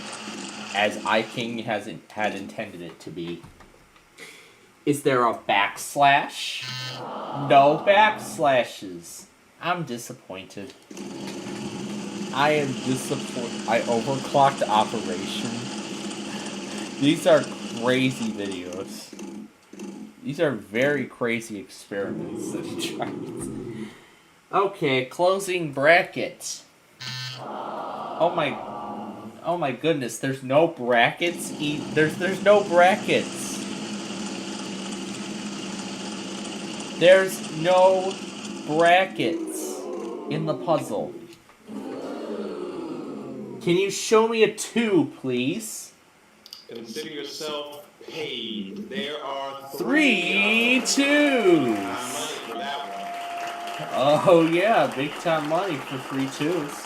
as iKing had intended it to be. Is there a backslash? No backslashes. I'm disappointed. I am disappointed. I overclocked operation. These are crazy videos. These are very crazy experiments that he tries. Okay, closing bracket. Oh my goodness, there's no brackets. There's no brackets. There's no brackets in the puzzle. Can you show me a 2, please? Consider yourself paid. There are 3 2s. money for that one. Oh yeah, big time money for 3 2s.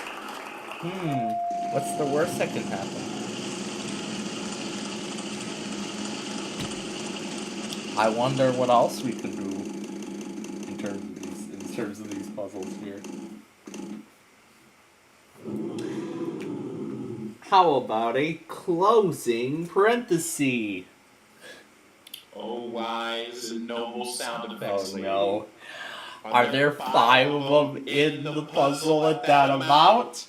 What's the worst that can happen? I wonder what else we can do in terms of these puzzles here. How about a closing parenthesis? Oh, wise and noble sound effects. Oh no. Are there 5 of them in the puzzle at that amount?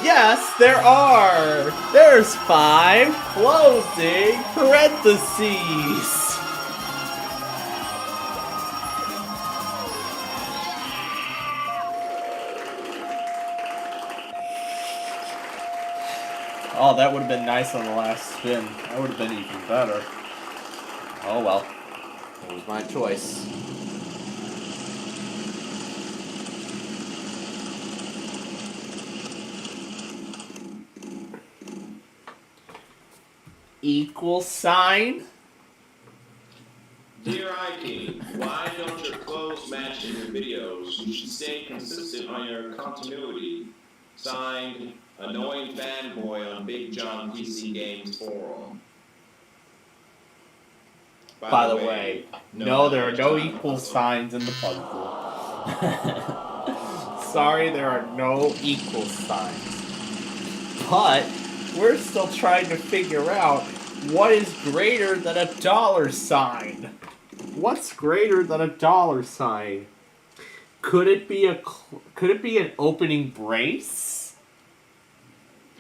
Yes, there are! There's 5 closing parentheses! Oh, that would have been nice on the last spin. That would have been even better. Oh well. It was my choice. Equal sign? Dear iKing, why don't your clothes match in your videos? You should stay consistent on your continuity. Signed, Annoying Fanboy on Big John PC Games Forum. By the way, no, there are no equal signs in the puzzle. Sorry, there are no equal signs. But we're still trying to figure out what is greater than a dollar sign. What's greater than a dollar sign? Could it be an opening brace?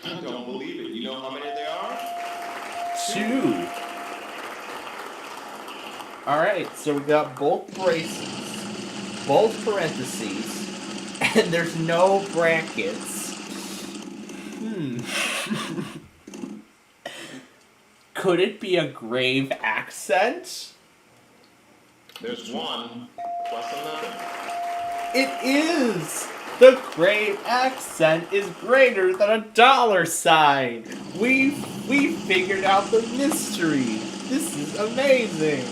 I don't believe it. You know how many there are? 2. Alright, so we got both braces, both parentheses, and there's no brackets. Could it be a grave accent? There's 1 plus another. It is! The grave accent is greater than a dollar sign! We figured out the mystery! This is amazing!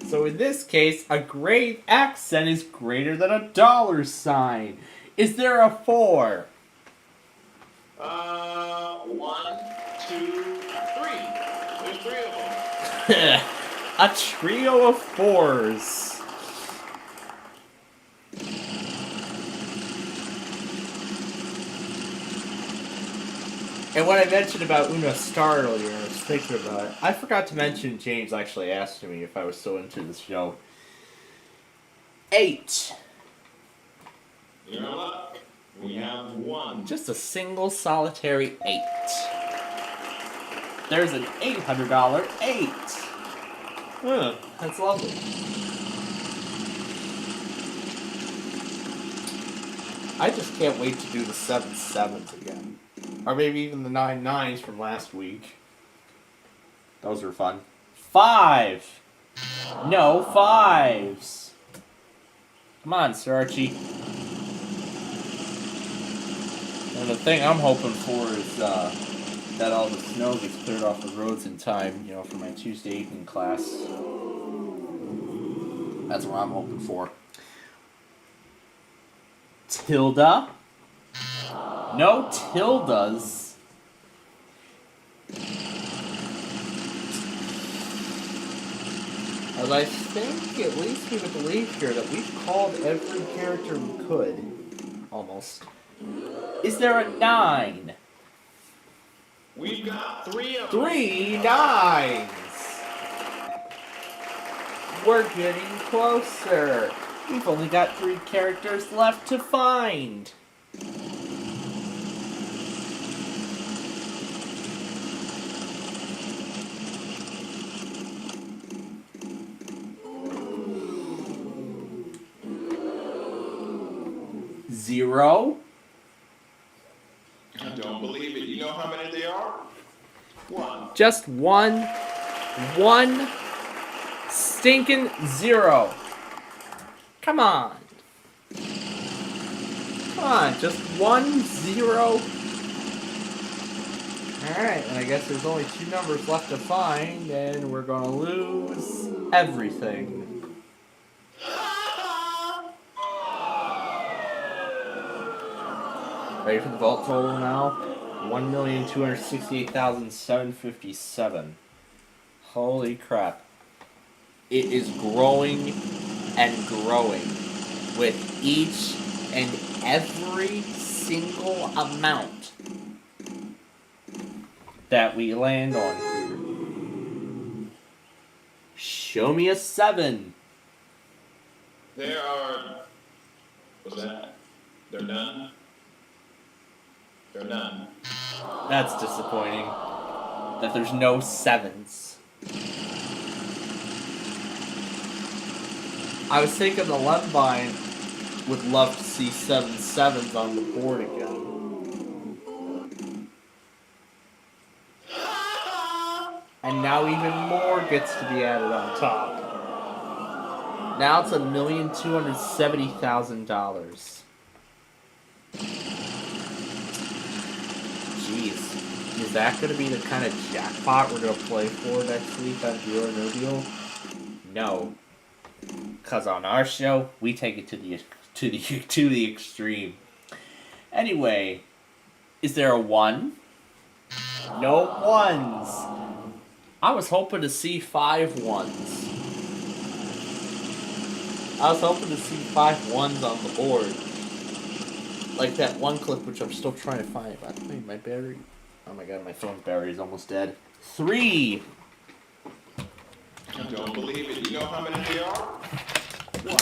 So in this case, a grave accent is greater than a dollar sign. Is there a 4? 1, 2, 3. There's 3 of them. A trio of 4s. And what I mentioned about Uno Star earlier, I was thinking about it. I forgot to mention James actually asked me if I was so into this show. 8. You're in luck. We have 1. Just a single solitary 8. There's an $800 8. Huh, that's lovely. I just can't wait to do the 7 7s again. Or maybe even the 9 9s from last week. Those were fun. 5! No 5s! Come on, Sir Archie. And the thing I'm hoping for is that all the snow gets cleared off the roads in time, for my Tuesday evening class. That's what I'm hoping for. Tilda? No tildas. As I think it leads me to believe here that we've called every character we could. Almost. Is there a 9? We've got 3 of them. 3 9s! We're getting closer. We've only got 3 characters left to find. Zero. I don't believe it. You know how many there are? 1. Just one stinking 0. Come on. Come on, just 1 0. Alright, and I guess there's only 2 numbers left to find, and we're gonna lose everything. Ready for the vault total now? 1,268,757. Holy crap. It is growing and growing with each and every single amount that we land on here. Show me a 7. There are... What's that? They're none? They're none. That's disappointing. That there's no 7s. I was thinking the Lembine would love to see 7 7s on the board again. And now even more gets to be added on top. Now it's $1,270,000. Jeez. Is that going to be the kind of jackpot we're going to play for next week on Deal or No Deal? No. Because on our show, we take it to the extreme. Anyway, is there a 1? No 1s. I was hoping to see 5 1s. I was hoping to see 5 1s on the board. Like that one clip, which I'm still trying to find. By the way, my battery... Oh my god, my phone's battery is almost dead. 3! I don't believe it. You know how many there are? 1.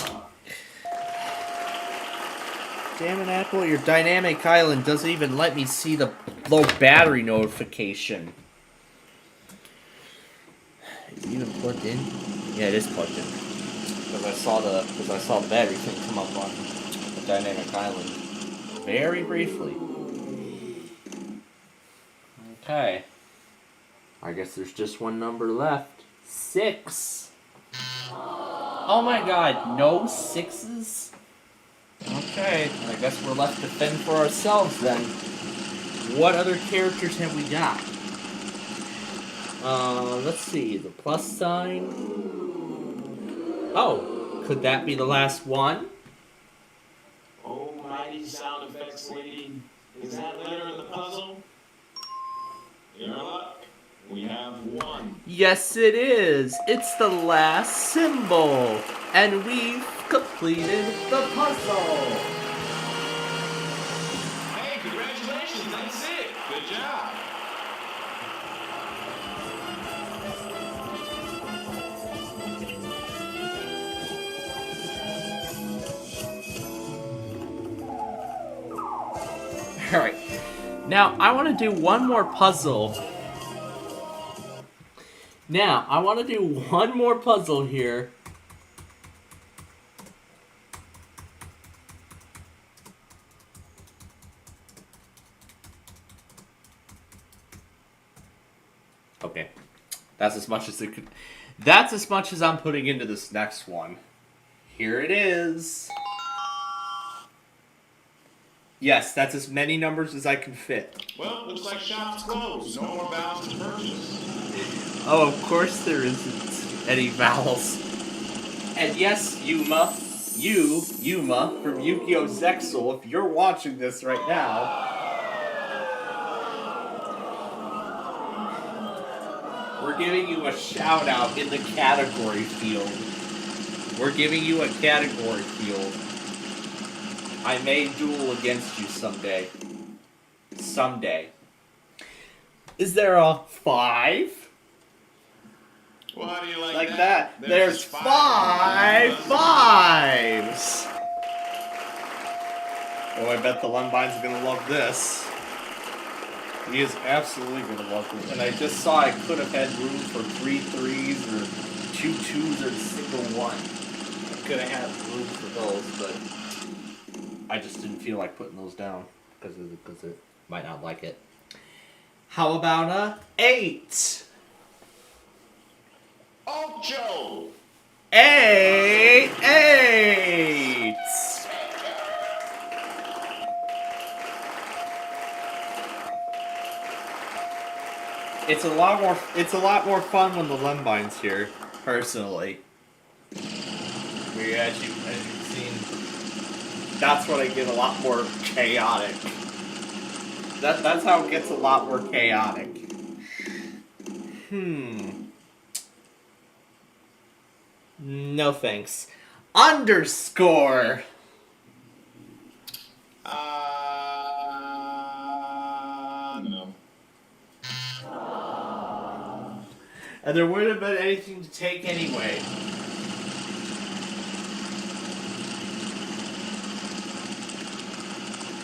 Damn it, Apple, your dynamic island doesn't even let me see the low battery notification. Is it even plugged in? Yeah, it is plugged in. Because I saw the battery thing come up on the dynamic island very briefly. Okay. I guess there's just one number left. 6. Oh my god, no 6s? Okay, I guess we're left to fend for ourselves then. What other characters have we got? Let's see, the plus sign. Oh, could that be the last one? Almighty sound effects lady. Is that letter in the puzzle? You're in luck. We have 1. Yes, it is. It's the last symbol. And we've completed the puzzle. Hey, congratulations, that's it. Good job. Alright. Now, I want to do one more puzzle. Here. Okay. That's as much as it could. That's as much as I'm putting into this next one. Here it is. Yes, that's as many numbers as I can fit. Well, looks like shop's closed. No more vowels to purchase. Oh, of course there isn't any vowels. And yes, Yuma from Yu-Gi-Oh! Zexal, if you're watching this right now, we're giving you a shout out in the category field. I may duel against you someday. Is there a 5? Well, how do you like Like that. There's 5 5s. Oh, I bet the Lunbine's gonna love this. He is absolutely gonna love this. And I just saw I could have had room for 3 3s or 2 2s or a single 1. I could have had room for those, but I just didn't feel like putting those down because it might not like it. How about a 8? Ocho! 8! It's a lot more fun when the Lembine's here, personally. As you've seen, that's when I get a lot more chaotic. That's how it gets a lot more chaotic. No thanks. Underscore. No. And there wouldn't have been anything to take anyway.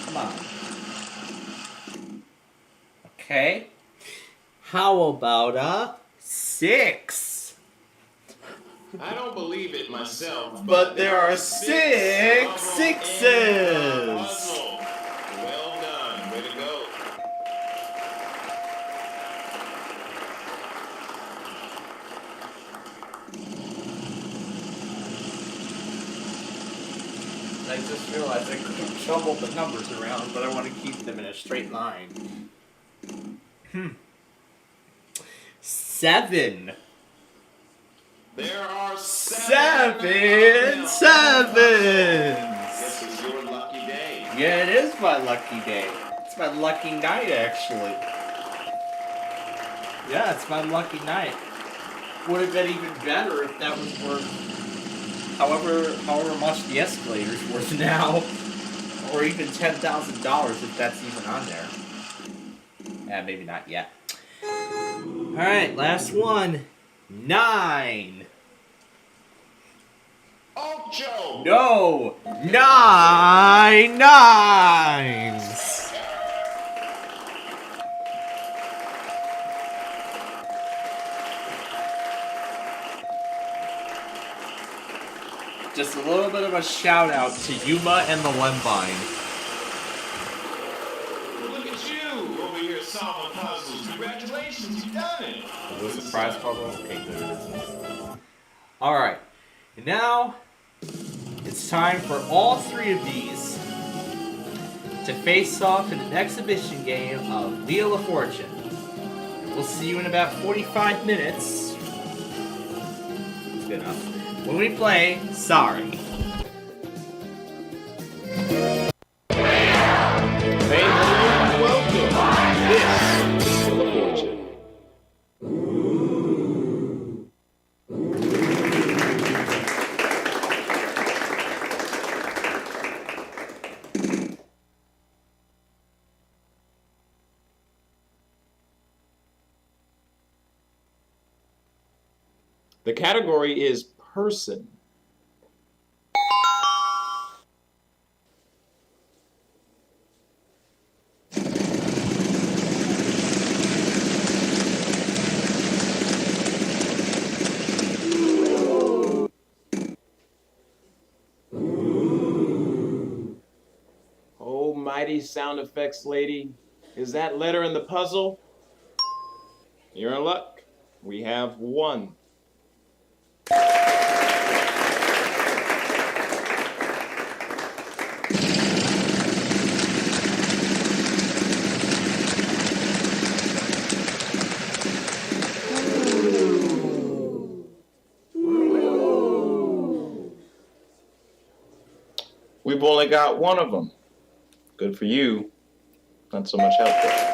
Come on. Okay. How about a 6? I don't believe it myself, But there are 6 sixes! Puzzle. Well done. Way to go. I just realized I could have jumbled the numbers around, but I want to keep them in a straight line. 7. There are 7 This 7s! is your lucky day. Yeah, it is my lucky day. It's my lucky night, actually. Yeah, it's my lucky night. Would have been even better if that was worth however much the escalator's worth now. Or even $10,000 if that's even on there. Yeah, maybe not yet. Alright, last one. 9. Ocho! No! 9 9s! Just a little bit of a shout out to Yuma and the Lembine. Look at you over here solving puzzles. Congratulations, you've done it. Is this a prize puzzle? Okay, good it isn't. Alright. And now, it's time for all 3 of these to face off in an exhibition game of Wheel of Fortune. We'll see you in about 45 minutes. That's good enough. When we play Sorry. Welcome. This is Wheel of Fortune. The category is person. Oh, mighty sound effects lady. Is that letter in the puzzle? You're in luck. We have one. We've only got one of them. Good for you. Not so much help though.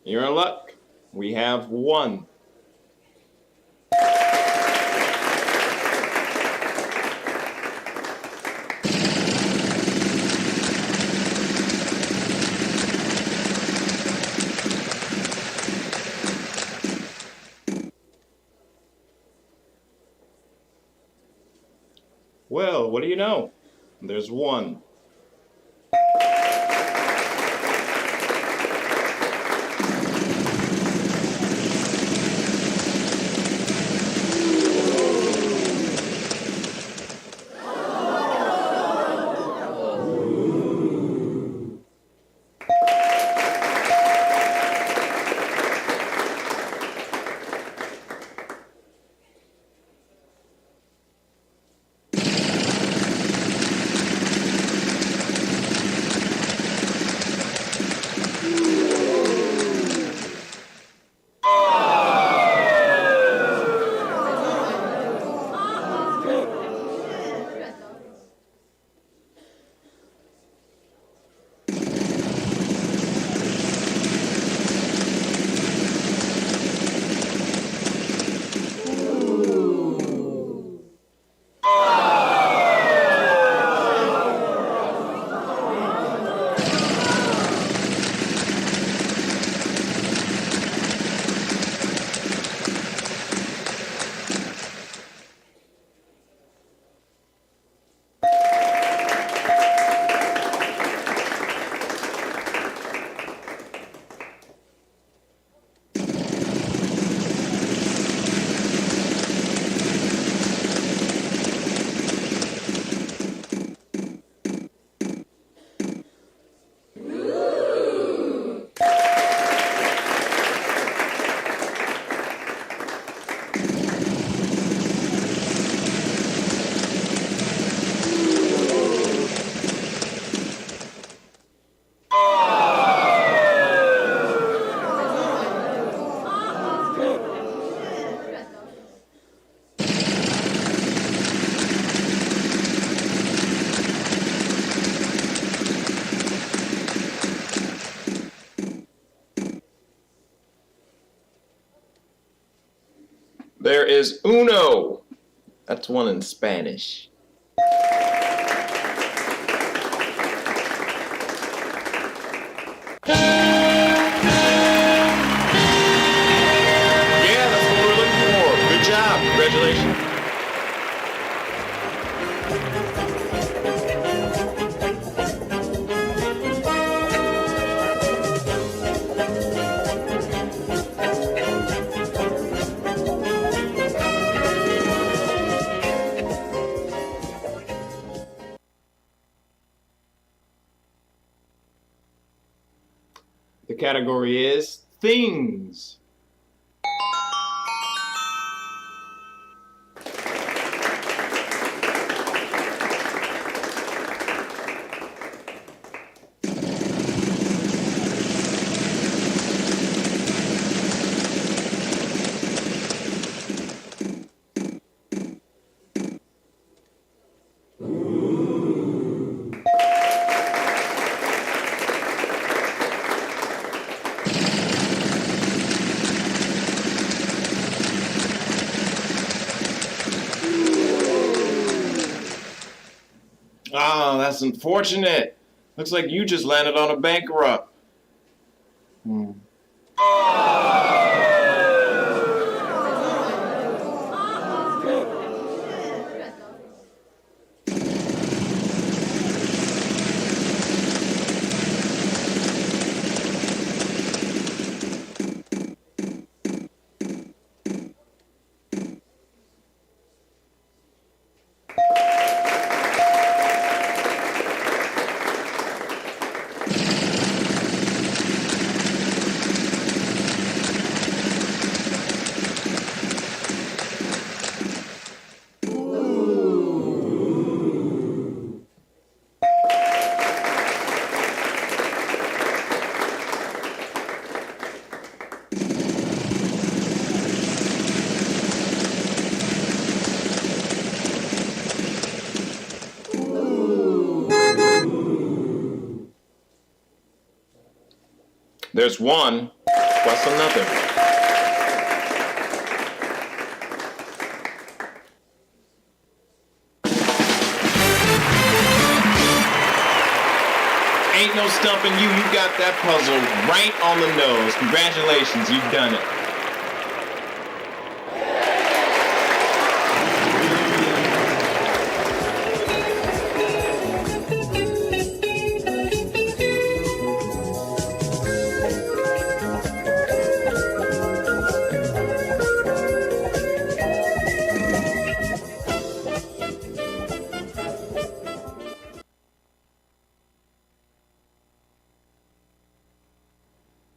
You're in luck. We have one. Well, what do you know? There's one. There is uno. That's one in Spanish. Yeah, that's what we're looking for. Good job. Congratulations. The category is things. that's unfortunate. Looks like you just landed on a bankrupt. There's one plus another. Ain't no stumping you. You got that puzzle right on the nose. Congratulations, you've done it.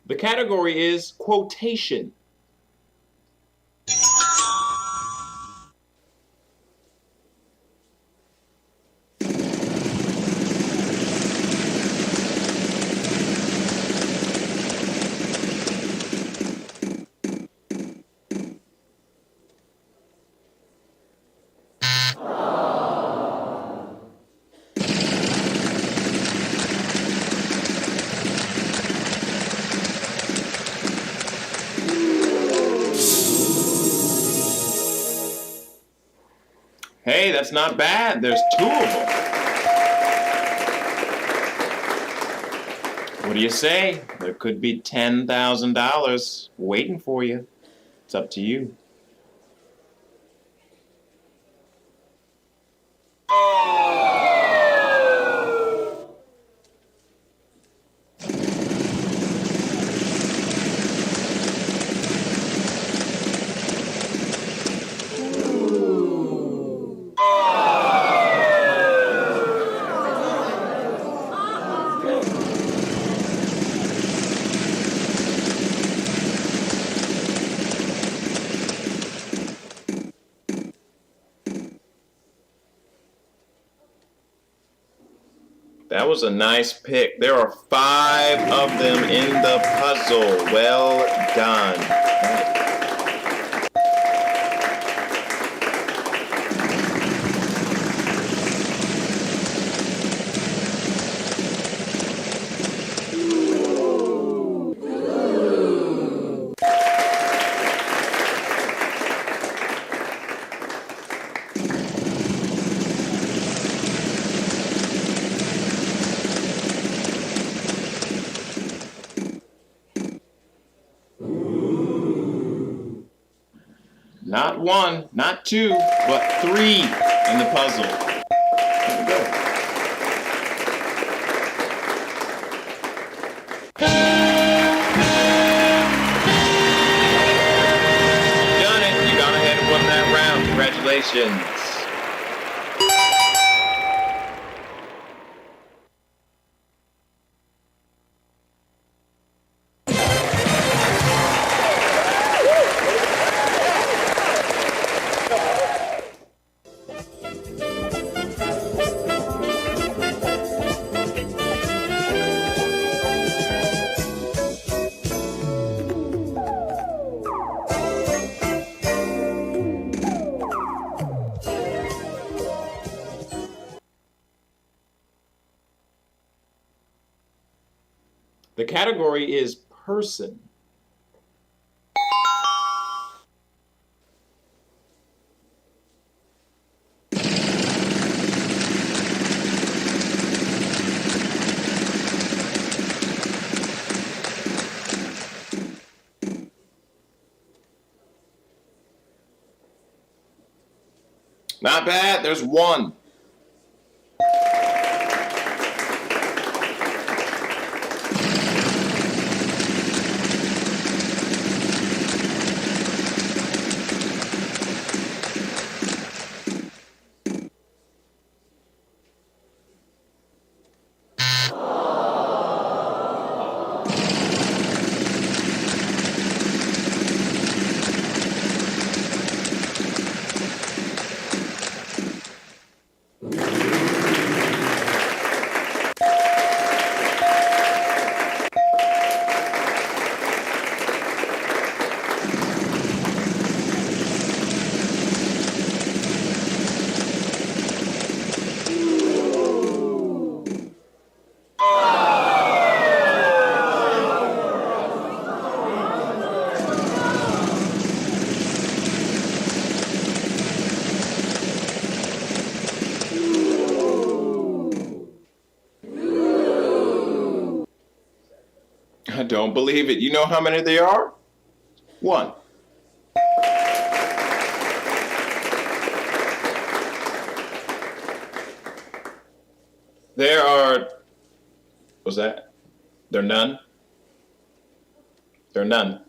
The category is quotation. Hey, that's not bad. There's two of them. What do you say? There could be $10,000 waiting for you. It's up to you. That was a nice pick. There are 5 of them in the puzzle. Well done. Not 1, not 2, but 3 in the puzzle. Here we go. You've done it. You got ahead and won that round. Congratulations. The category is person. Not bad. There's one. I don't believe it. You know how many there are? One. There are... What's that? There are none? There are none.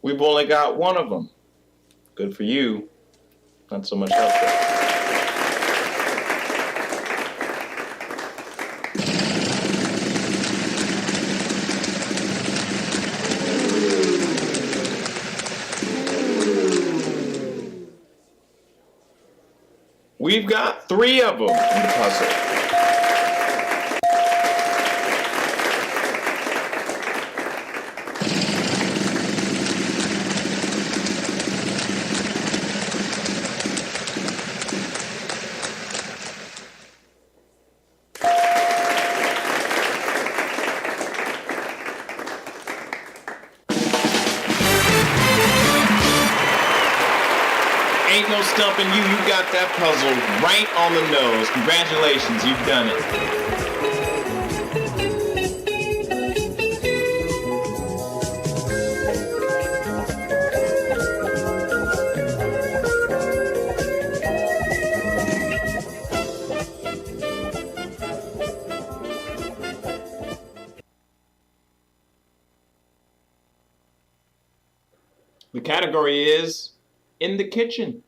We've only got one of them. Good for you. Not so much help there. We've got three of them in the puzzle. Ain't no stumping you. You got that puzzle right on the nose. Congratulations, you've done it. The category is in the kitchen.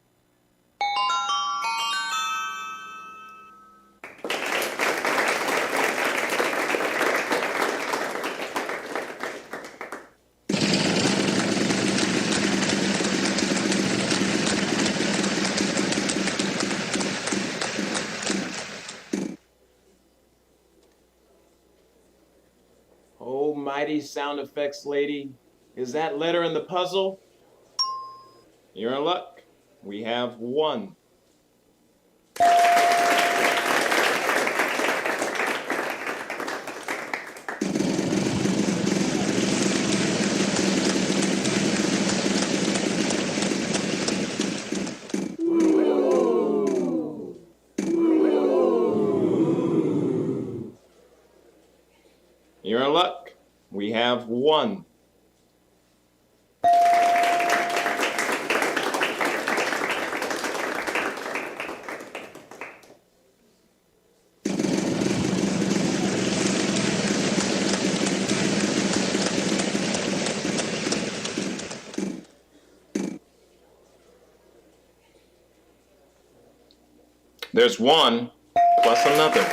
Oh, mighty sound effects lady. Is that letter in the puzzle? You're in luck. We have one. You're in luck. We have one. There's one plus another.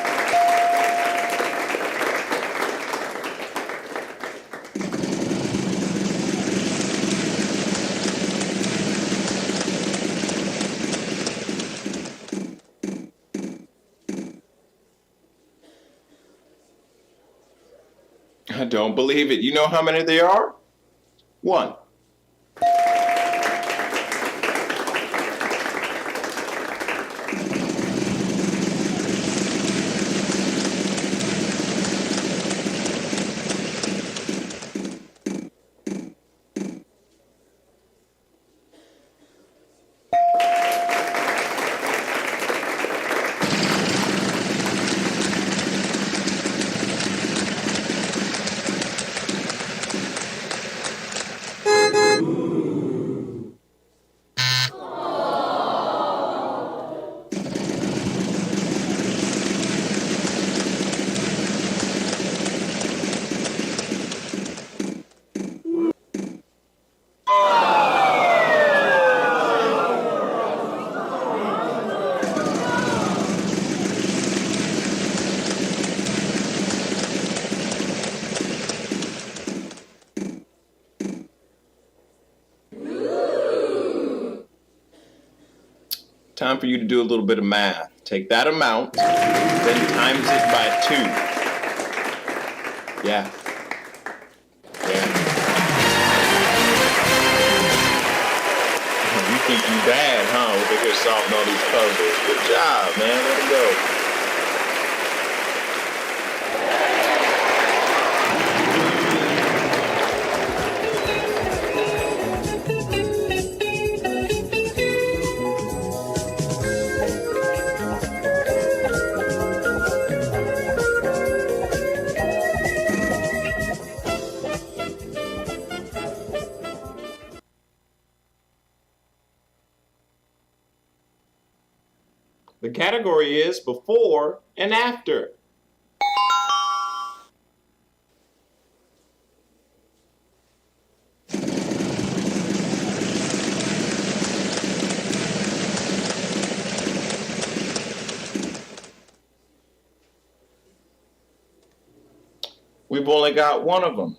I don't believe it. You know how many there are? One. Time for you to do a little bit of math. Take that amount, then times it by 2. Yeah. You think you bad, huh? Over here solving all these puzzles. Good job, man. Way to go. The category is before and after. We've only got one of them.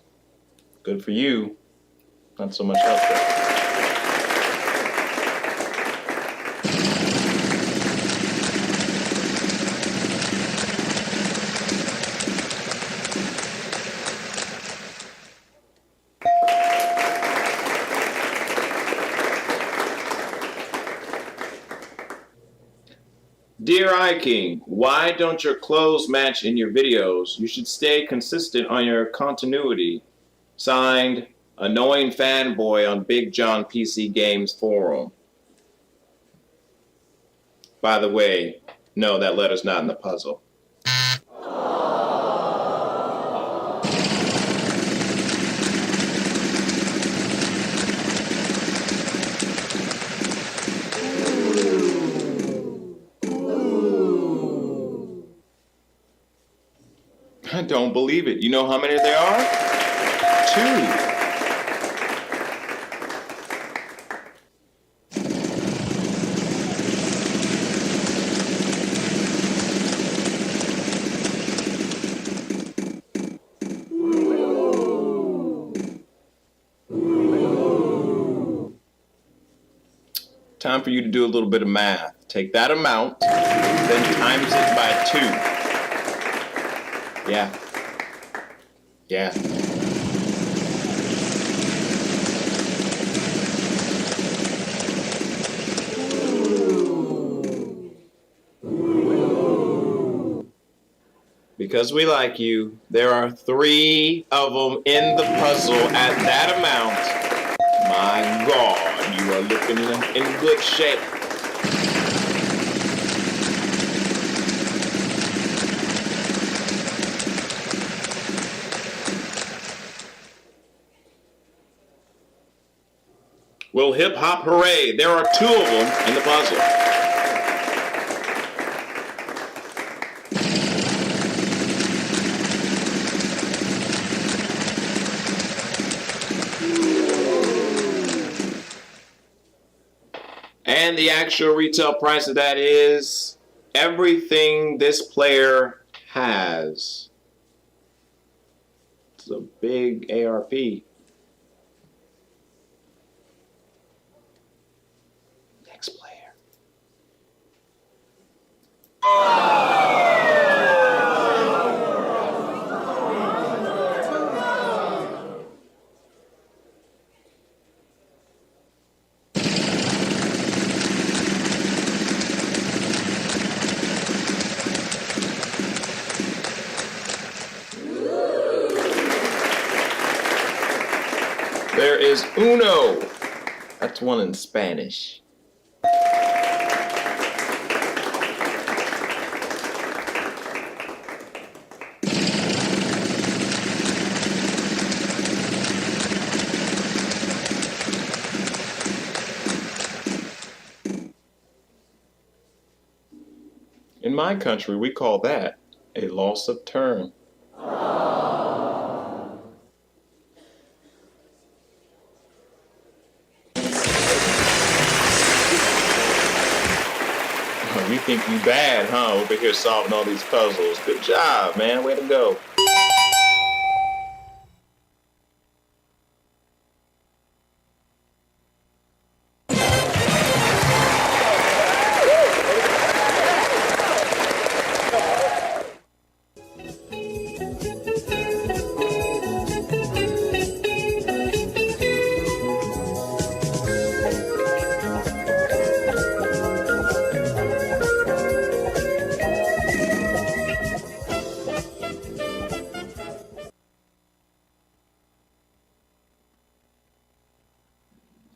Good for you. Not so much help there. Dear iKing, why don't your clothes match in your videos? You should stay consistent on your continuity. Signed, Annoying Fanboy on Big John PC Games Forum. By the way, no, that letter's not in the puzzle. I don't believe it. You know how many there are? 2. Time for you to do a little bit of math. Take that amount, then times it by 2. Yeah. Because we like you, there are 3 of them in the puzzle at that amount. My God, you are looking in good shape. Well, hip hop hooray, there are 2 of them in the puzzle. And the actual retail price of that is everything this player has. It's a big ARP. There is uno. That's one in Spanish. In my country, we call that a loss of term. You think you bad, huh? Over here solving all these puzzles. Good job, man. Way to go.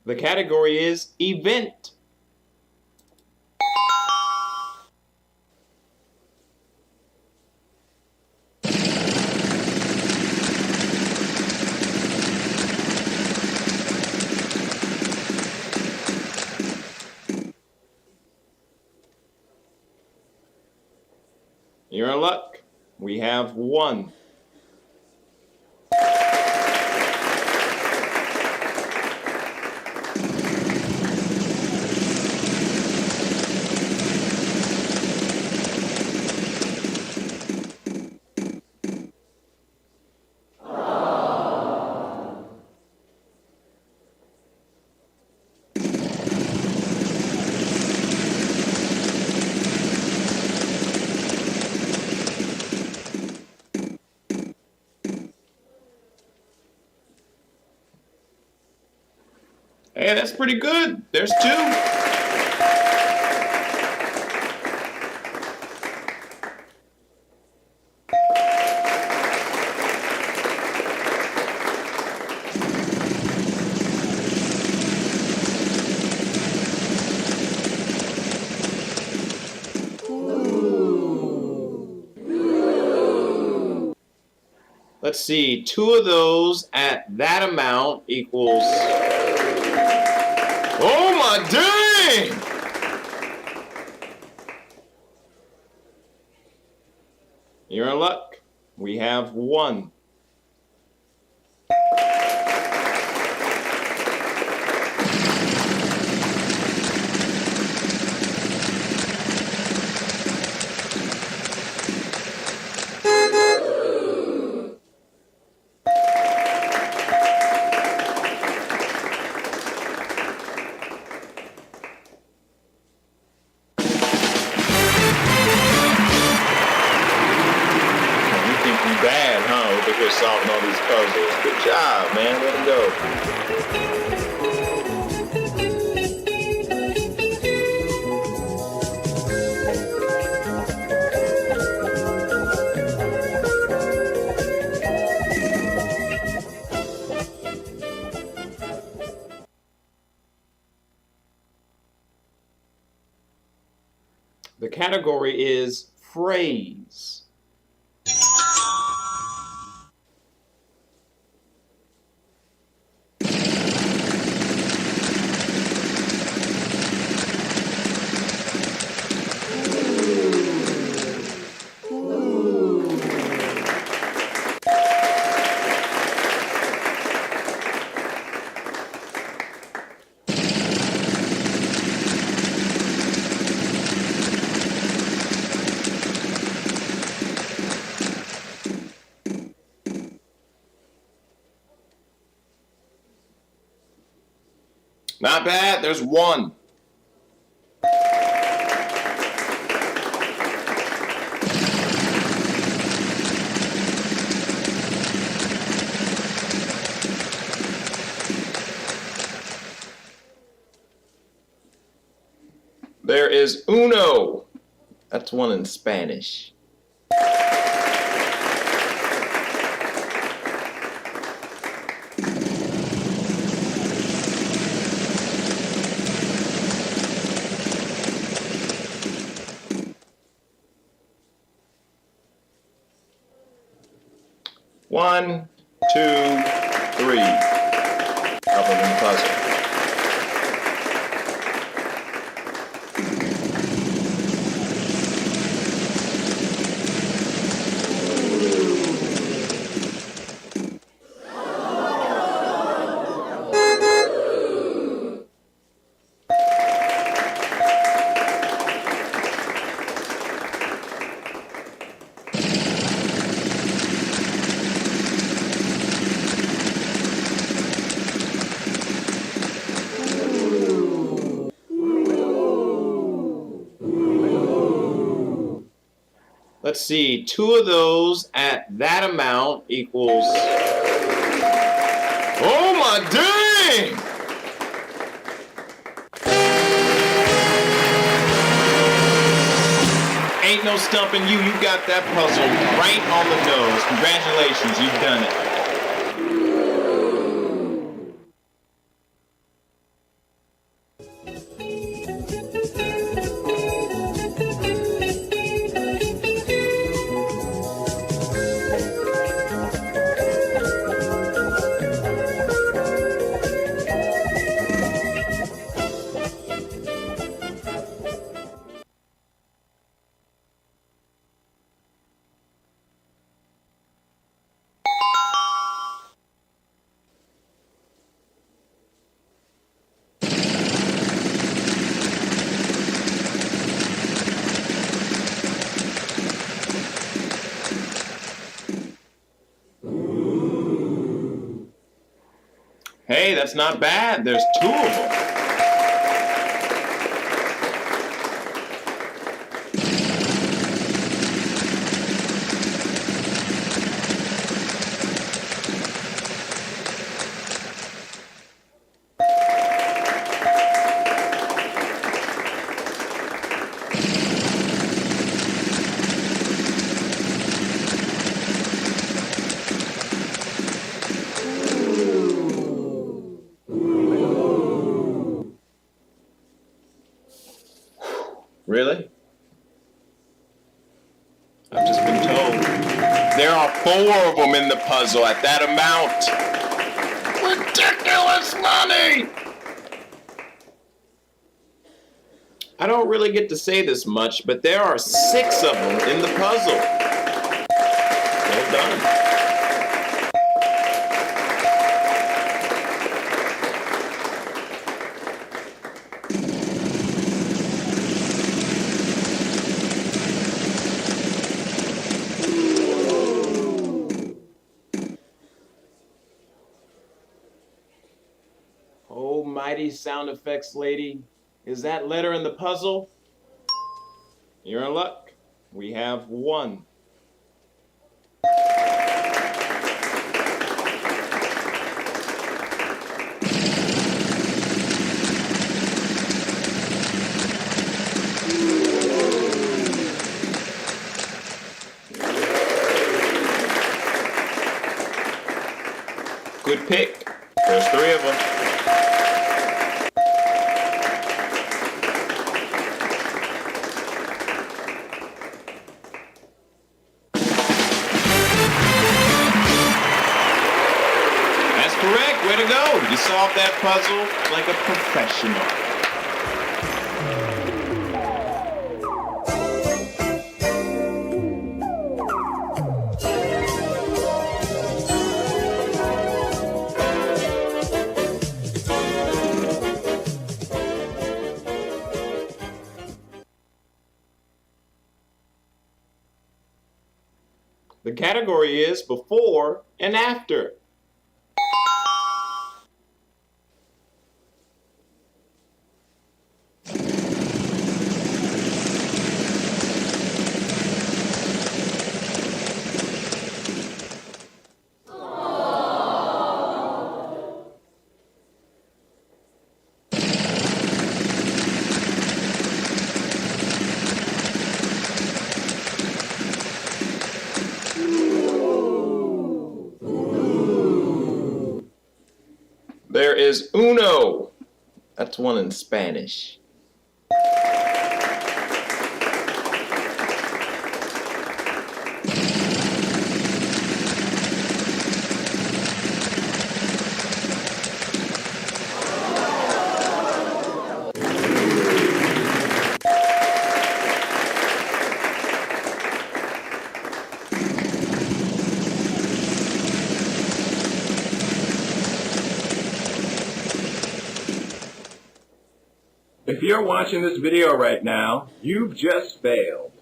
The category is event. You're in luck. We have one. Hey, that's pretty good. There's two. Let's see, two of those at that amount equals... Oh my dang! You're in luck. We have one. Bad, huh? Over here solving all these puzzles. Good job, man. Way to go. The category is phrase. Not bad, there's one. There is uno. That's one in Spanish. One, two, three. Government puzzle. Let's see, two of those at that amount equals... Oh my dang! Ain't no stumping you. You got that puzzle right on the nose. Congratulations, you've done it. Hey, that's not bad. There's 2 of them. Really? I've just been told. There are 4 of them in the puzzle at that amount. Ridiculous money! I don't really get to say this much, but there are 6 of them in the puzzle. Well done. Almighty sound effects lady, is that letter in the puzzle? You're in luck. We have 1. Good pick. There's 3 of them. Correct, way to go. You solved that puzzle like a professional. The category is before and after. There is uno. That's 1 in Spanish. If you're watching this video right now, you've just failed.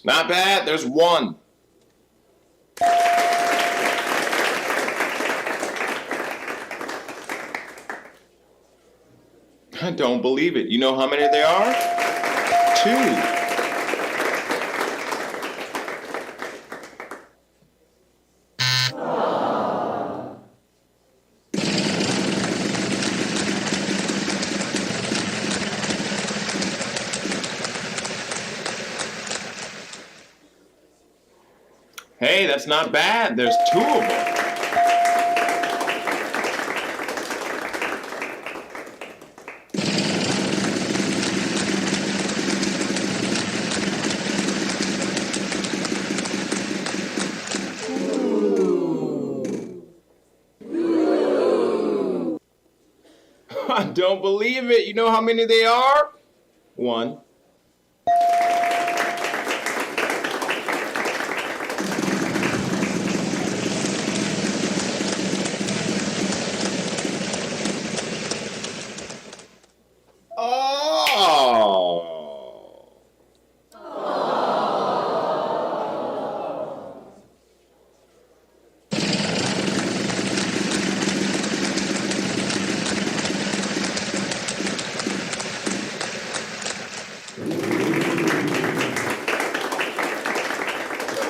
Not bad, there's 1. I don't believe it. You know how many there are? 2. Hey, that's not bad. There's 2 of them. Don't believe it. You know how many they are? 1.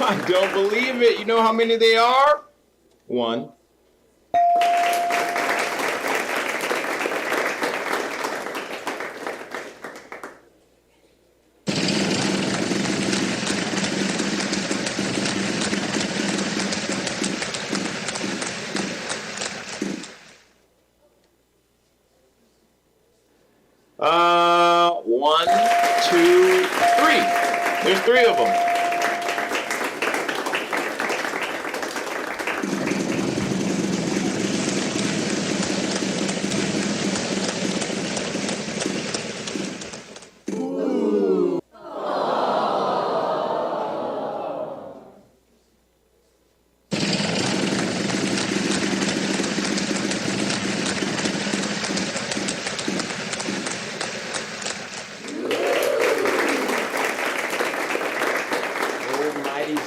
I don't believe it. You know how many they are? 1. One, 2, 3. There's 3 of them.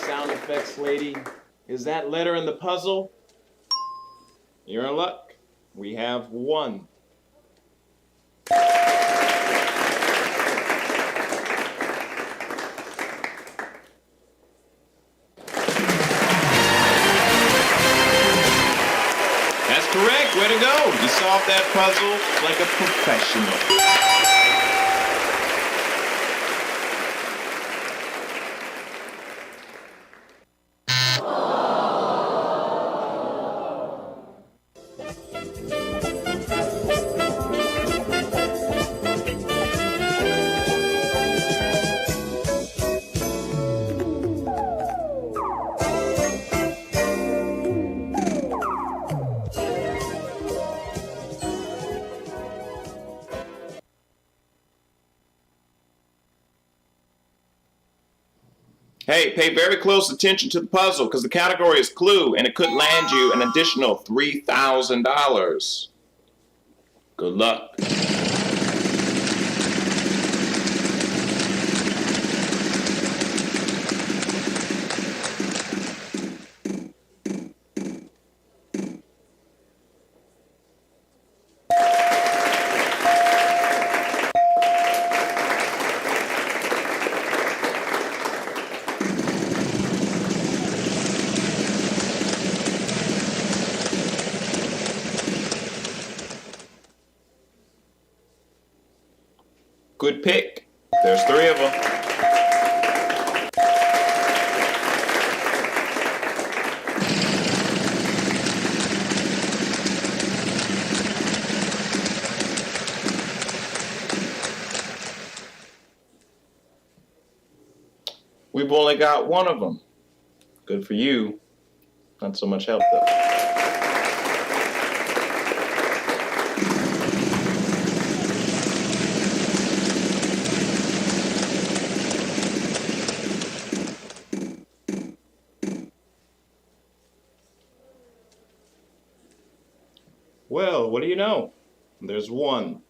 Sound effects lady. Is that letter in the puzzle? You're in luck. We have 1. That's correct. Way to go. You solved that puzzle like a professional. Hey, pay very close attention to the puzzle because the category is clue and it could land you an additional $3,000. Good luck. Good pick. There's 3 of them. We've only got 1 of them. Good for you. Not so much help though. Well, what do you know? There's 1.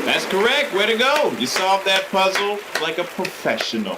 That's correct. Way to go. You solved that puzzle like a professional.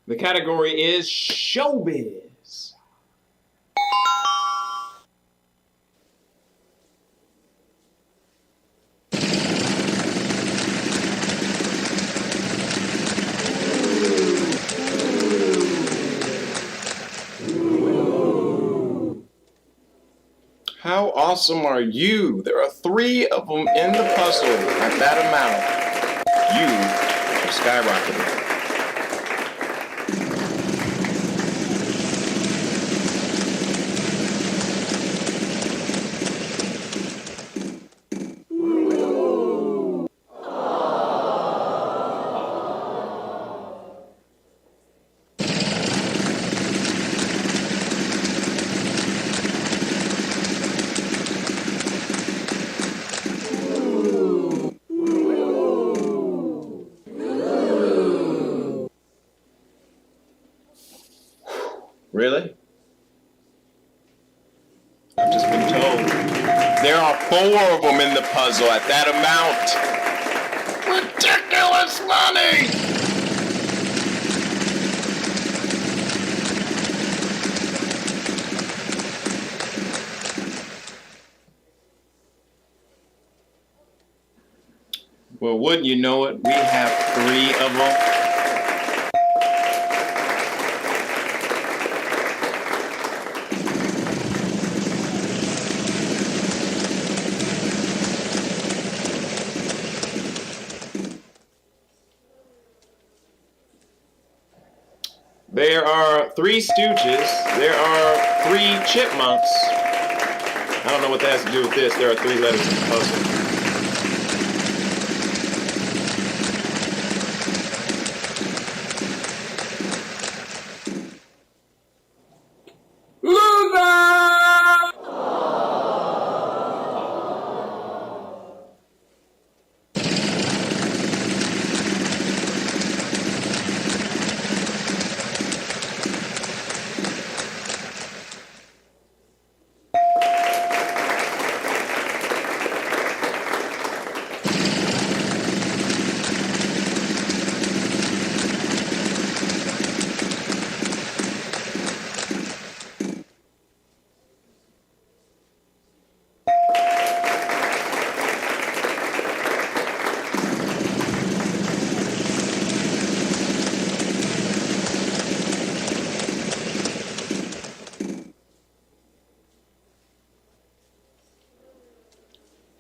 The category is showbiz. How awesome are you? There are 3 of them in the puzzle at that amount. You are skyrocketing. Really? I've just been told there are 4 of them in the puzzle at that amount. Ridiculous money! Well, wouldn't you know it, we have 3 of them. There are 3 Stooges. There are 3 Chipmunks. I don't know what that has to do with this. There are 3 letters in the puzzle.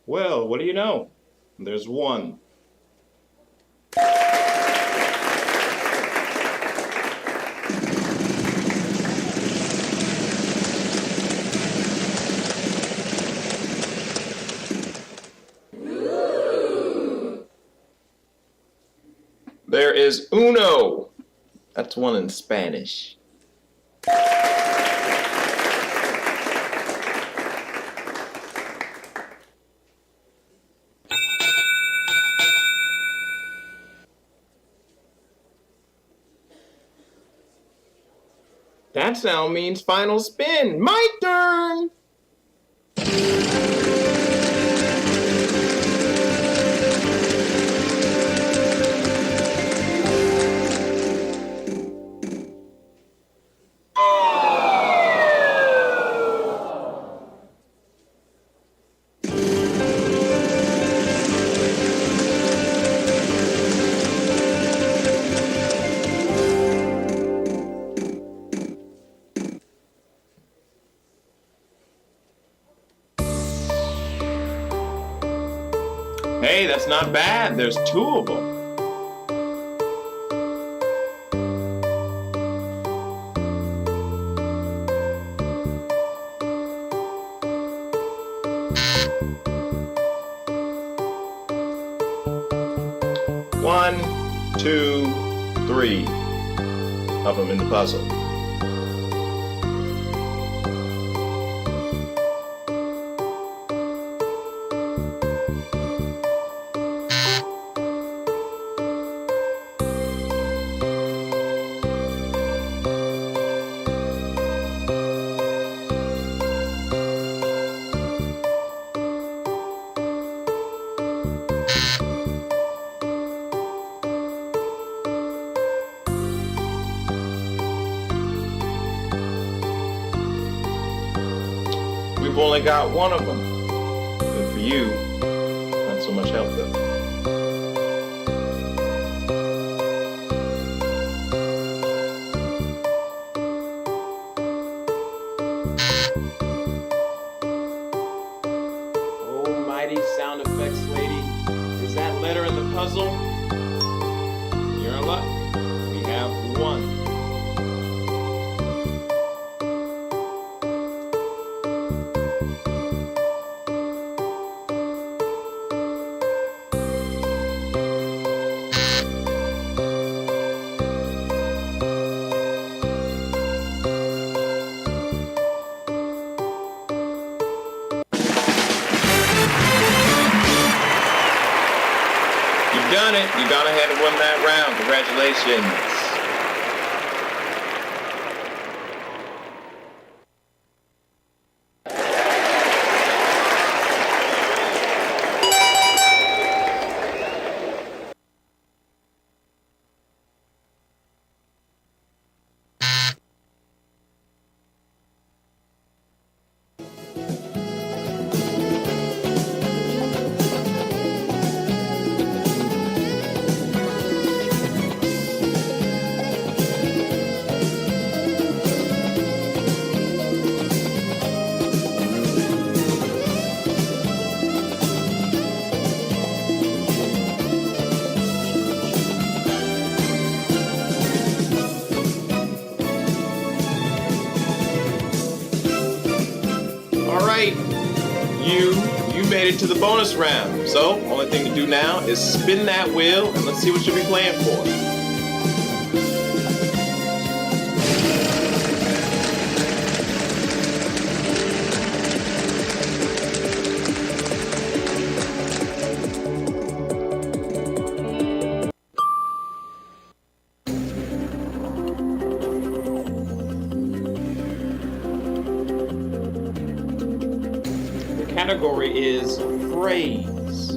Well, what do you know? There's 1. There is uno. That's 1 in Spanish. That sound means final spin. My turn! Hey, that's not bad. There's 2 of them. One, 2, 3 of them in the puzzle. only got one of them. Good for you. Not so much help, though. Almighty sound effects lady. Is that letter in the puzzle? You're in luck. We have one. You've done it. You gone ahead and won that round. Congratulations. Alright, you made it to the bonus round. So, only thing to do now is spin that wheel and let's see what you'll be playing for. Category is phrase.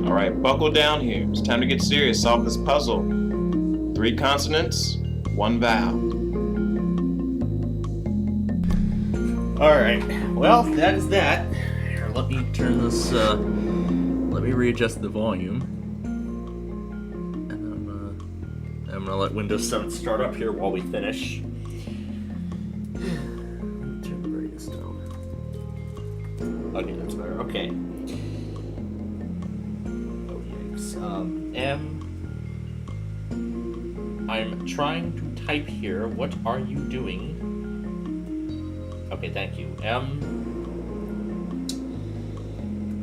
All right, buckle down here. It's time to get serious. Solve this puzzle. 3 consonants, 1 vowel. All right. Well, that is that. Here, let me turn this. Let me readjust the volume. And I'm gonna let Windows 7 start up here while we finish. Turn the brightness down. Okay, that's better. Okay. Oh yikes. I'm trying to type here. What are you doing? Okay, thank you.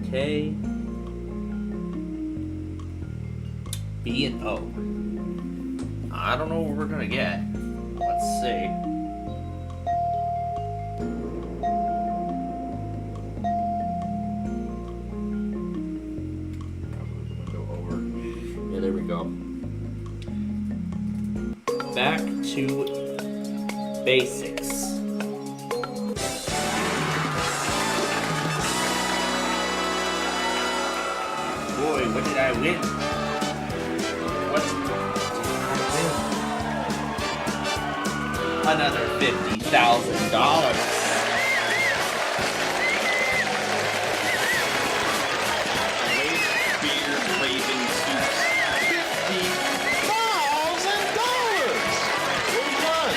K, B, and O. I don't know what we're gonna get. Let's see. Move the window over. Yeah, there we go. Back to basics. Boy, what did I win? What did I win? Another $50,000. Beer craving soups. $50,000! Well done!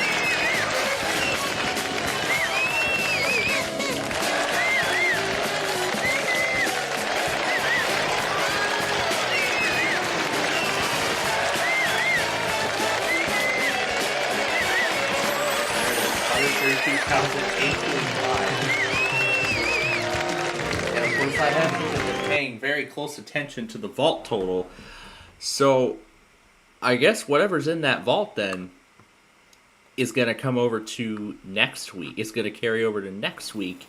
And of course, I haven't even been paying very close attention to the vault total. So, I guess whatever's in that vault then is going to come over to next week. It's going to carry over to next week.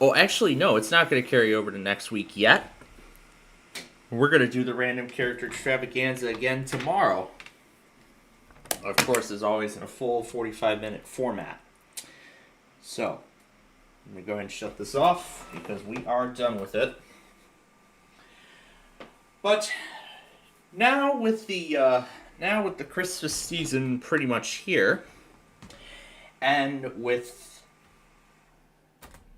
Oh, actually, no, it's not going to carry over to next week yet. We're going to do the random character extravaganza again tomorrow. Of course, as always, in a full 45-minute format. So, Let me go ahead and shut this off because we are done with it. But now with the Christmas season pretty much here, and with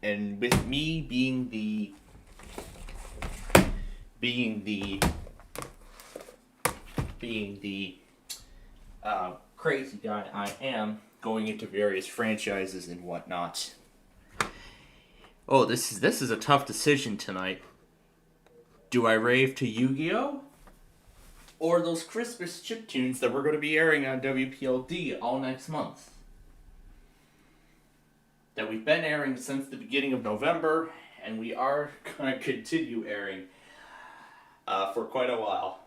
me being the crazy guy I am, going into various franchises and whatnot. Oh, this is a tough decision tonight. Do I rave to Yu-Gi-Oh? Or those Christmas chiptunes that we're going to be airing on WPLD all next month? That we've been airing since the beginning of November, and we are going to continue airing for quite a while.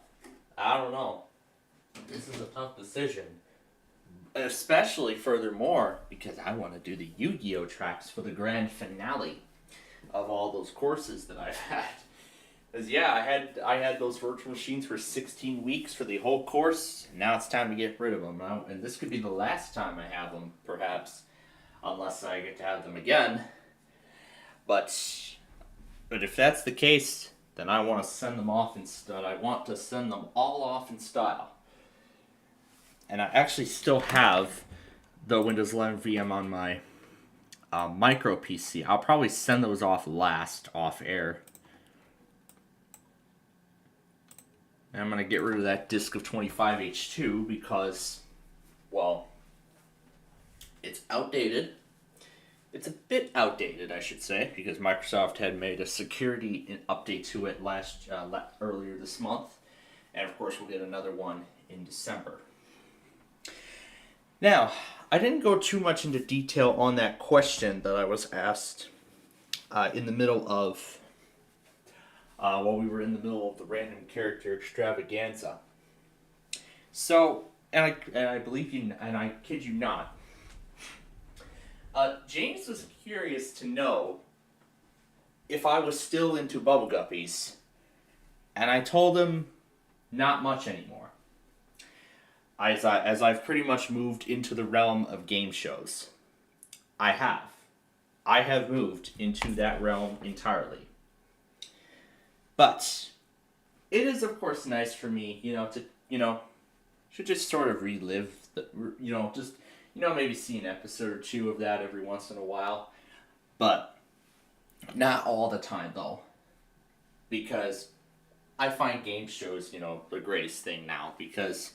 I don't know. This is a tough decision. Especially furthermore, because I want to do the Yu-Gi-Oh tracks for the grand finale of all those courses that I've had. Because yeah, I had those virtual machines for 16 weeks for the whole course. Now it's time to get rid of them. And this could be the last time I have them, perhaps, unless I get to have them again. But if that's the case, then I want to send them off instead. I want to send them all off in style. And I actually still have the Windows 11 VM on my micro PC. I'll probably send those off last, off air. And I'm going to get rid of that disk of 25H2 because, well, it's outdated. It's a bit outdated, I should say, because Microsoft had made a security update to it earlier this month. And of course, we'll get another one in December. Now, I didn't go too much into detail on that question that I was asked in the middle of, while we were in the middle of the random character extravaganza. So, and I believe you, and I kid you not, James was curious to know if I was still into Bubble Guppies, and I told him not much anymore. As I've pretty much moved into the realm of game shows. I have moved into that realm entirely. But it is of course nice for me, to just sort of relive maybe see an episode or two of that every once in a while. But not all the time though. Because I find game shows, the greatest thing now, because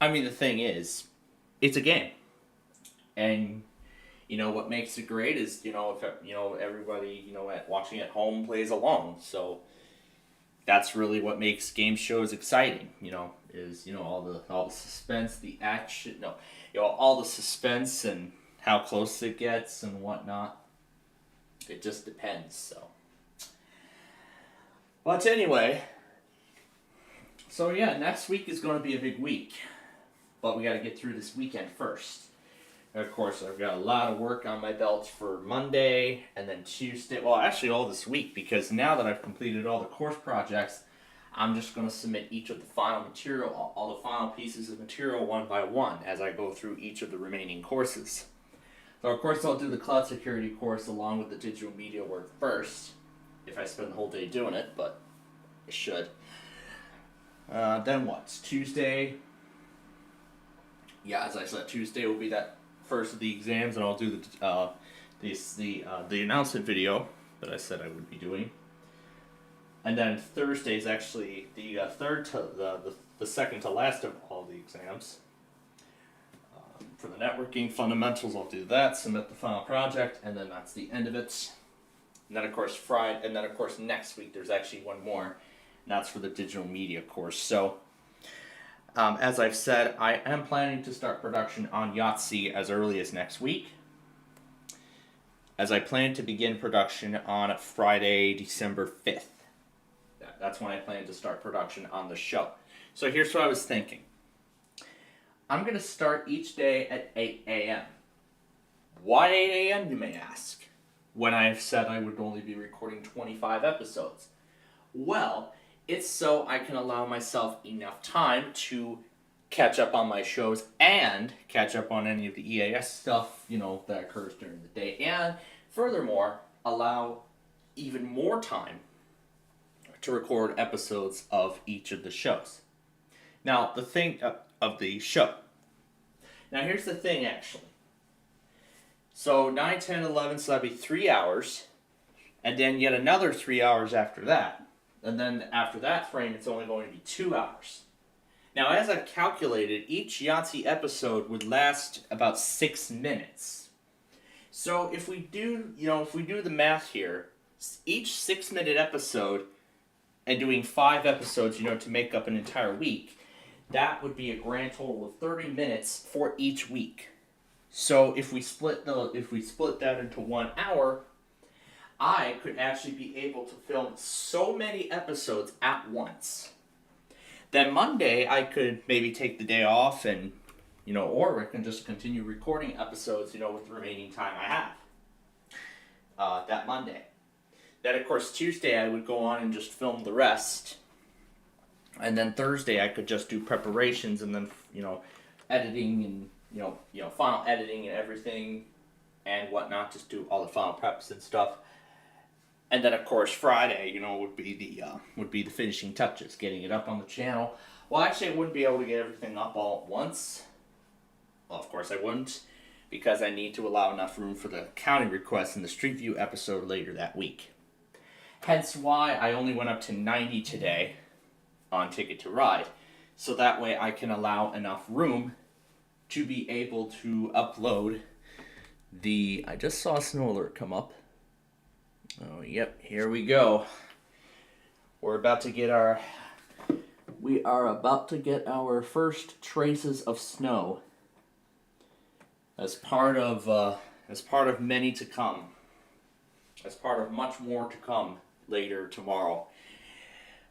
the thing is, it's a game. And, what makes it great is, if, everybody, watching at home plays along. So, that's really what makes game shows exciting, is, all the suspense, the action, all the suspense and how close it gets and whatnot. It just depends, so. But anyway, so yeah, next week is going to be a big week. But we got to get through this weekend first. And of course, I've got a lot of work on my belt for Monday and then Tuesday. Well, actually all this week, because now that I've completed all the course projects, I'm just going to submit each of the final material, all the final pieces of material one by one as I go through each of the remaining courses. So of course I'll do the cloud security course along with the digital media work first, if I spend the whole day doing it, but I should. Then what? Tuesday. Yeah, as I said, Tuesday will be that first of the exams, and I'll do the announcement video that I said I would be doing. And then Thursday is actually the the second to last of all the exams. For the networking fundamentals, I'll do that, submit the final project, and then that's the end of it. And then of course Friday, and then of course next week there's actually one more, and that's for the digital media course. So. As I've said, I am planning to start production on Yahtzee as early as next week, as I plan to begin production on Friday, December 5th. That's when I plan to start production on the show. So here's what I was thinking. I'm going to start each day at 8 a.m. Why 8 a.m., you may ask, when I've said I would only be recording 25 episodes? Well, it's so I can allow myself enough time to catch up on my shows and catch up on any of the EAS stuff, that occurs during the day, and Furthermore, allow even more time to record episodes of each of the shows. Now, the thing of the show. Now, here's the thing, actually. So, 9, 10, 11, so that'd be 3 hours. And then yet another 3 hours after that. And then after that frame, it's only going to be 2 hours. Now, as I've calculated, each Yahtzee episode would last about 6 minutes. So, if we do the math here, each 6-minute episode, and doing 5 episodes, to make up an entire week, that would be a grand total of 30 minutes for each week. So if we split that into 1 hour, I could actually be able to film so many episodes at once. Then Monday, I could maybe take the day off and, or I can just continue recording episodes, with the remaining time I have that Monday. Then, of course, Tuesday I would go on and just film the rest. And then Thursday I could just do preparations and then, editing and, final editing and everything and whatnot. Just do all the final preps and stuff. And then, of course, Friday, would be the finishing touches, getting it up on the channel. Well, actually, I wouldn't be able to get everything up all at once. Well, of course I wouldn't, because I need to allow enough room for the counting request in the Street View episode later that week. Hence why I only went up to 90 today on Ticket to Ride, so that way I can allow enough room to be able to upload I just saw a snow alert come up. Oh, yep, here we go. We are about to get our first traces of snow as part of many to come. As part of much more to come later tomorrow.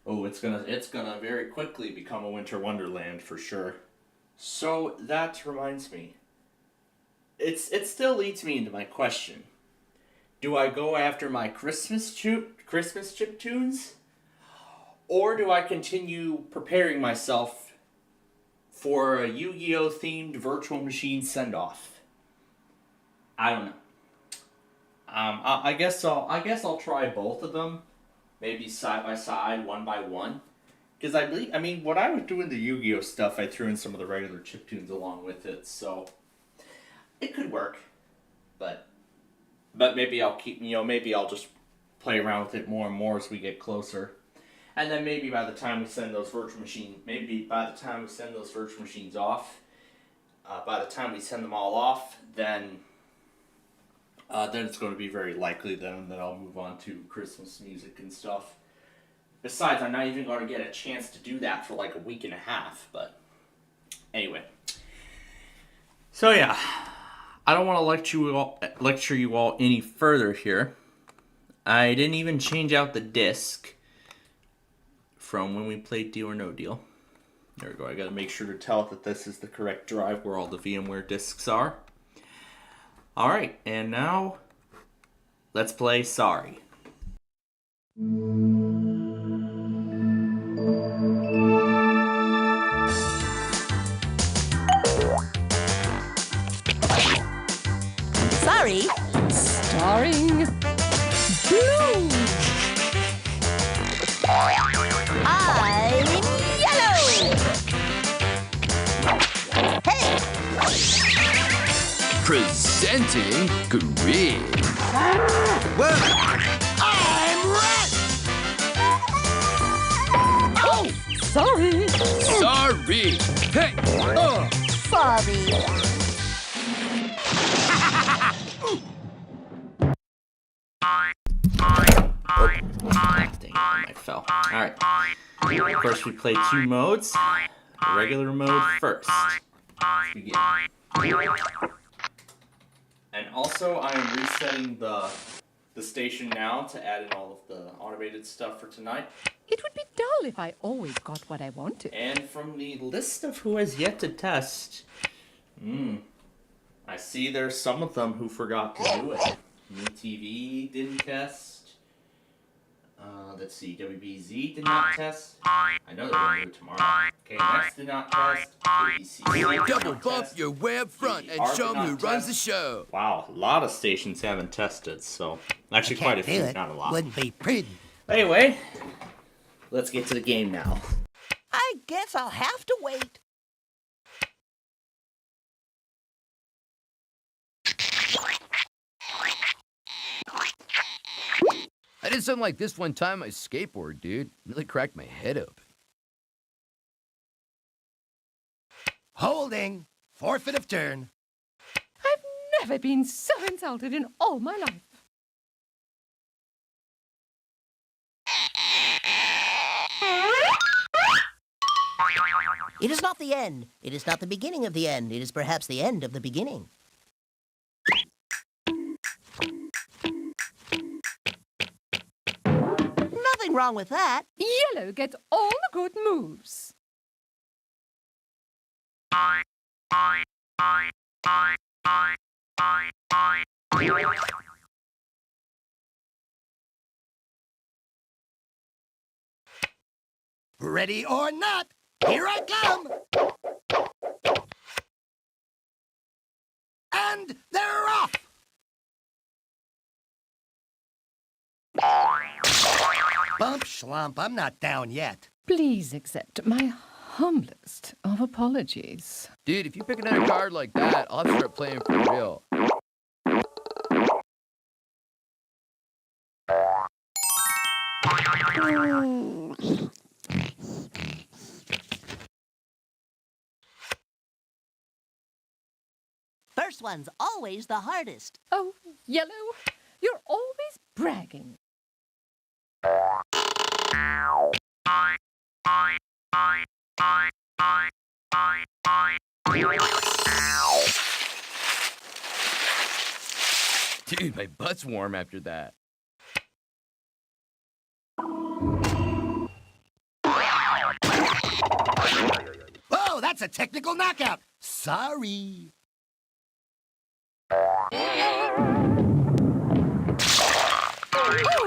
Oh, it's gonna very quickly become a winter wonderland for sure. So that reminds me. It still leads me into my question. Do I go after my Christmas chip tunes? Or do I continue preparing myself for a Yu-Gi-Oh themed virtual machine send-off? I don't know. I guess I'll try both of them, maybe side by side, one by one, because when I was doing the Yu-Gi-Oh stuff, I threw in some of the regular chiptunes along with it, so it could work, but maybe I'll maybe I'll just play around with it more and more as we get closer, and then maybe by the time we send those virtual machines off, by the time we send them all off, then it's going to be very likely then that I'll move on to Christmas music and stuff. Besides, I'm not even going to get a chance to do that for like a week and a half, but anyway. So yeah, I don't want to lecture you all any further here. I didn't even change out the disc from when we played Deal or No Deal. There we go, I got to make sure to tell it that this is the correct drive where all the VMware discs are. Alright, and now, let's play Sorry. Sorry. Starring Blue. I'm yellow. Hey. Presenting Green. Whoa. I'm red. Oh, sorry. Sorry. Hey. Sorry. Dang, I fell. Alright. Of course, we play 2 modes. The regular mode first. Let's begin. And also, I am resetting the station now to add in all of the automated stuff for tonight. It would be dull if I always got what I wanted. And from the list of who has yet to test, I see there's some of them who forgot to do it. MeTV didn't test. let's see. WBZ did not test. I know they're going to do it tomorrow. KMX did not test. ABC Double bump your web front and show them who runs the show. Wow, a lot of stations haven't tested, so actually quite a few, not a lot. Wouldn't be pretty. Anyway, let's get to the game now. I guess I'll have to wait. I did something like this one time on my skateboard, dude. Really cracked my head open. Holding. Forfeit of turn. I've never been so insulted in all my life. It is not the end. It is not the beginning of the end. It is perhaps the end of the beginning. Nothing wrong with that. Yellow gets all the good moves. Ready or not, here I come! And they're off! Bump schlump, I'm not down yet. Please accept my humblest of apologies. Dude, if you pick another card like that, I'll have to start playing for real. First one's always the hardest. Oh, Yellow, you're always bragging. Dude, my butt's warm after that. Oh, that's a technical knockout. Sorry.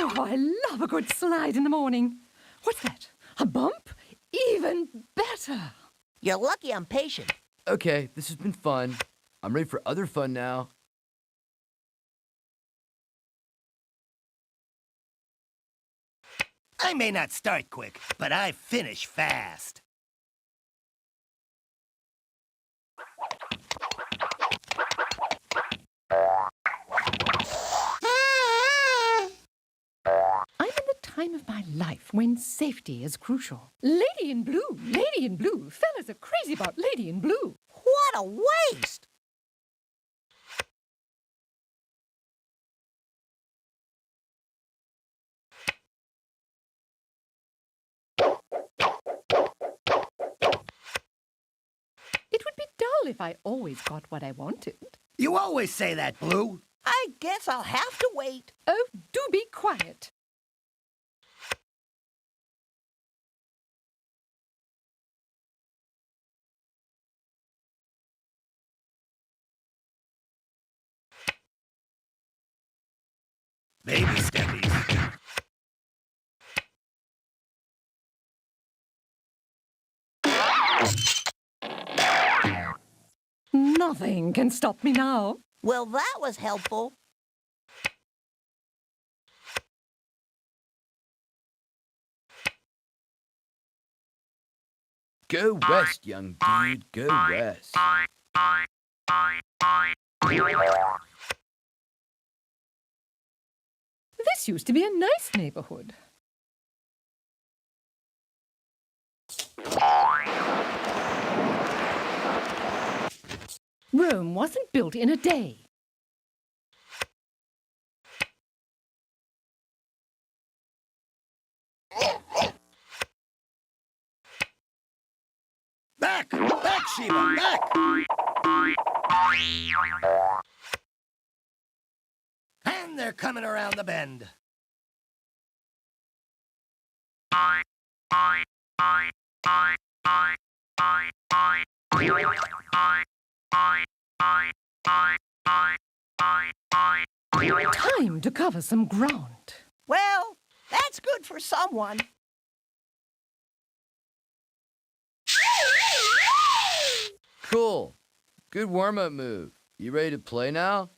Oh, I love a good slide in the morning. What's that? A bump? Even better. You're lucky I'm patient. Okay, this has been fun. I'm ready for other fun now. I may not start quick, but I finish fast. I'm in the time of my life when safety is crucial. Lady in blue, lady in blue. Fellas are crazy about lady in blue. What a waste! It would be dull if I always got what I wanted. You always say that, Blue. I guess I'll have to wait. Oh, do be quiet. Baby steppies. Nothing can stop me now. Well, that was helpful. Go west, young dude. Go west. This used to be a nice neighborhood. Rome wasn't built in a day. Back! Back, Sheba! Back! And they're coming around the bend. Time to cover some ground. Well, that's good for someone. Cool. Good warm-up move. You ready to play now?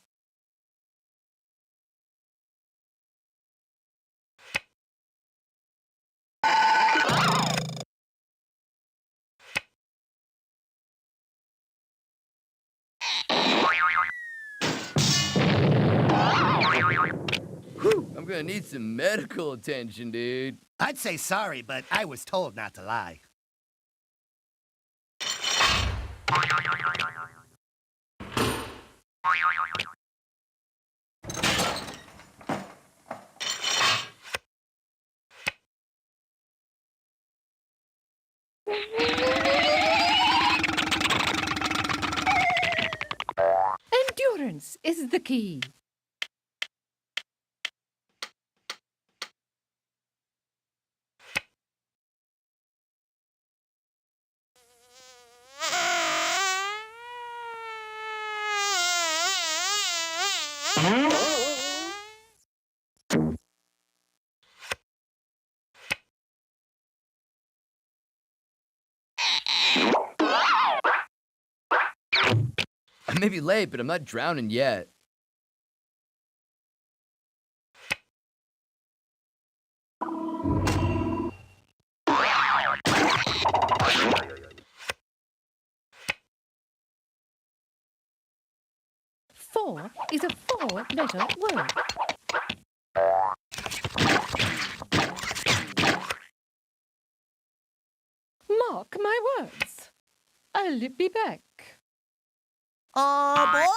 Whew, I'm gonna need some medical attention, dude. I'd say sorry, but I was told not to lie. Endurance is the key. I may be late, but I'm not drowning yet. Four is a four-letter word. Mark my words. I'll be back. Aboard!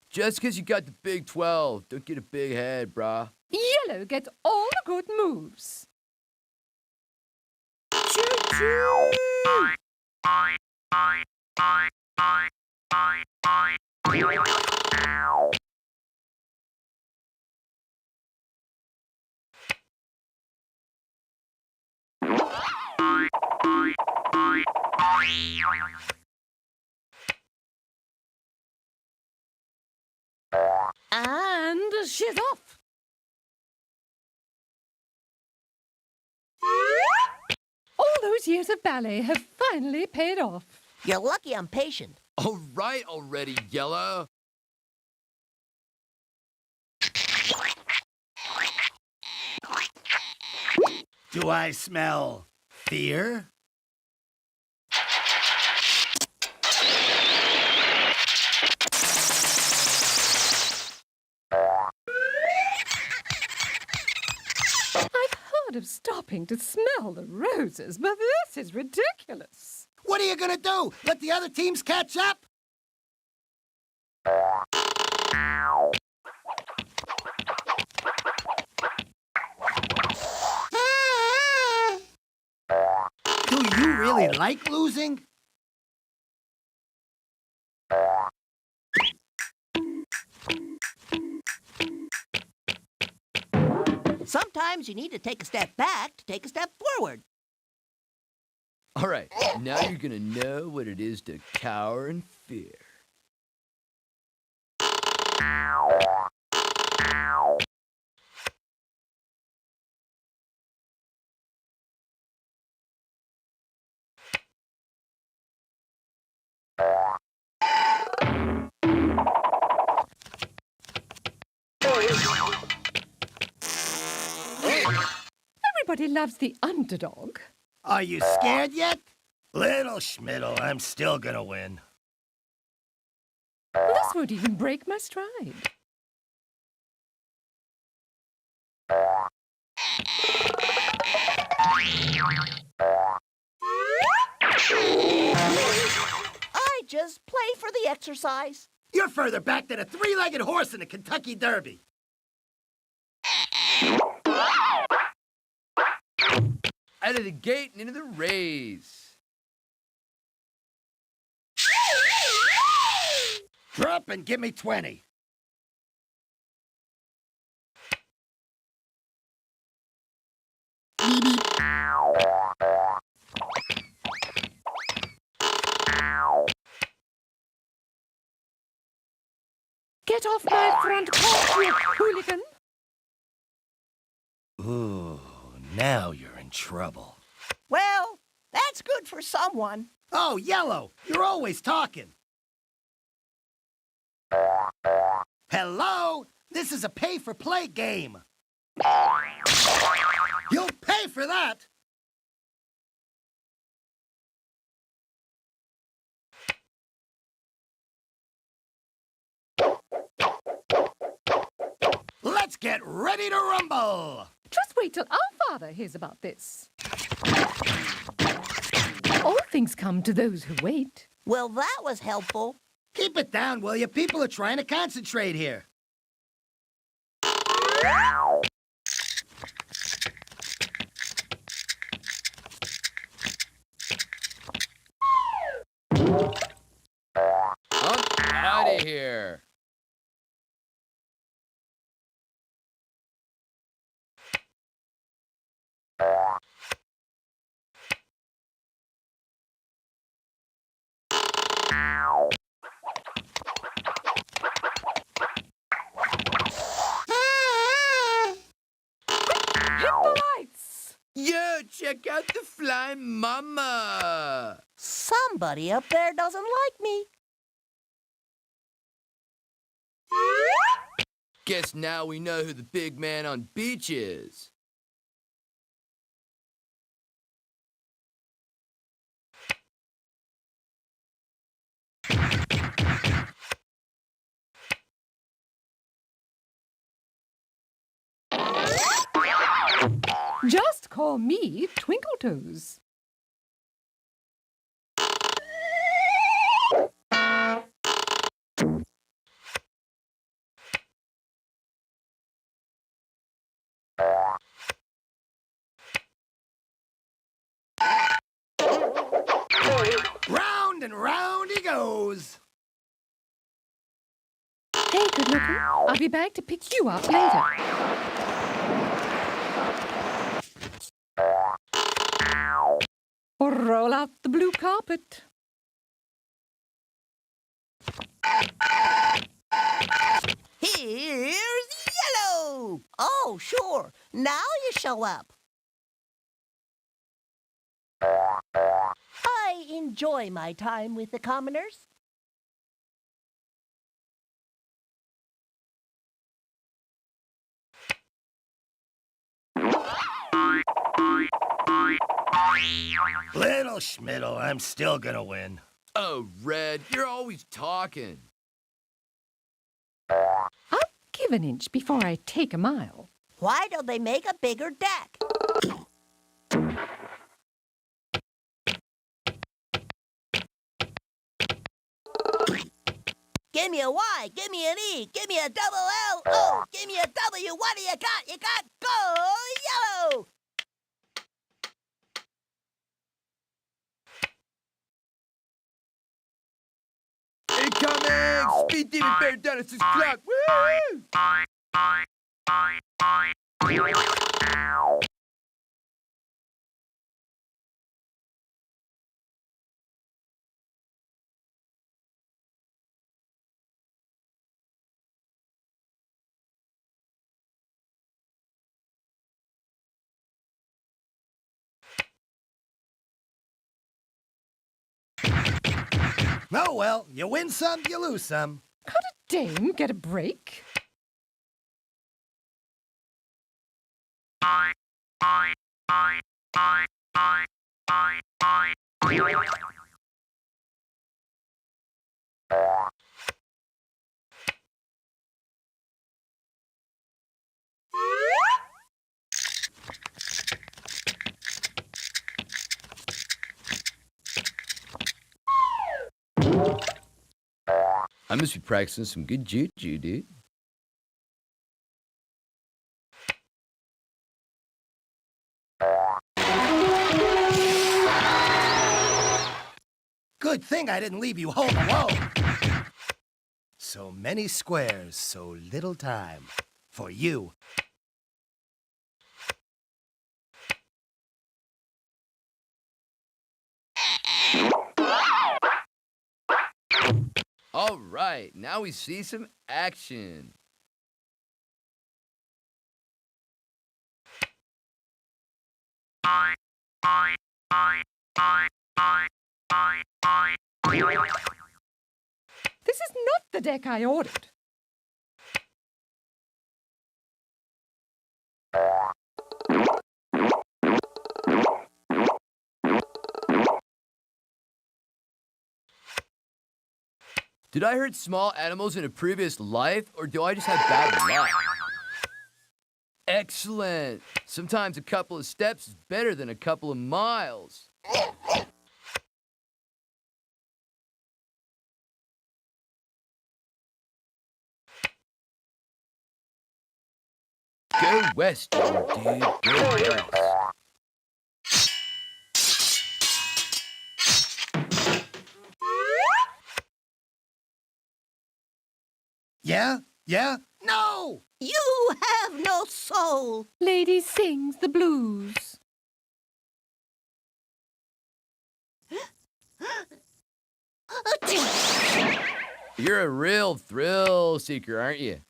Just 'cause you got the Big 12, don't get a big head, brah. Yellow gets all the good moves. Choo-choo! And she's off. All those years of ballet have finally paid off. You're lucky I'm patient. All right already, Yellow. Do I smell fear? I've heard of stopping to smell the roses, but this is ridiculous. What are you gonna do? Let the other teams catch up? Do you really like losing? Sometimes you need to take a step back to take a step forward. All right, now you're gonna know what it is to cower in fear. Everybody loves the underdog. Are you scared yet? Little Schmiddle, I'm still gonna win. This won't even break my stride. I just play for the exercise. You're further back than a three-legged horse in the Kentucky Derby. Out of the gate and into the race. Drop and give me 20. Get off my front porch, you hooligan! Ooh, now you're in trouble. Well, that's good for someone. Oh, Yellow, you're always talking. Hello? This is a pay-for-play game. You'll pay for that. Let's get ready to rumble. Just wait till our father hears about this. All things come to those who wait. Well, that was helpful. Keep it down, will you? People are trying to concentrate here. I'm out of here. Hit the lights! Yo, check out the flying mama. Somebody up there doesn't like me. Guess now we know who the big man on beach is. Just call me Twinkletoes. Round and round he goes. Hey, good looking. I'll be back to pick you up later. Roll out the blue carpet. Here's Yellow. Oh, sure. Now you show up. I enjoy my time with the commoners. Little Schmiddle, I'm still gonna win. Oh, Red, you're always talking. I'll give an inch before I take a mile. Why don't they make a bigger deck? Give me a Y, give me an E, give me a double L, O, give me a W. What do you got? You got Go Yellow! Incoming! Speed demon bear down at 6 o'clock. Woo! Oh, well, you win some, you lose some. Could a dame get a break? I must be practicing some good juju, dude. Good thing I didn't leave you home alone. So many squares, so little time. For you. All right, now we see some action. This is not the deck I ordered. Did I hurt small animals in a previous life, or do I just have bad luck? Excellent. Sometimes a couple of steps is better than a couple of miles. Go west, dude. Go west. Yeah? Yeah? No! You have no soul. Lady sings the blues. You're a real thrill seeker, aren't you?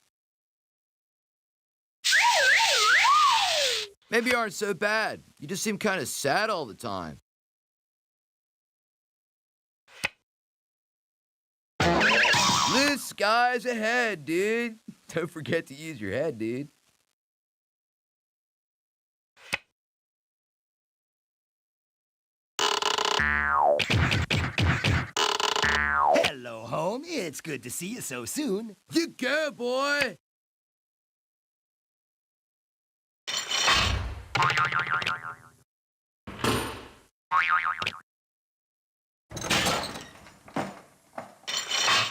Maybe you aren't so bad. You just seem kind of sad all the time. Blue skies ahead, dude. Don't forget to use your head, dude. Hello, home. It's good to see you so soon. You go, boy.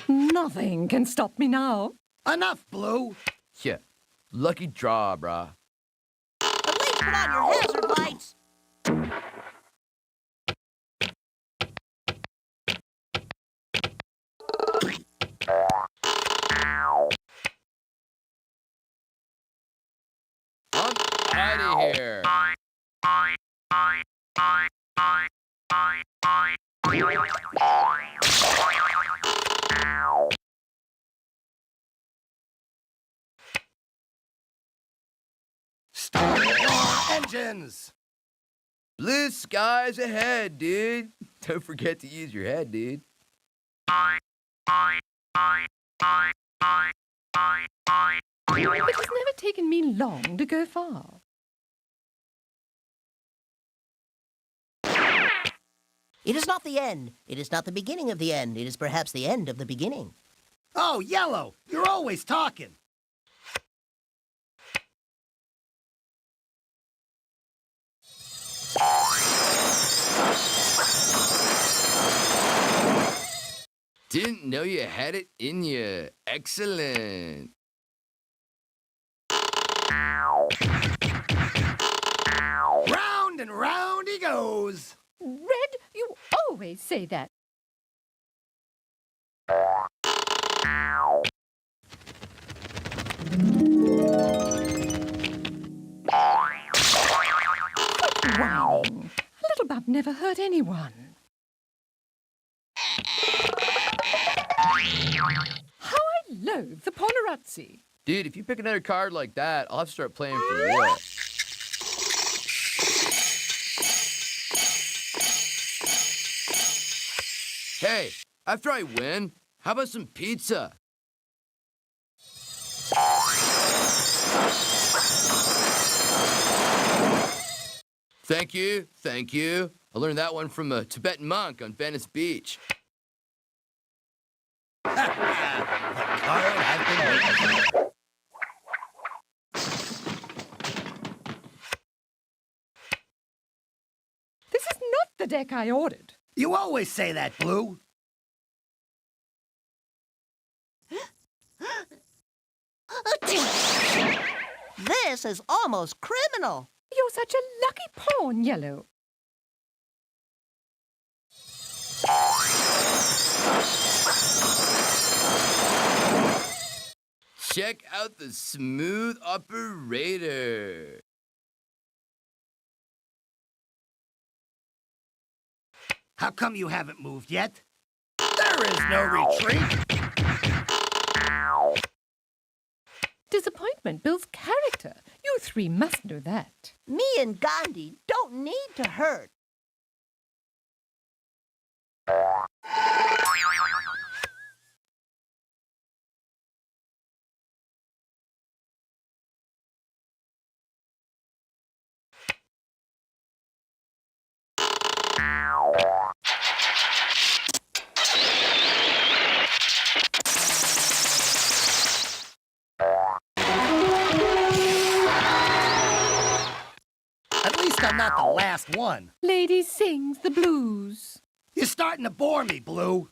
Nothing can stop me now. Enough, Blue. Yeah, lucky draw, brah. At least put on your hazard lights. I'm out of here. Start your engines. Blue skies ahead, dude. Don't forget to use your head, dude. It has never taken me long to go far. It is not the end. It is not the beginning of the end. It is perhaps the end of the beginning. Oh, Yellow, you're always talking. Didn't know you had it in you. Excellent. Round and round he goes. Red, you always say that. Quit whining. Little Bub never hurt anyone. How I loathe the Ponerazzi. Dude, if you pick another card like that, I'll have to start playing for real. Hey, after I win, how about some pizza? Thank you, thank you. I learned that one from a Tibetan monk on Venice Beach. The card I've been waiting for. This is not the deck I ordered. You always say that, Blue. This is almost criminal. You're such a lucky pawn, Yellow. Check out the smooth operator. How come you haven't moved yet? There There is no retreat. Disappointment builds character. You three must know that. Me and Gandhi don't need to hurt. At least I'm not the last one. Lady sings the blues. You're starting to bore me, Blue.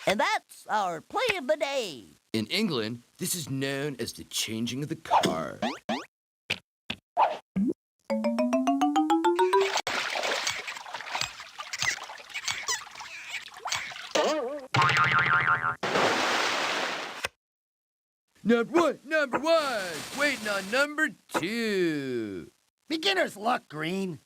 And that's our play of the day. In England, this is known as the changing of the card. Number one, waiting on number two. Beginner's luck, Green.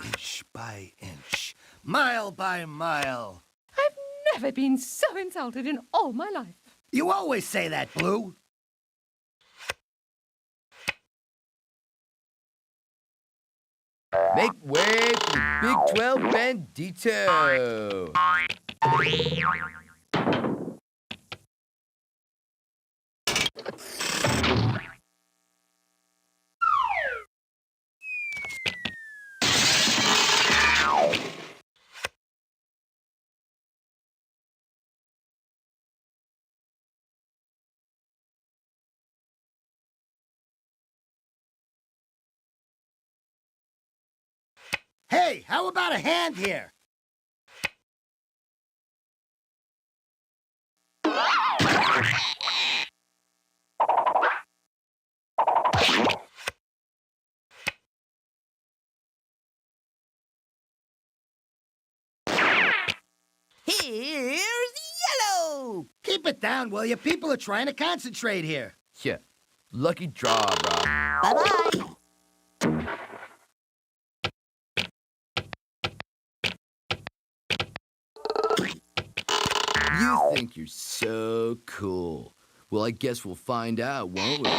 Inch by inch, mile by mile. I've never been so insulted in all my life. You always say that, Blue. Make way for the Big 12 Bandito. Hey, how about a hand here? Here's yellow. Keep it down, will you? People are trying to concentrate here. Yeah, lucky draw, bro. Bye-bye. You think you're so cool. Well, I guess we'll find out, won't we?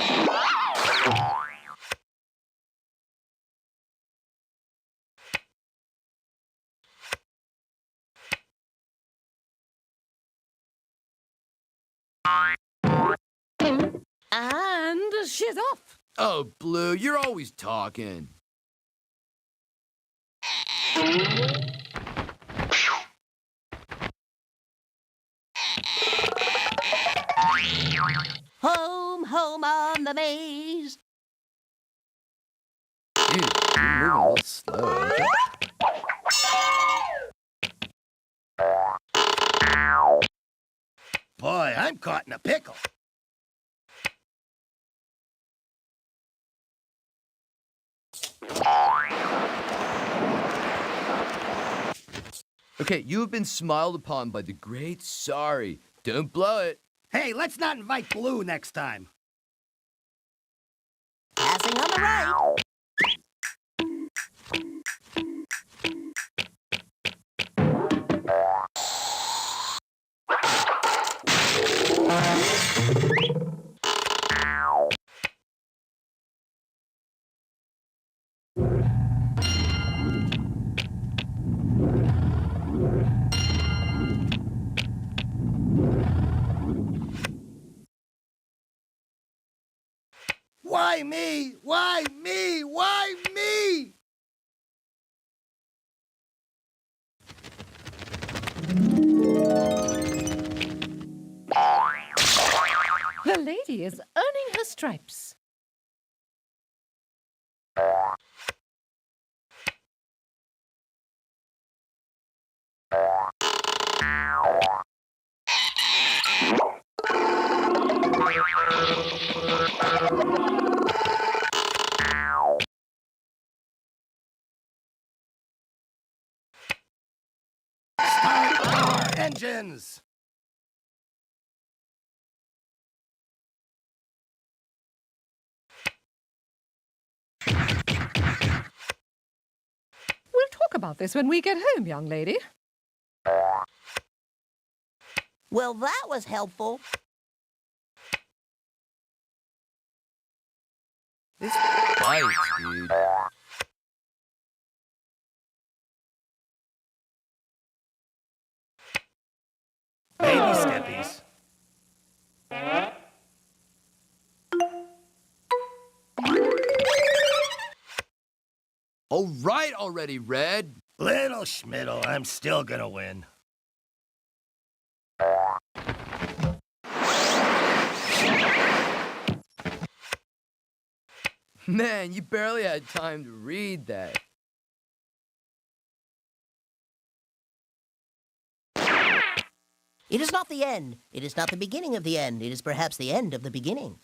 And she's off. Oh, Blue, you're always talking. Home, home on the maze. Dude, you're moving a little slow, aren't you? Boy, I'm caught in a pickle. Okay, you have been smiled upon by the great Sorry. Don't blow it. Hey, let's not invite Blue next time. Passing on the right. Why me? Why me? Why me? The lady is earning her stripes. Start our engines! We'll talk about this when we get home, young lady. Well, that was helpful. This bites, dude. Baby steppies. All right already, Red. Little Schmiddle, I'm still gonna win. Man, you barely had time to read that. It is not the end. It is not the beginning of the end. It is perhaps the end of the beginning.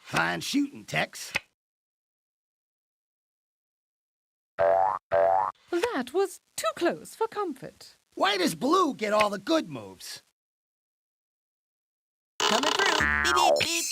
Fine shooting, Tex. That was too close for comfort. Why does Blue get all the good moves? Coming through. Beep, beep, beep.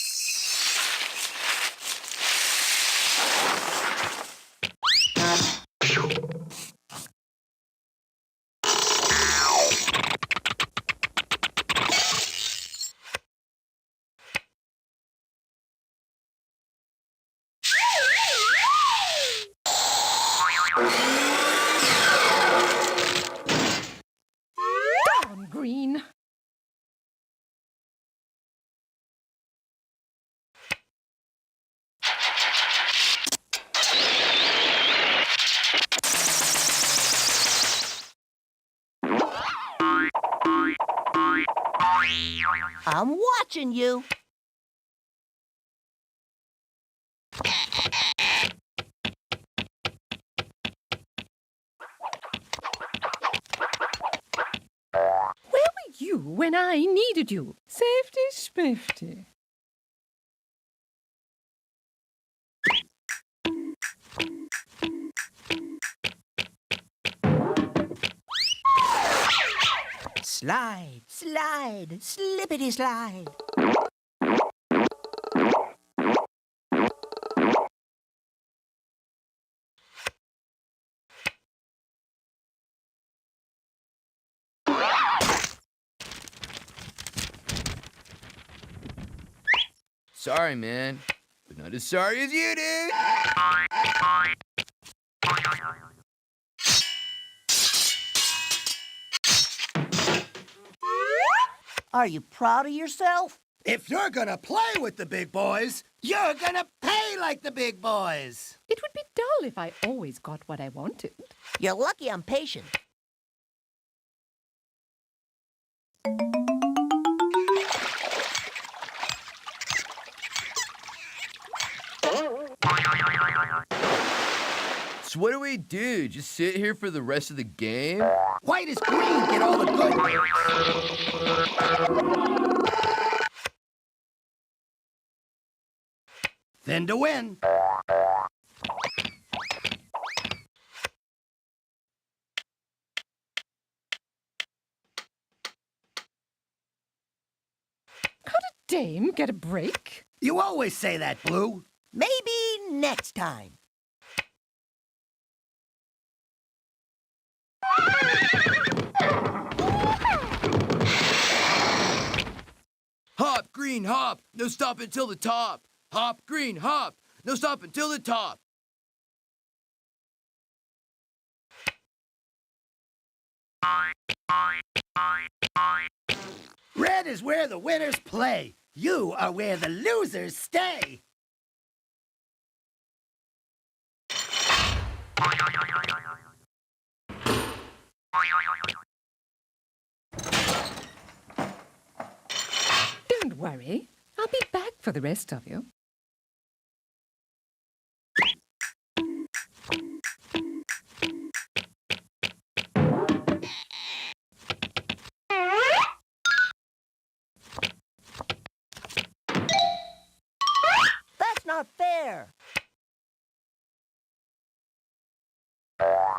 Darn green. I'm watching you. Where were you when I needed you? Safety spiffy. Slide, slide, slippity slide. Sorry, man. But not as sorry as you, dude. Are you proud of yourself? If you're gonna play with the big boys, you're gonna pay like the big boys. It would be dull if I always got what I wanted. You're lucky I'm patient. So what do we do? Just sit here for the rest of the game? Why does Green get all the good moves? Then to win. Can't a dame get a break? You always say that, Blue. Maybe next time. Hop, green, hop. No stop until the top. Hop, green, hop. No stop until the top. Red is where the winners play. You are where the losers stay. Don't worry. I'll be back for the rest of you. That's not fair. I'll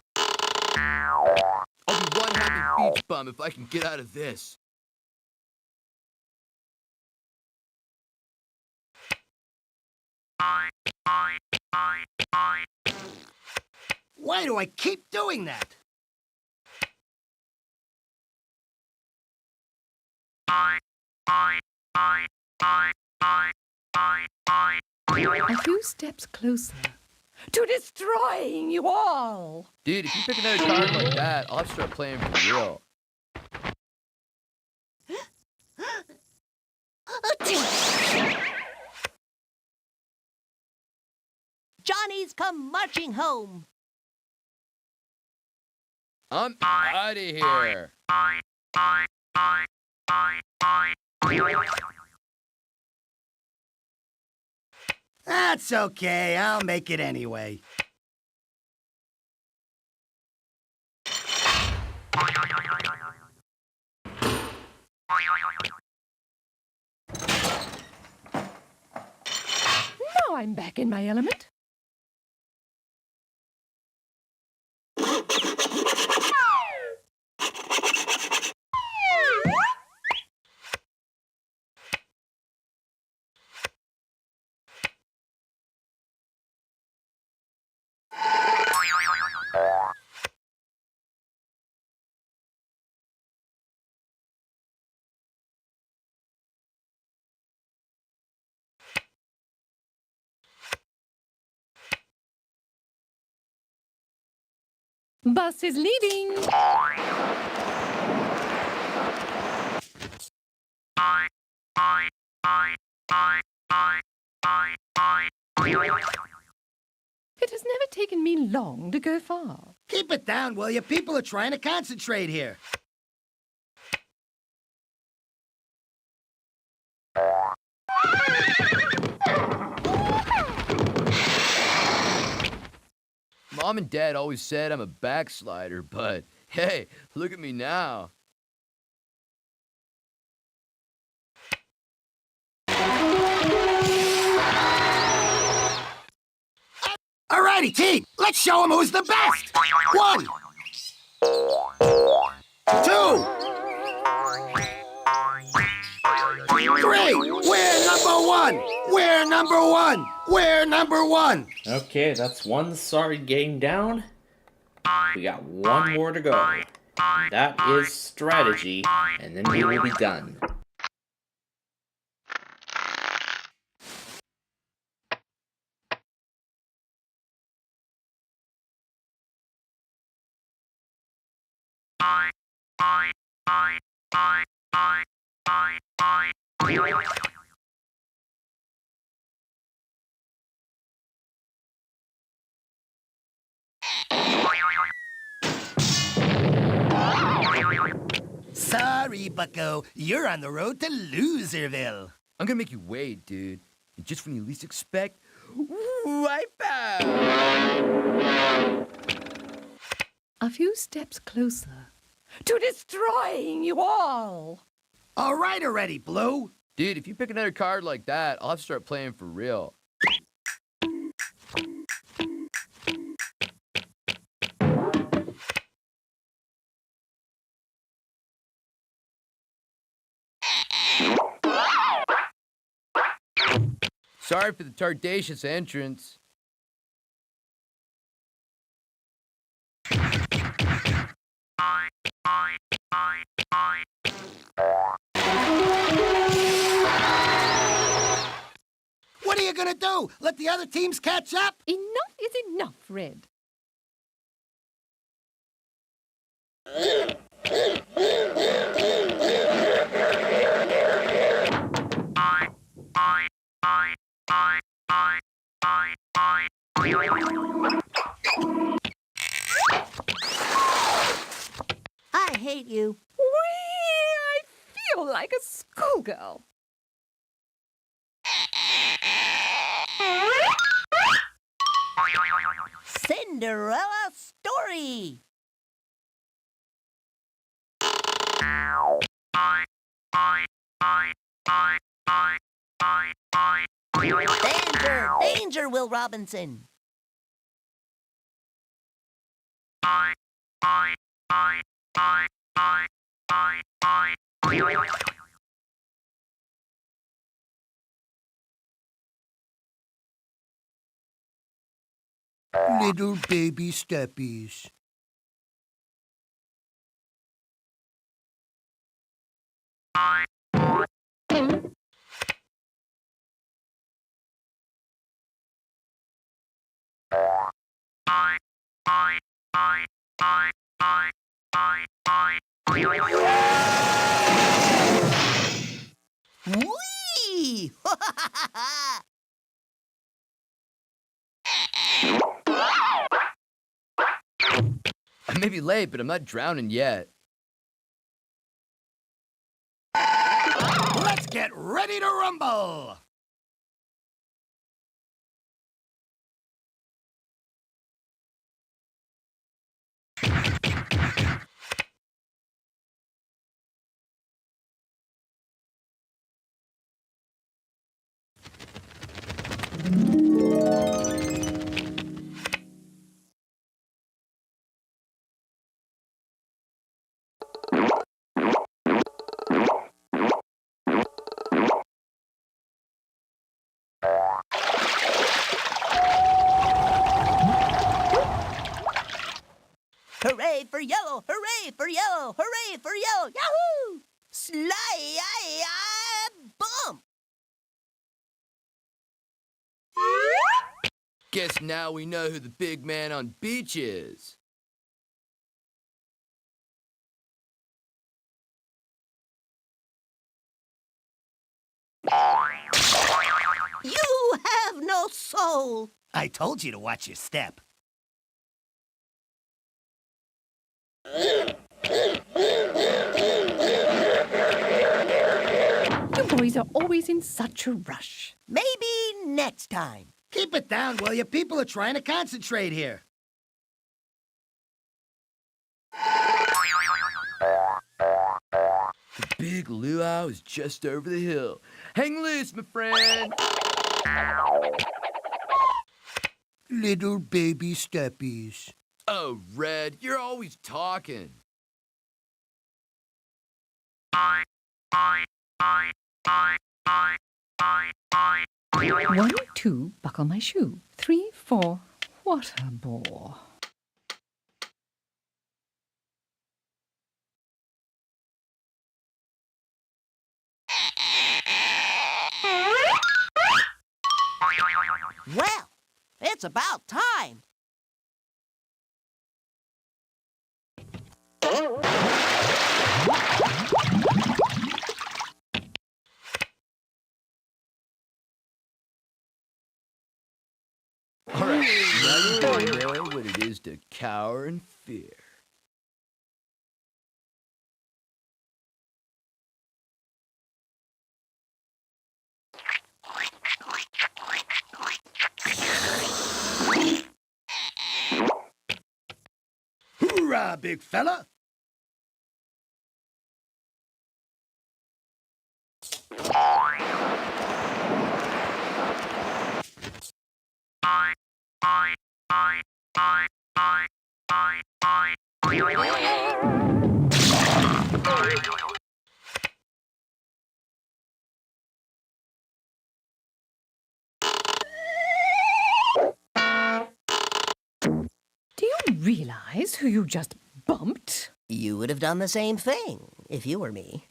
be one happy beach bum if I can get out of this. Why do I keep doing that? A few steps closer to destroying you all. Dude, if you pick another card like that, I'll have to start playing for real. Johnny's come marching home. I'm out of here. That's okay. I'll make it anyway. Now I'm back in my element. Bus is leaving. It has never taken me long to go far. Keep it down, will you? People are trying to concentrate here. Mom and Dad always said I'm a backslider, but hey, look at me now. Alrighty, team, let's show them who's the best. 1, 2, 3. We're number one. We're number one. We're number one. Okay, that's one sorry game down. We got one more to go. That is strategy, and then we will be done. Sorry, bucko. You're on the road to Loserville. I'm gonna make you wait, dude. And just when you least expect, wipe out! A few steps closer to destroying you all. All right already, Blue. Dude, if you pick another card like that, I'll have to start playing for real. Sorry for the tardacious entrance. What are you gonna do? Let the other teams catch up? Enough is enough, Red. I hate you. Whee! I feel like a schoolgirl. Cinderella story. Danger! Danger, Will Robinson! Little baby steppies. Whee! I may be late, but I'm not drowning yet. Let's get ready to rumble! Hooray for yellow! Hooray for yellow! Hooray for yellow! Yahoo! Sly! Bump! Guess now we know who the big man on beach is. You have no soul! I told you to watch your step. You boys are always in such a rush. Maybe next time. Keep it down, will you? People are trying to concentrate here. The big luau is just over the hill. Hang loose, my friend. Little baby steppies. Oh, Red, you're always talking. One, two, buckle my shoe. 3, 4, what a bore. Well, it's about time. All right, now you know what it is to cower in fear. Hoorah, big fella! Do you realize who you just bumped? You would have done the same thing if you were me.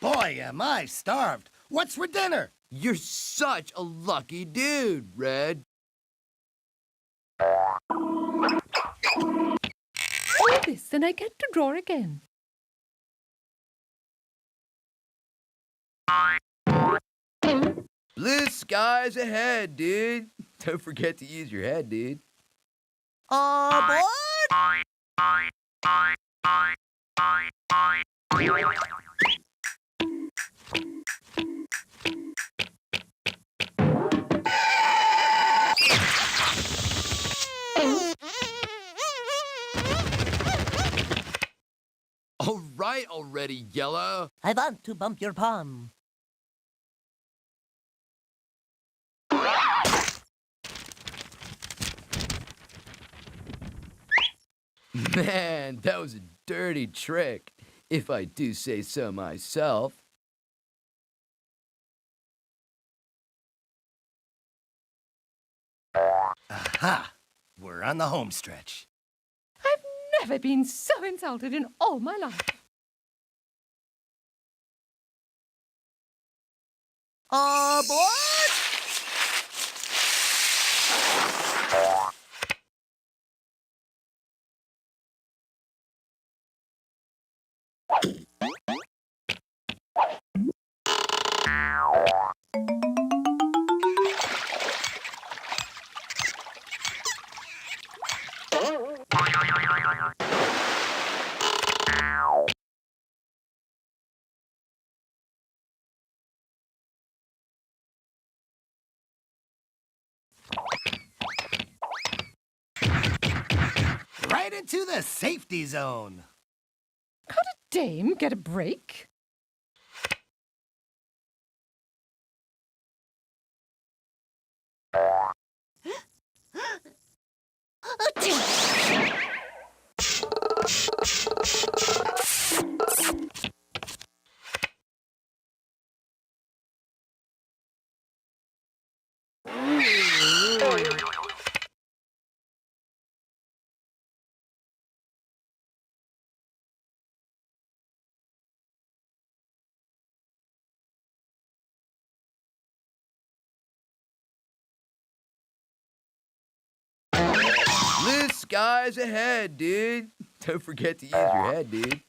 Boy, am I starved. What's for dinner? You're such a lucky dude, Red. All this, and I get to draw again. Blue skies ahead, dude. Don't forget to use your head, dude. Aboard! All right already, Yellow. I want to bump your palm. Man, that was a dirty trick, if I do say so myself. Aha! We're on the home stretch. I've never been so insulted in all my life. Aboard! Right into the safety zone. Could a dame get a break? Blue skies ahead, dude. Don't forget to use your head, dude.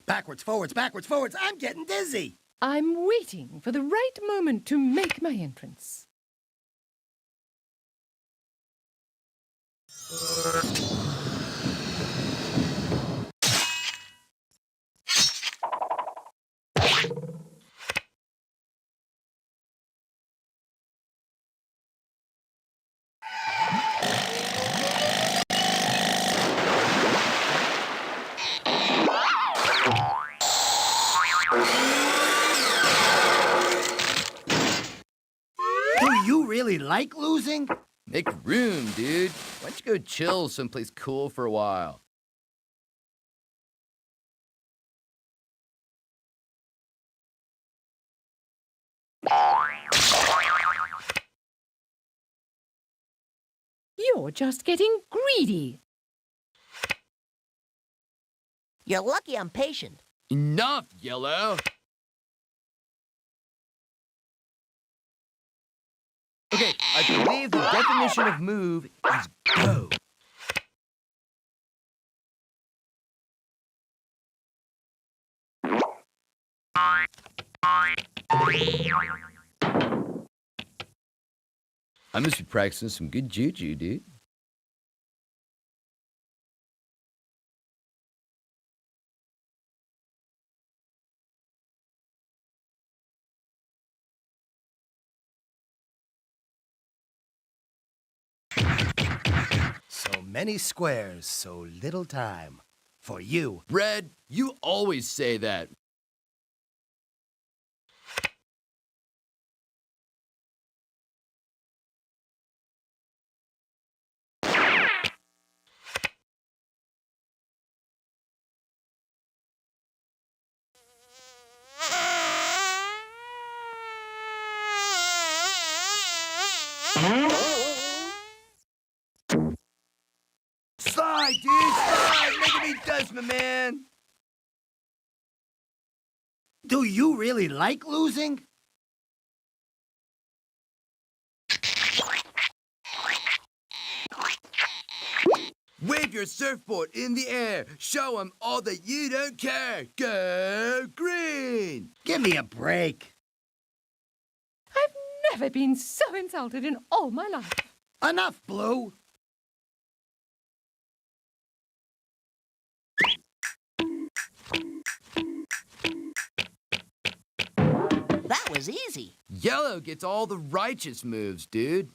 Backwards, forwards, backwards, forwards. I'm getting dizzy. I'm waiting for the right moment to make my entrance. Do you really like losing? Make room, dude. Why don't you go chill someplace cool for a while? You're just getting greedy. You're lucky I'm patient. Enough, Yellow. Okay, I believe the definition of move is go. I must be practicing some good juju, dude. So many squares, so little time. For you. Red, you always say that. Slide, dude, slide! Making me dust, my man! Do you really like losing? Wave your surfboard in the air. Show 'em all that you don't care. Go green! Give me a break. never been so insulted in all my life. Enough, Blue. That was easy. Yellow gets all the righteous moves, dude.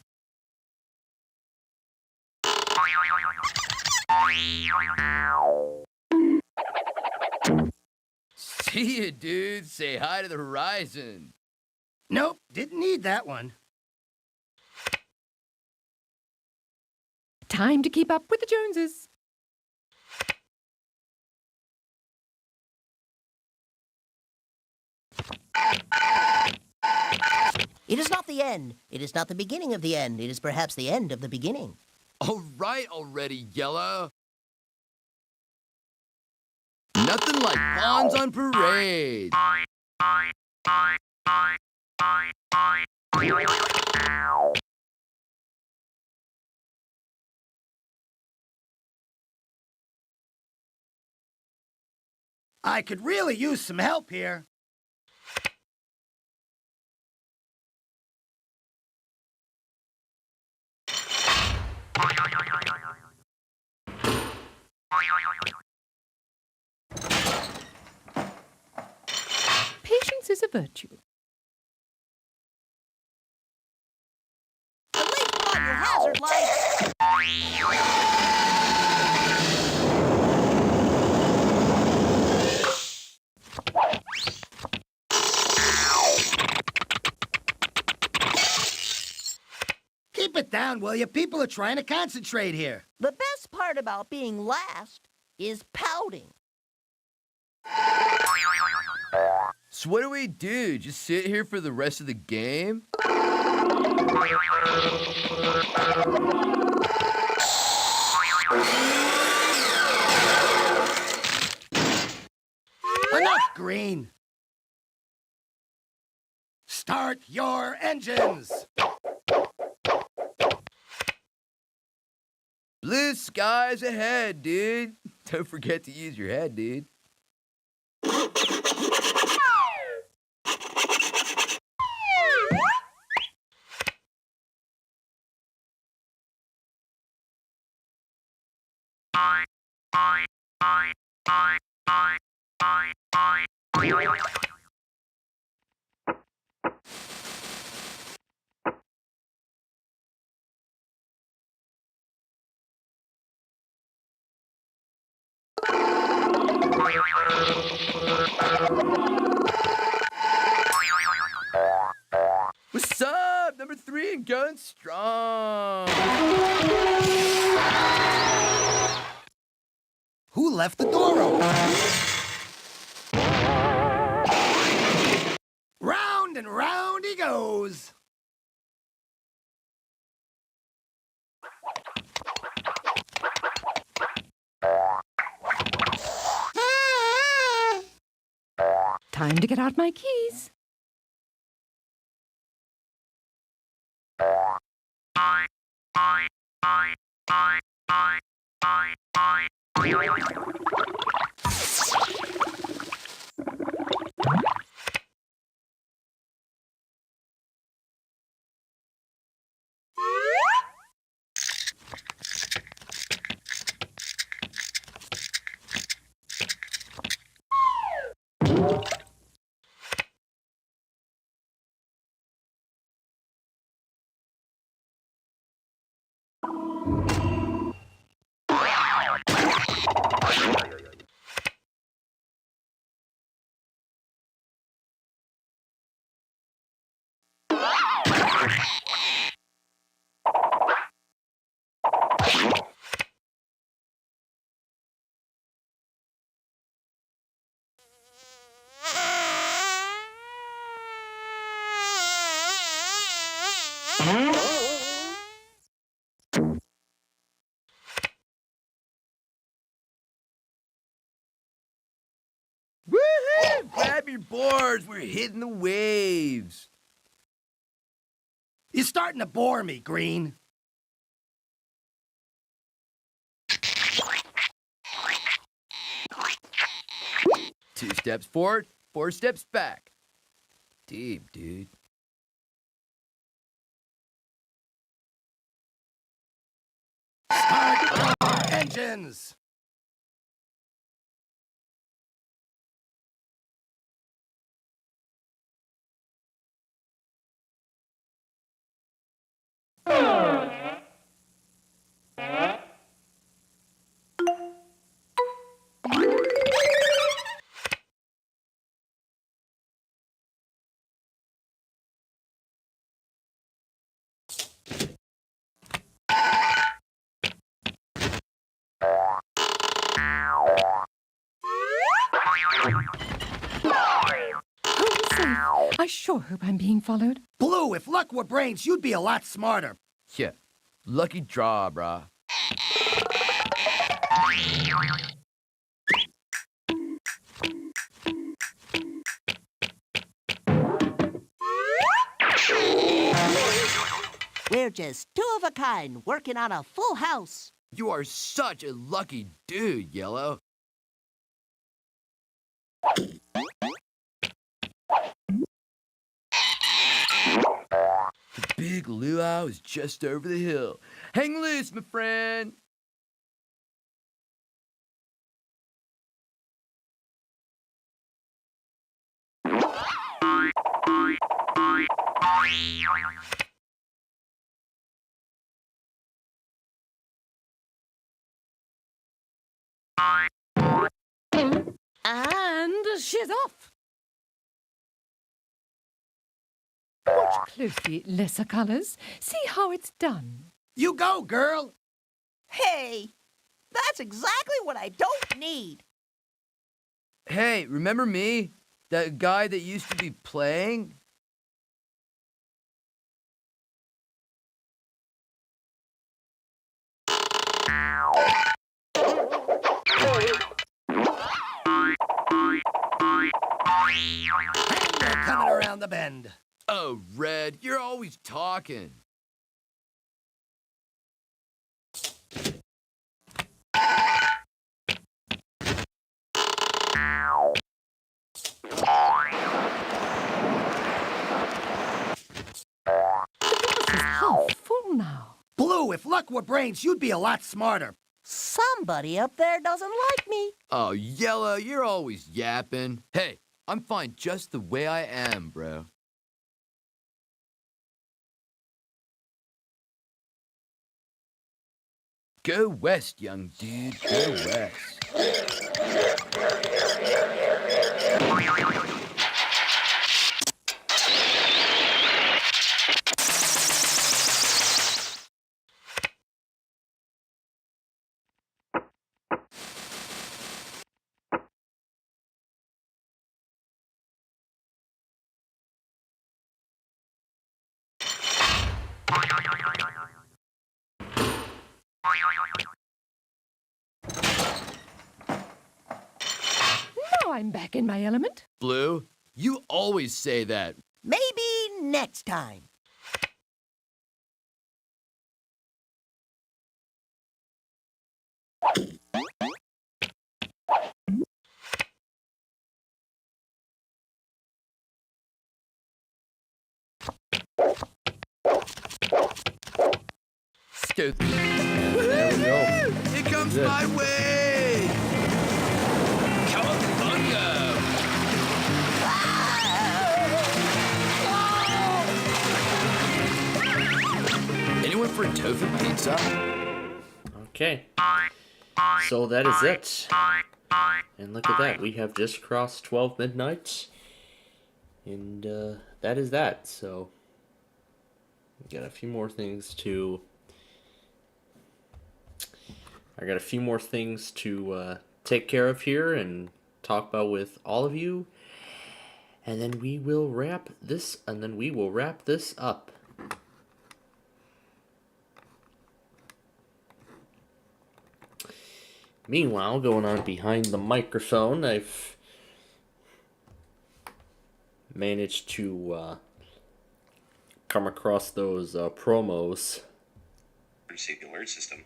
See ya, dude. Say hi to the horizon. Nope, didn't need that one. Time to keep up with the Joneses. It is not the end. It is not the beginning of the end. It is perhaps the end of the beginning. All right already, Yellow. Nothing like pawns on parade. I could really use some help here. Patience is a virtue. At least put on your hazard lights. Keep it down, will you? People are trying to concentrate here. The best part about being last is pouting. So what do we do? Just sit here for the rest of the game? Enough, Green. Start your engines. Blue skies ahead, dude. Don't forget to use your head, dude. What's up? Number 3 and going strong. Who left the door open? Round and round he goes. Time to get out my keys. Woohoo! Grab your boards. We're hitting the waves. You're starting to bore me, Green. Two steps forward, 4 steps back. Deep, dude. engines! I sure hope I'm being followed. Blue, if luck were brains, you'd be a lot smarter. Yeah, lucky draw, brah. We're just two of a kind working on a full house. You are such a lucky dude, Yellow. The big luau is just over the hill. Hang loose, my friend. And she's off. Watch closely, lesser colors. See how it's done. You go, girl! Hey, that's exactly what I don't need. Hey, remember me? That guy that used to be playing? And they're coming around the bend. Oh, Red, you're always talking. This is half full now. Blue, if luck were brains, you'd be a lot smarter. Somebody up there doesn't like me. Oh, Yellow, you're always yapping. Hey, I'm fine just the way I am, bro. Go west, young dude. Go west. Now I'm back in my element. Blue, you always say that. Maybe next time. Stupid. There we go. It comes Good. my way! Cowabunga! Anyone for a tofu pizza? Okay. So that is it. And look at that. We have just crossed 12 midnight. And that is that. So we got a few more things to... I got a few more things to take care of here and talk about with all of you. And then we will wrap this up. Meanwhile, going on behind the microphone, I've managed to come across those promos. Emergency alert system.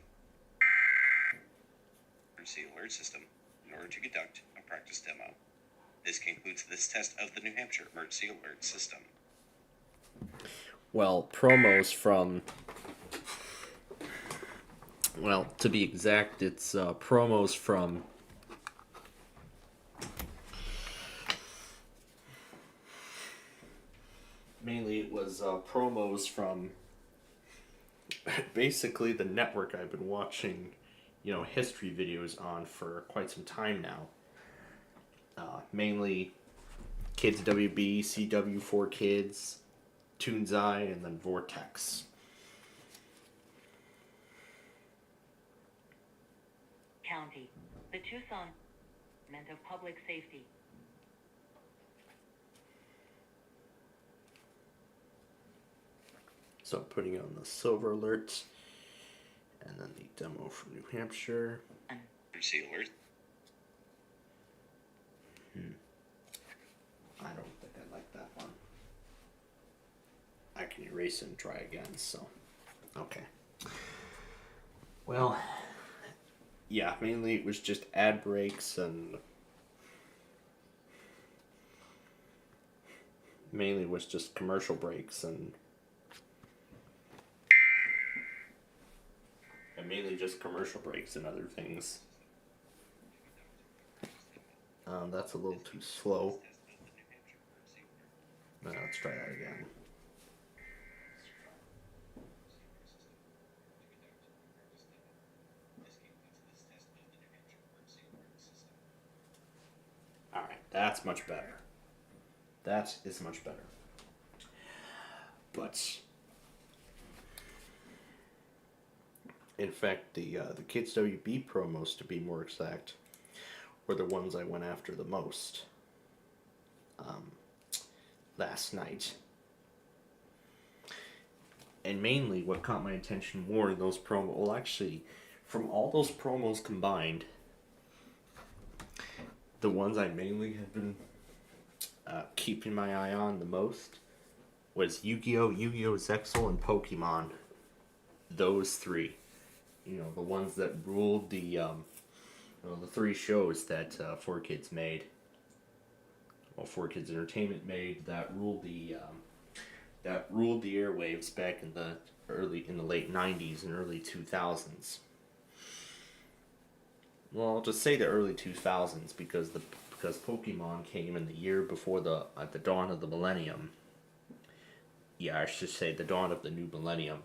Emergency alert system in order to conduct a practice demo. This concludes this test of the New Hampshire emergency alert system. Well, promos from Well, to be exact, it's promos from mainly it was promos from basically the network I've been watching, history videos on for quite some time now. Mainly Kids WB, CW4Kids, Toon's Eye, and then Vortex. County, the Tucson Department of Public Safety. So I'm putting on the Silver Alert, and then the demo from New Hampshire. Emergency alert. I don't think I like that one. I can erase and try again, so. Okay. Well, yeah, mainly it was just ad breaks and mainly was just commercial breaks and mainly just commercial breaks and other things. That's a little too slow. Let's try that again. Alright, that's much better. That is much better. But in fact, the Kids WB promos, to be more exact, were the ones I went after the most last night. And mainly what caught my attention more in those promos, well actually, from all those promos combined, the ones I mainly have been keeping my eye on the most was Yu-Gi-Oh!, Yu-Gi-Oh! Zexal, and Pokemon. Those three. The ones that ruled the three shows that 4Kids made. Well, 4Kids Entertainment made that ruled the airwaves back in the late 90s and early 2000s. Well, I'll just say the early 2000s because Pokemon came in the year before at the dawn of the millennium. Yeah, I should say the dawn of the new millennium.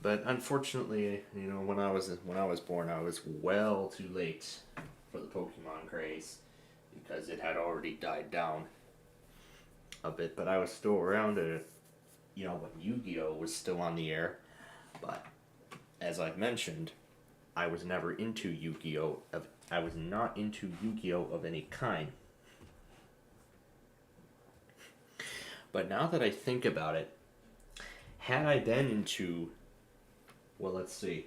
But unfortunately, when I was born, I was well too late for the Pokemon craze because it had already died down a bit. But I was still around when Yu-Gi-Oh! Was still on the air. But as I've mentioned, I was never into Yu-Gi-Oh! I was not into Yu-Gi-Oh! Of any kind. But now that I think about it, had I been into... Well, let's see.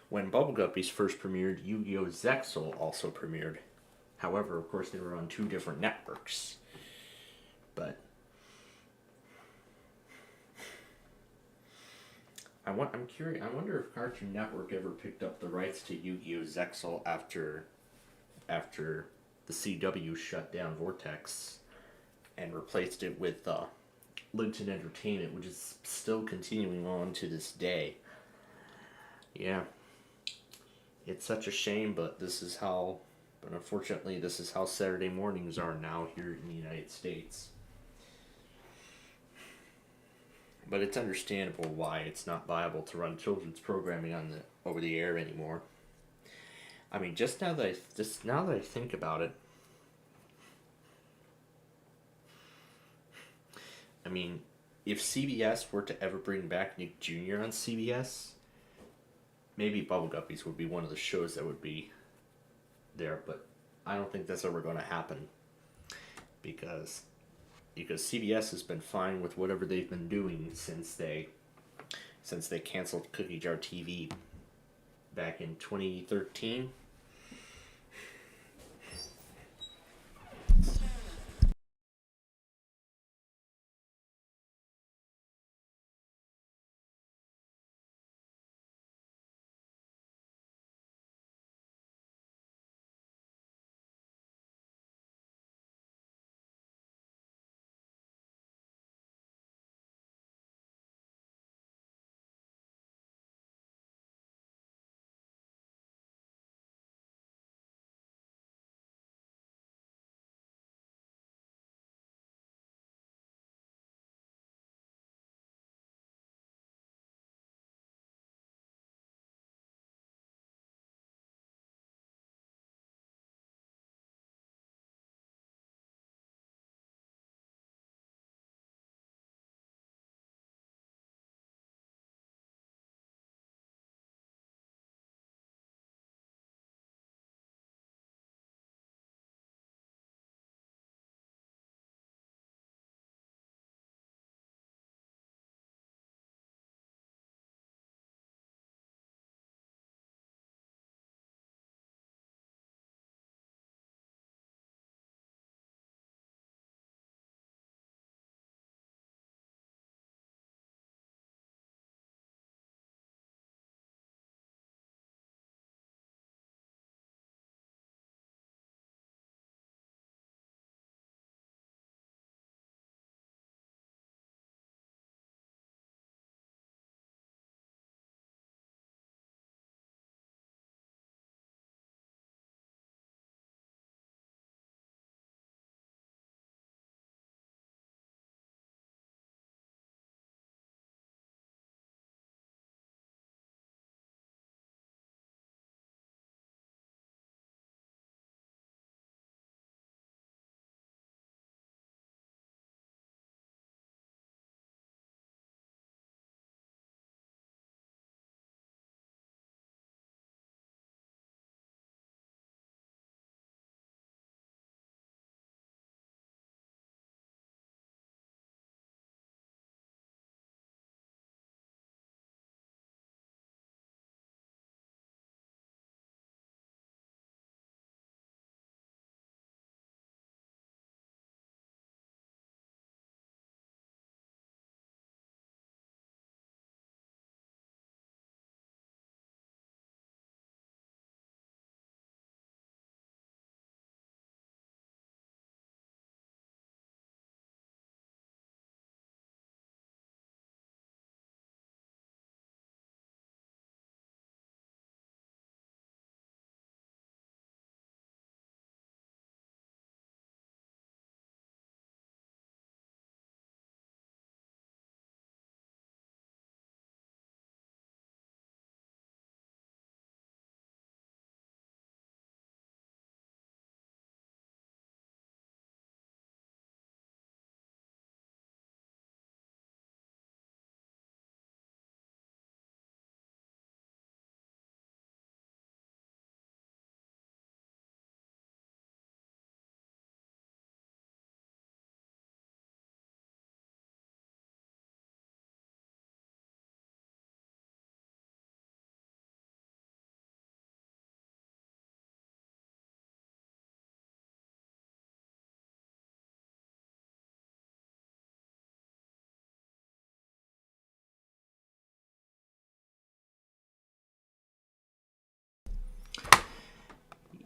When Bubble Guppies first premiered, Yu-Gi-Oh! Zexal also premiered. However, of course, they were on two different networks. But I'm curious. I wonder if Cartoon Network ever picked up the rights to Yu-Gi-Oh! Zexal after the CW shut down Vortex and replaced it with Linton Entertainment, which is still continuing on to this day. Yeah, it's such a shame, but unfortunately this is how Saturday mornings are now here in the United States. But it's understandable why it's not viable to run children's programming over the air anymore. I mean, just now that I think about it, I mean, if CBS were to ever bring back Nick Jr. on CBS, maybe Bubble Guppies would be one of the shows that would be there, but I don't think that's ever going to happen because CBS has been fine with whatever they've been doing since they canceled Cookie Jar TV back in 2013.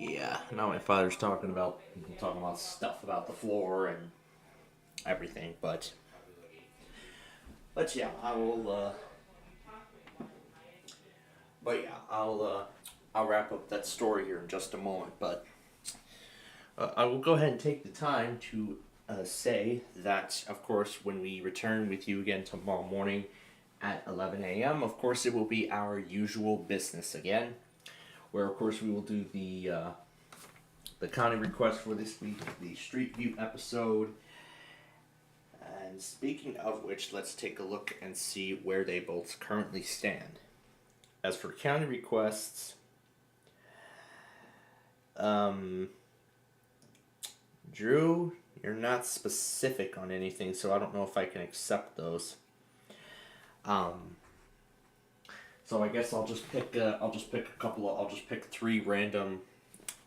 Yeah, now my father's talking about stuff about the floor and everything, but yeah, I will. But yeah, I'll wrap up that story here in just a moment. But I will go ahead and take the time to say that, of course, when we return with you again tomorrow morning at 11 a.m., of course, it will be our usual business again, where, of course, we will do the county request for this week, the Street View episode. And speaking of which, let's take a look and see where they both currently stand. As for county requests, Drew, you're not specific on anything, so I don't know if I can accept those. So I guess I'll just pick three random,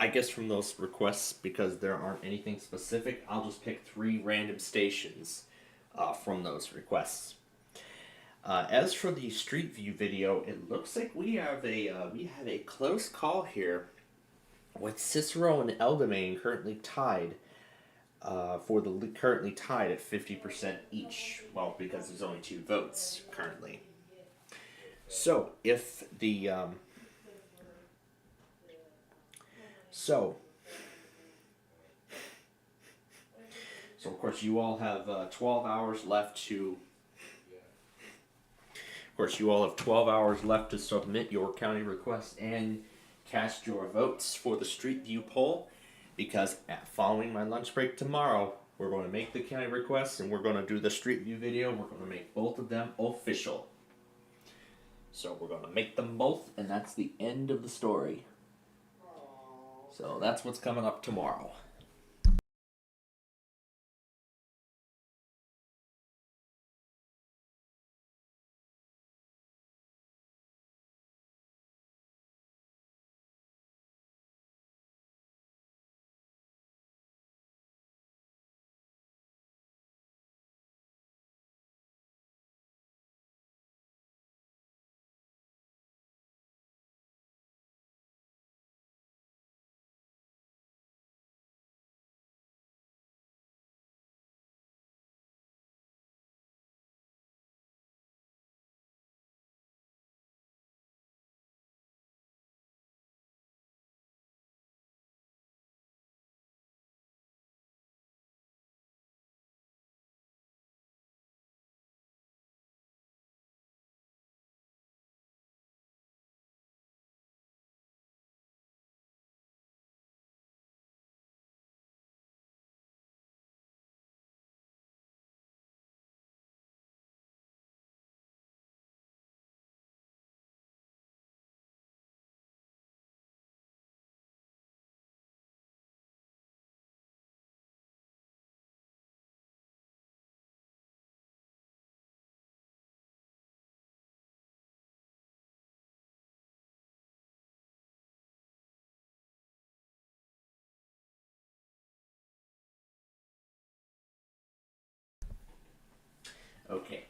I guess, from those requests, because there aren't anything specific. I'll just pick three random stations from those requests. As for the Street View video, it looks like we have a close call here, with Cicero and Eldamain currently tied at 50% each. Well, because there's only 2 votes currently. So if the so of course you all have 12 hours left to. Of course, you all have 12 hours left to submit your county requests and cast your votes for the Street View poll, because following my lunch break tomorrow, we're going to make the county requests and we're going to do the Street View video. We're going to make both of them official. So we're going to make them both, and that's the end of the story. So that's what's coming up tomorrow. Okay,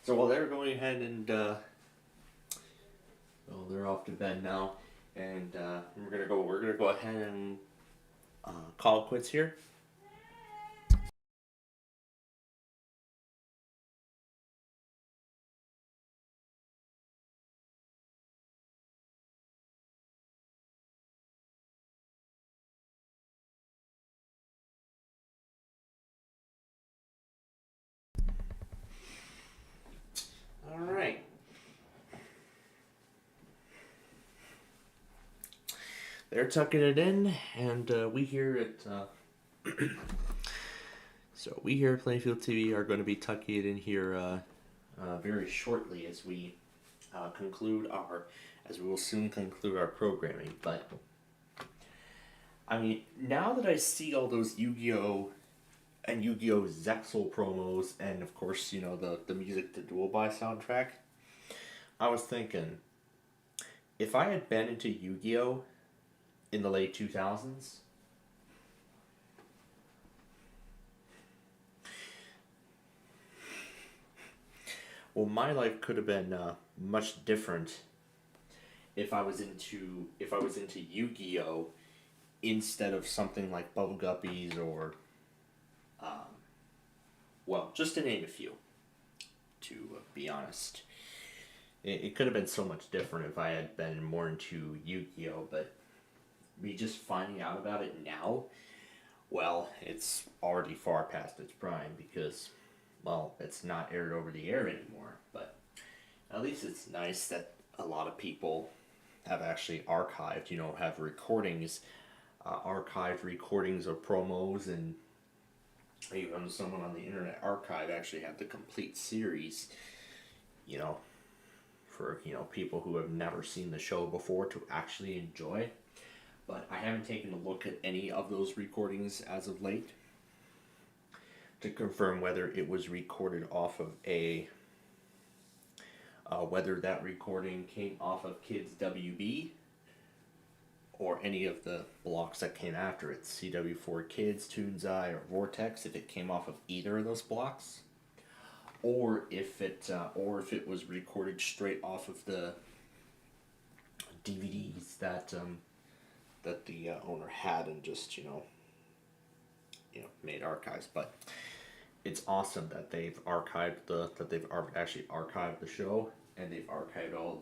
so while they're going ahead and well, they're off to bed now, and we're gonna go ahead and call it quits here. All right. They're tucking it in, and we here at so we here at Plainfield TV are going to be tucking it in here very shortly, as we will soon conclude our programming. But I mean, now that I see all those Yu-Gi-Oh! And Yu-Gi-Oh! Zexal promos, and of course, you know, the music to Duel Buy soundtrack, I was thinking, if I had been into Yu-Gi-Oh! In the late 2000s, well, my life could have been much different if I was into Yu-Gi-Oh! instead of something like Bubble Guppies or, well, just to name a few, to be honest. It could have been so much different if I had been more into Yu-Gi-Oh, but me just finding out about it now, well, it's already far past its prime because, well, it's not aired over the air anymore, but at least it's nice that a lot of people have actually archived, have recordings, archived recordings of promos, and even someone on the Internet Archive actually had the complete series, for, people who have never seen the show before to actually enjoy. But I haven't taken a look at any of those recordings as of late to confirm whether it was recorded off of whether that recording came off of Kids WB or any of the blocks that came after it, CW4 Kids, Toon's Eye, or Vortex, if it came off of either of those blocks, or if it was recorded straight off of the DVDs that the owner had and just made archives. But it's awesome that they've actually archived the show, and they've archived all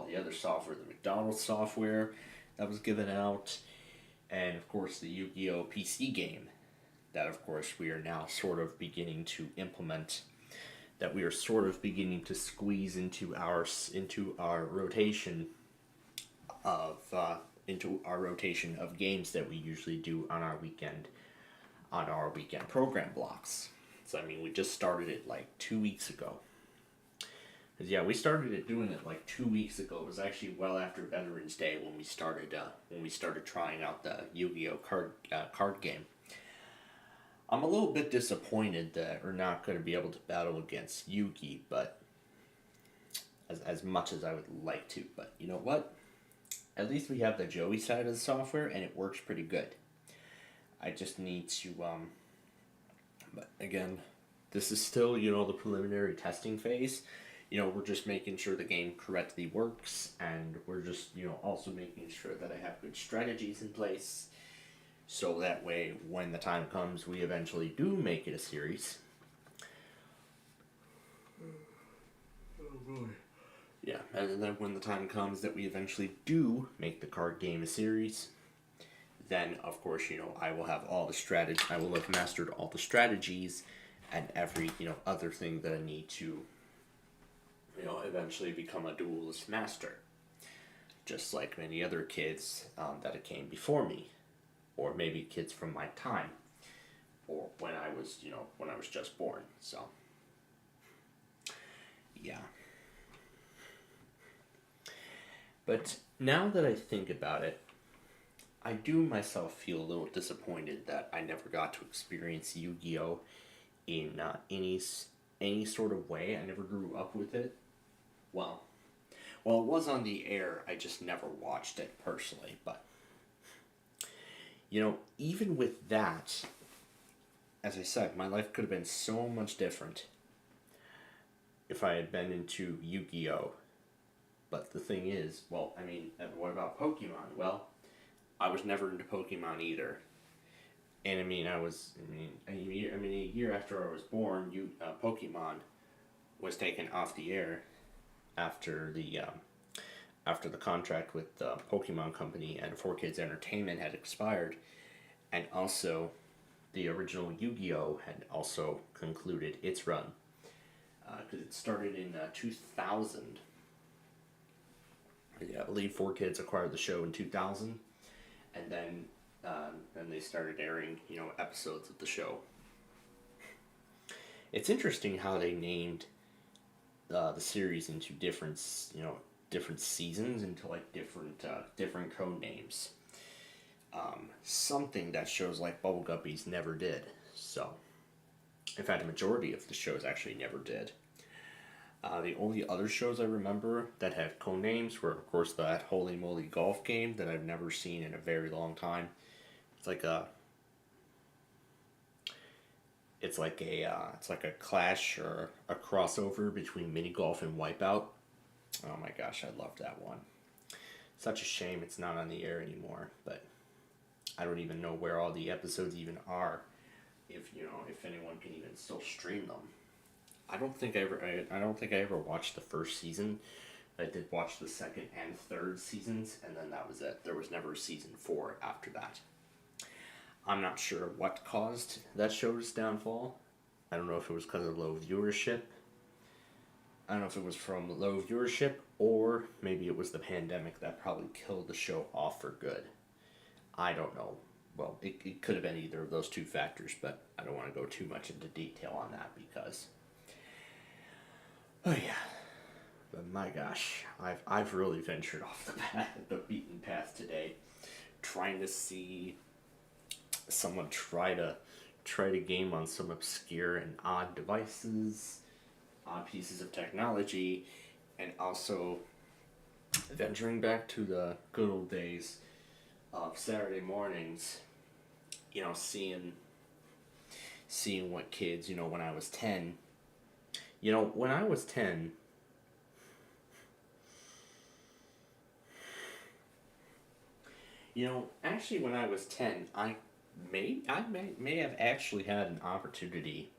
the other software, the McDonald's software that was given out, and of course the Yu-Gi-Oh! PC game that of course we are now sort of beginning to implement, that we are sort of beginning to squeeze into our rotation of games that we usually do on our weekend program blocks. So I mean, we just started it like 2 weeks ago. 'Cause yeah, we started doing it like 2 weeks ago. It was actually well after Veterans Day when we started trying out the Yu-Gi-Oh! Card game. I'm a little bit disappointed that we're not going to be able to battle against Yugi, but as much as I would like to. But you know what? At least we have the Joey side of the software, and it works pretty good. I just need to, but again, this is still, the preliminary testing phase. We're just making sure the game correctly works, and we're just, also making sure that I have good strategies in place, so that way, when the time comes, we eventually do make it a series. Oh boy. Yeah, and then when the time comes that we eventually do make the card game a series, then, of course, I will have all the strategy. I will have mastered all the strategies and every, other thing that I need to, eventually become a duelist master. Just like many other kids that came before me, or maybe kids from my time, or when I was just born. So, yeah. But now that I think about it, I do myself feel a little disappointed that I never got to experience Yu-Gi-Oh! In any sort of way. I never grew up with it. Well, it was on the air, I just never watched it personally, but, even with that, as I said, my life could have been so much different if I had been into Yu-Gi-Oh! But the thing is, what about Pokemon? Well, I was never into Pokemon either. And a year after I was born, Pokemon was taken off the air after the contract with the Pokemon Company and 4Kids Entertainment had expired, and also the original Yu-Gi-Oh! Had also concluded its run, because it started in 2000. Yeah, I believe 4Kids acquired the show in 2000, and then they started airing, episodes of the show. It's interesting how they named the series into different seasons, into like different code names. Something that shows like Bubble Guppies never did. So, in fact, a majority of the shows actually never did. The only other shows I remember that had code names were, of course, that Holy Moly golf game that I've never seen in a very long time. It's like a clash or a crossover between mini golf and Wipeout. Oh my gosh, I loved that one. Such a shame it's not on the air anymore, but I don't even know where all the episodes even are. If anyone can even still stream them. I don't think I ever watched the first season. I did watch the second and third seasons, and then that was it. There was never a season 4 after that. I'm not sure what caused that show's downfall. I don't know if it was because of low viewership. I don't know if it was from low viewership, or maybe it was the pandemic that probably killed the show off for good. I don't know. Well, it could have been either of those two factors, but I don't want to go too much into detail on that because... Oh yeah. But my gosh, I've really ventured off the beaten path today, trying to see someone try to game on some obscure and odd devices, odd pieces of technology, and also venturing back to the good old days of Saturday mornings, seeing what kids, when I was 10, when I was 10, actually when I was 10, I may have actually had an opportunity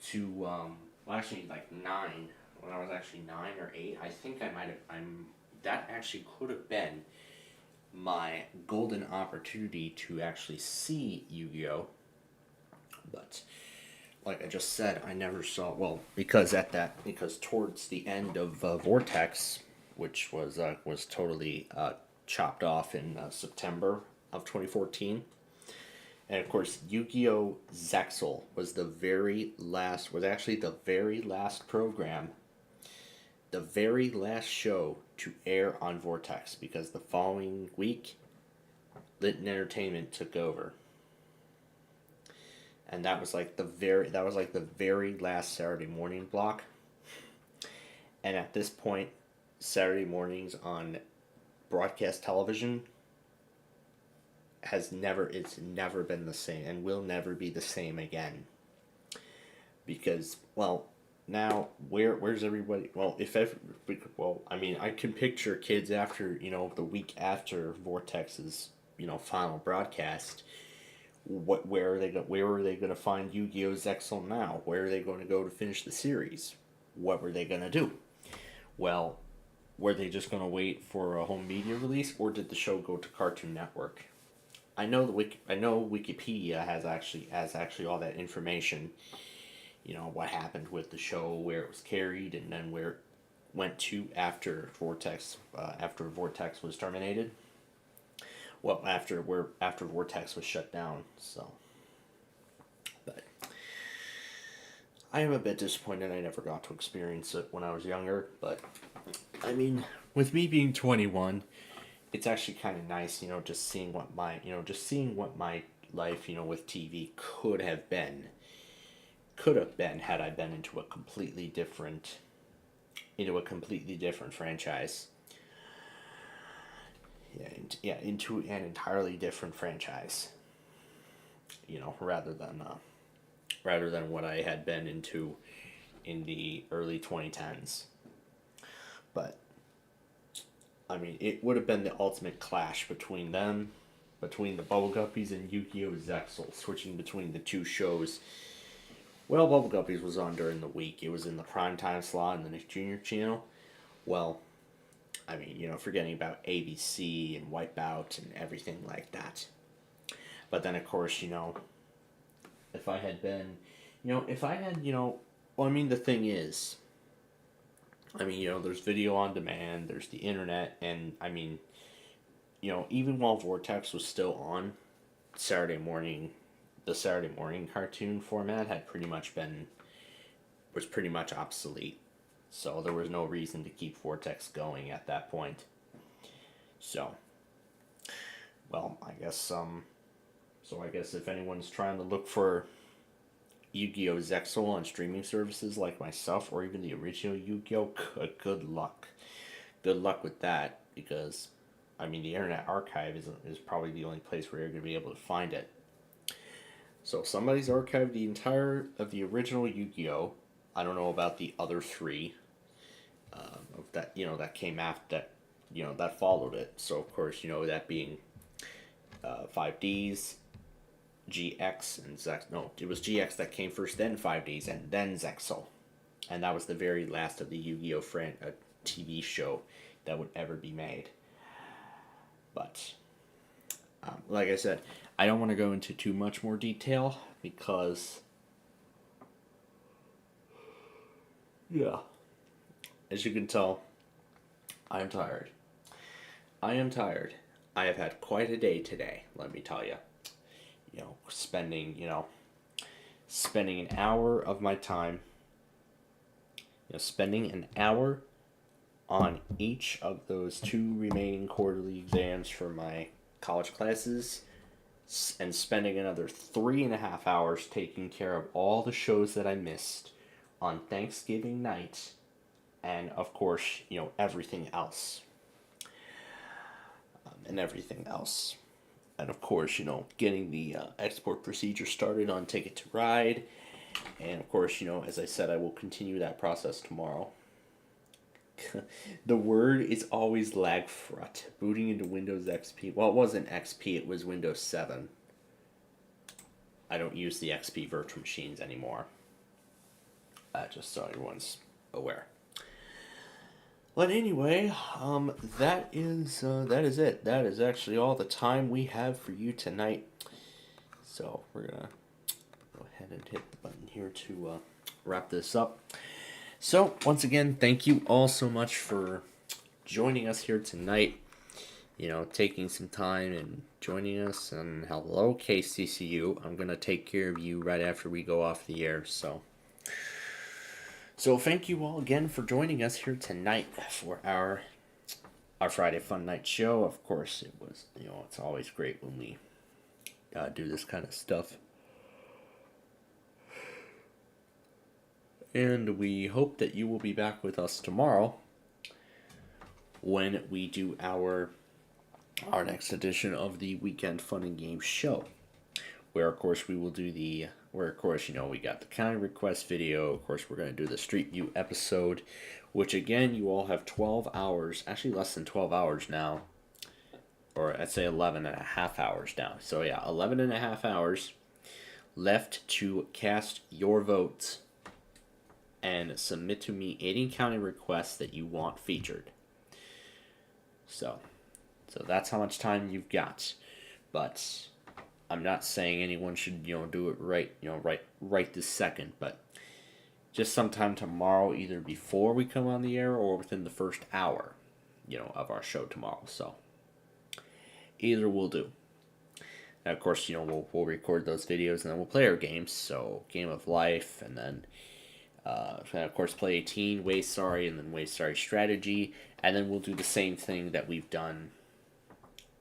to, actually like 9, when I was actually 9 or 8, I think that actually could have been my golden opportunity to actually see Yu-Gi-Oh! But like I just said, I never saw, because towards the end of Vortex, which was totally chopped off in September of 2014. And of course, Yu-Gi-Oh! Zexal was actually the very last program, the very last show to air on Vortex, because the following week, Litton Entertainment took over. And that was like the very last Saturday morning block. And at this point, Saturday mornings on broadcast television it's never been the same and will never be the same again. Because, now where's everybody? I can picture kids after, the week after Vortex's, final broadcast. Where are they going to find Yu-Gi-Oh! Zexal now? Where are they going to go to finish the series? What were they going to do? Well, were they just going to wait for a home media release, or did the show go to Cartoon Network? I know Wikipedia has actually all that information. What happened with the show, where it was carried, and then where it went to after Vortex was terminated. Well, after Vortex was shut down. So, but I am a bit disappointed I never got to experience it when I was younger. But I mean, with me being 21, it's actually kind of nice, just seeing what my life, with TV could have been had I been into a completely different franchise. Into an entirely different franchise. Rather than what I had been into in the early 2010s. But I mean, it would have been the ultimate clash between the Bubble Guppies and Yu-Gi-Oh! Zexal, switching between the two shows. Well, Bubble Guppies was on during the week. It was in the primetime slot in the Nick Jr. channel. Well, I mean, forgetting about ABC and Wipeout and everything like that. But then, of course, if I had been, the thing is, there's video on demand, there's the internet, and, even while Vortex was still on, the Saturday morning cartoon format was pretty much obsolete. So there was no reason to keep Vortex going at that point. So, I guess if anyone's trying to look for Yu-Gi-Oh! Zexal on streaming services like myself, or even the original Yu-Gi-Oh!, good luck. Good luck with that, because, the Internet Archive is probably the only place where you're going to be able to find it. So if somebody's archived the entire of the original Yu-Gi-Oh! I don't know about the other 3 that came after that, that followed it. So of course, that being 5Ds, GX, and Zex. No, it was GX that came first, then 5Ds, and then Zexal. And that was the very last of the Yu-Gi-Oh! TV show that would ever be made. But, like I said, I don't want to go into too much more detail because, yeah, as you can tell, I am tired. I am tired. I have had quite a day today, let me tell you. You know, spending an hour of my time, spending an hour on each of those 2 remaining quarterly exams for my college classes, and spending another 3.5 hours taking care of all the shows that I missed on Thanksgiving night, and of course, everything else. And of course, getting the export procedure started on Ticket to Ride. And of course, as I said, I will continue that process tomorrow. The word is always lagfrut. Booting into Windows XP. Well, it wasn't XP, it was Windows 7. I don't use the XP virtual machines anymore. Just so everyone's aware. But anyway, that is it. That is actually all the time we have for you tonight. So we're gonna go ahead and hit the button here to wrap this up. So once again, thank you all so much for joining us here tonight. Taking some time and joining us. And hello, KCCU. I'm gonna take care of you right after we go off the air. So thank you all again for joining us here tonight for our Friday Fun Night show. Of course, it was, it's always great when we do this kind of stuff. And we hope that you will be back with us tomorrow when we do our next edition of the Weekend Fun and Games show. Where, of course, we got the county request video. Of course, we're going to do the Street View episode, which, again, you all have 12 hours, actually less than 12 hours now, or I'd say 11.5 hours now. So, yeah, 11.5 hours left to cast your votes and submit to me any county requests that you want featured. So that's how much time you've got. But I'm not saying anyone should, do it right this second, but just sometime tomorrow, either before we come on the air or within the first hour, of our show tomorrow. So either will do. And of course, we'll record those videos and then we'll play our games. So Game of Life, and then of course play 18, Way Sorry, and then Way Sorry Strategy, and then we'll do the same thing that we've done.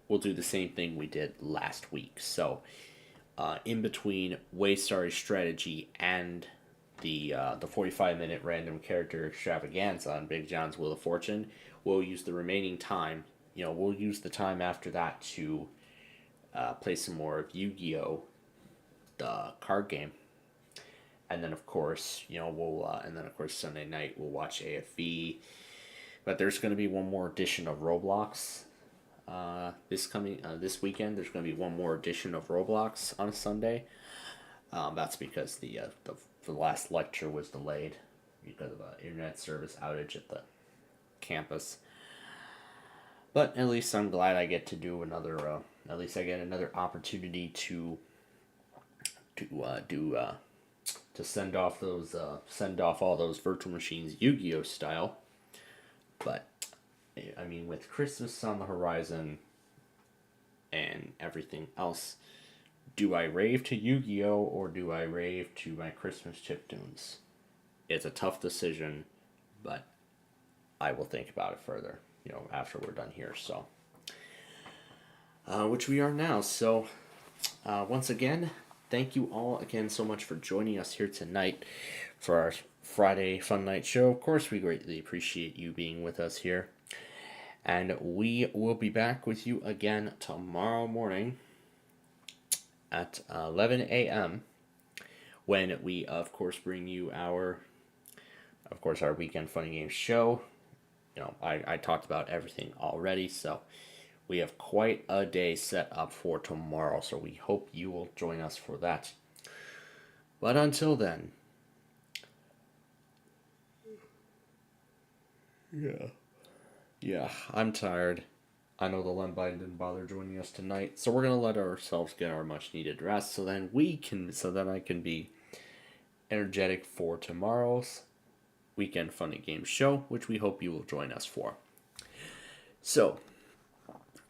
We'll do the same thing we did last week. So, in between Way Sorry Strategy and the 45-minute random character extravaganza on Big John's Wheel of Fortune, we'll use the remaining time. We'll use the time after that to play some more of Yu-Gi-Oh! The card game. And then, of course, Sunday night we'll watch AFV. But there's going to be one more edition of Roblox. This weekend, there's going to be one more edition of Roblox on a Sunday. That's because the last lecture was delayed because of an internet service outage at the campus. But at least I'm glad I get to do another. At least I get another opportunity to send off all those virtual machines Yu-Gi-Oh style. But I mean, with Christmas on the horizon and everything else, do I rave to Yu-Gi-Oh or do I rave to my Christmas chiptunes? It's a tough decision, but I will think about it further, after we're done here. So, which we are now. So, once again, thank you all again so much for joining us here tonight for our Friday Fun Night show. Of course, we greatly appreciate you being with us here. And we will be back with you again tomorrow morning at 11 a.m. when we, of course, bring you our Weekend Fun and Games show. I talked about everything already, so We have quite a day set up for tomorrow, so we hope you will join us for that. But until then, yeah, I'm tired. I know the Len Biden didn't bother joining us tonight, so we're gonna let ourselves get our much needed rest, so then I can be energetic for tomorrow's Weekend Fun and Games show, which we hope you will join us for. So,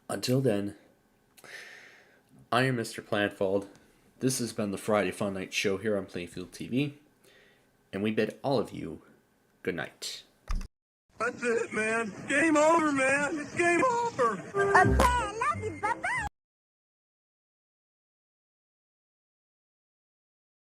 until then, I am Mr. Planfold. This has been the Friday Fun Night Show here on Playfield TV, and we bid all of you good night. That's it, man. Game over, man. It's game over.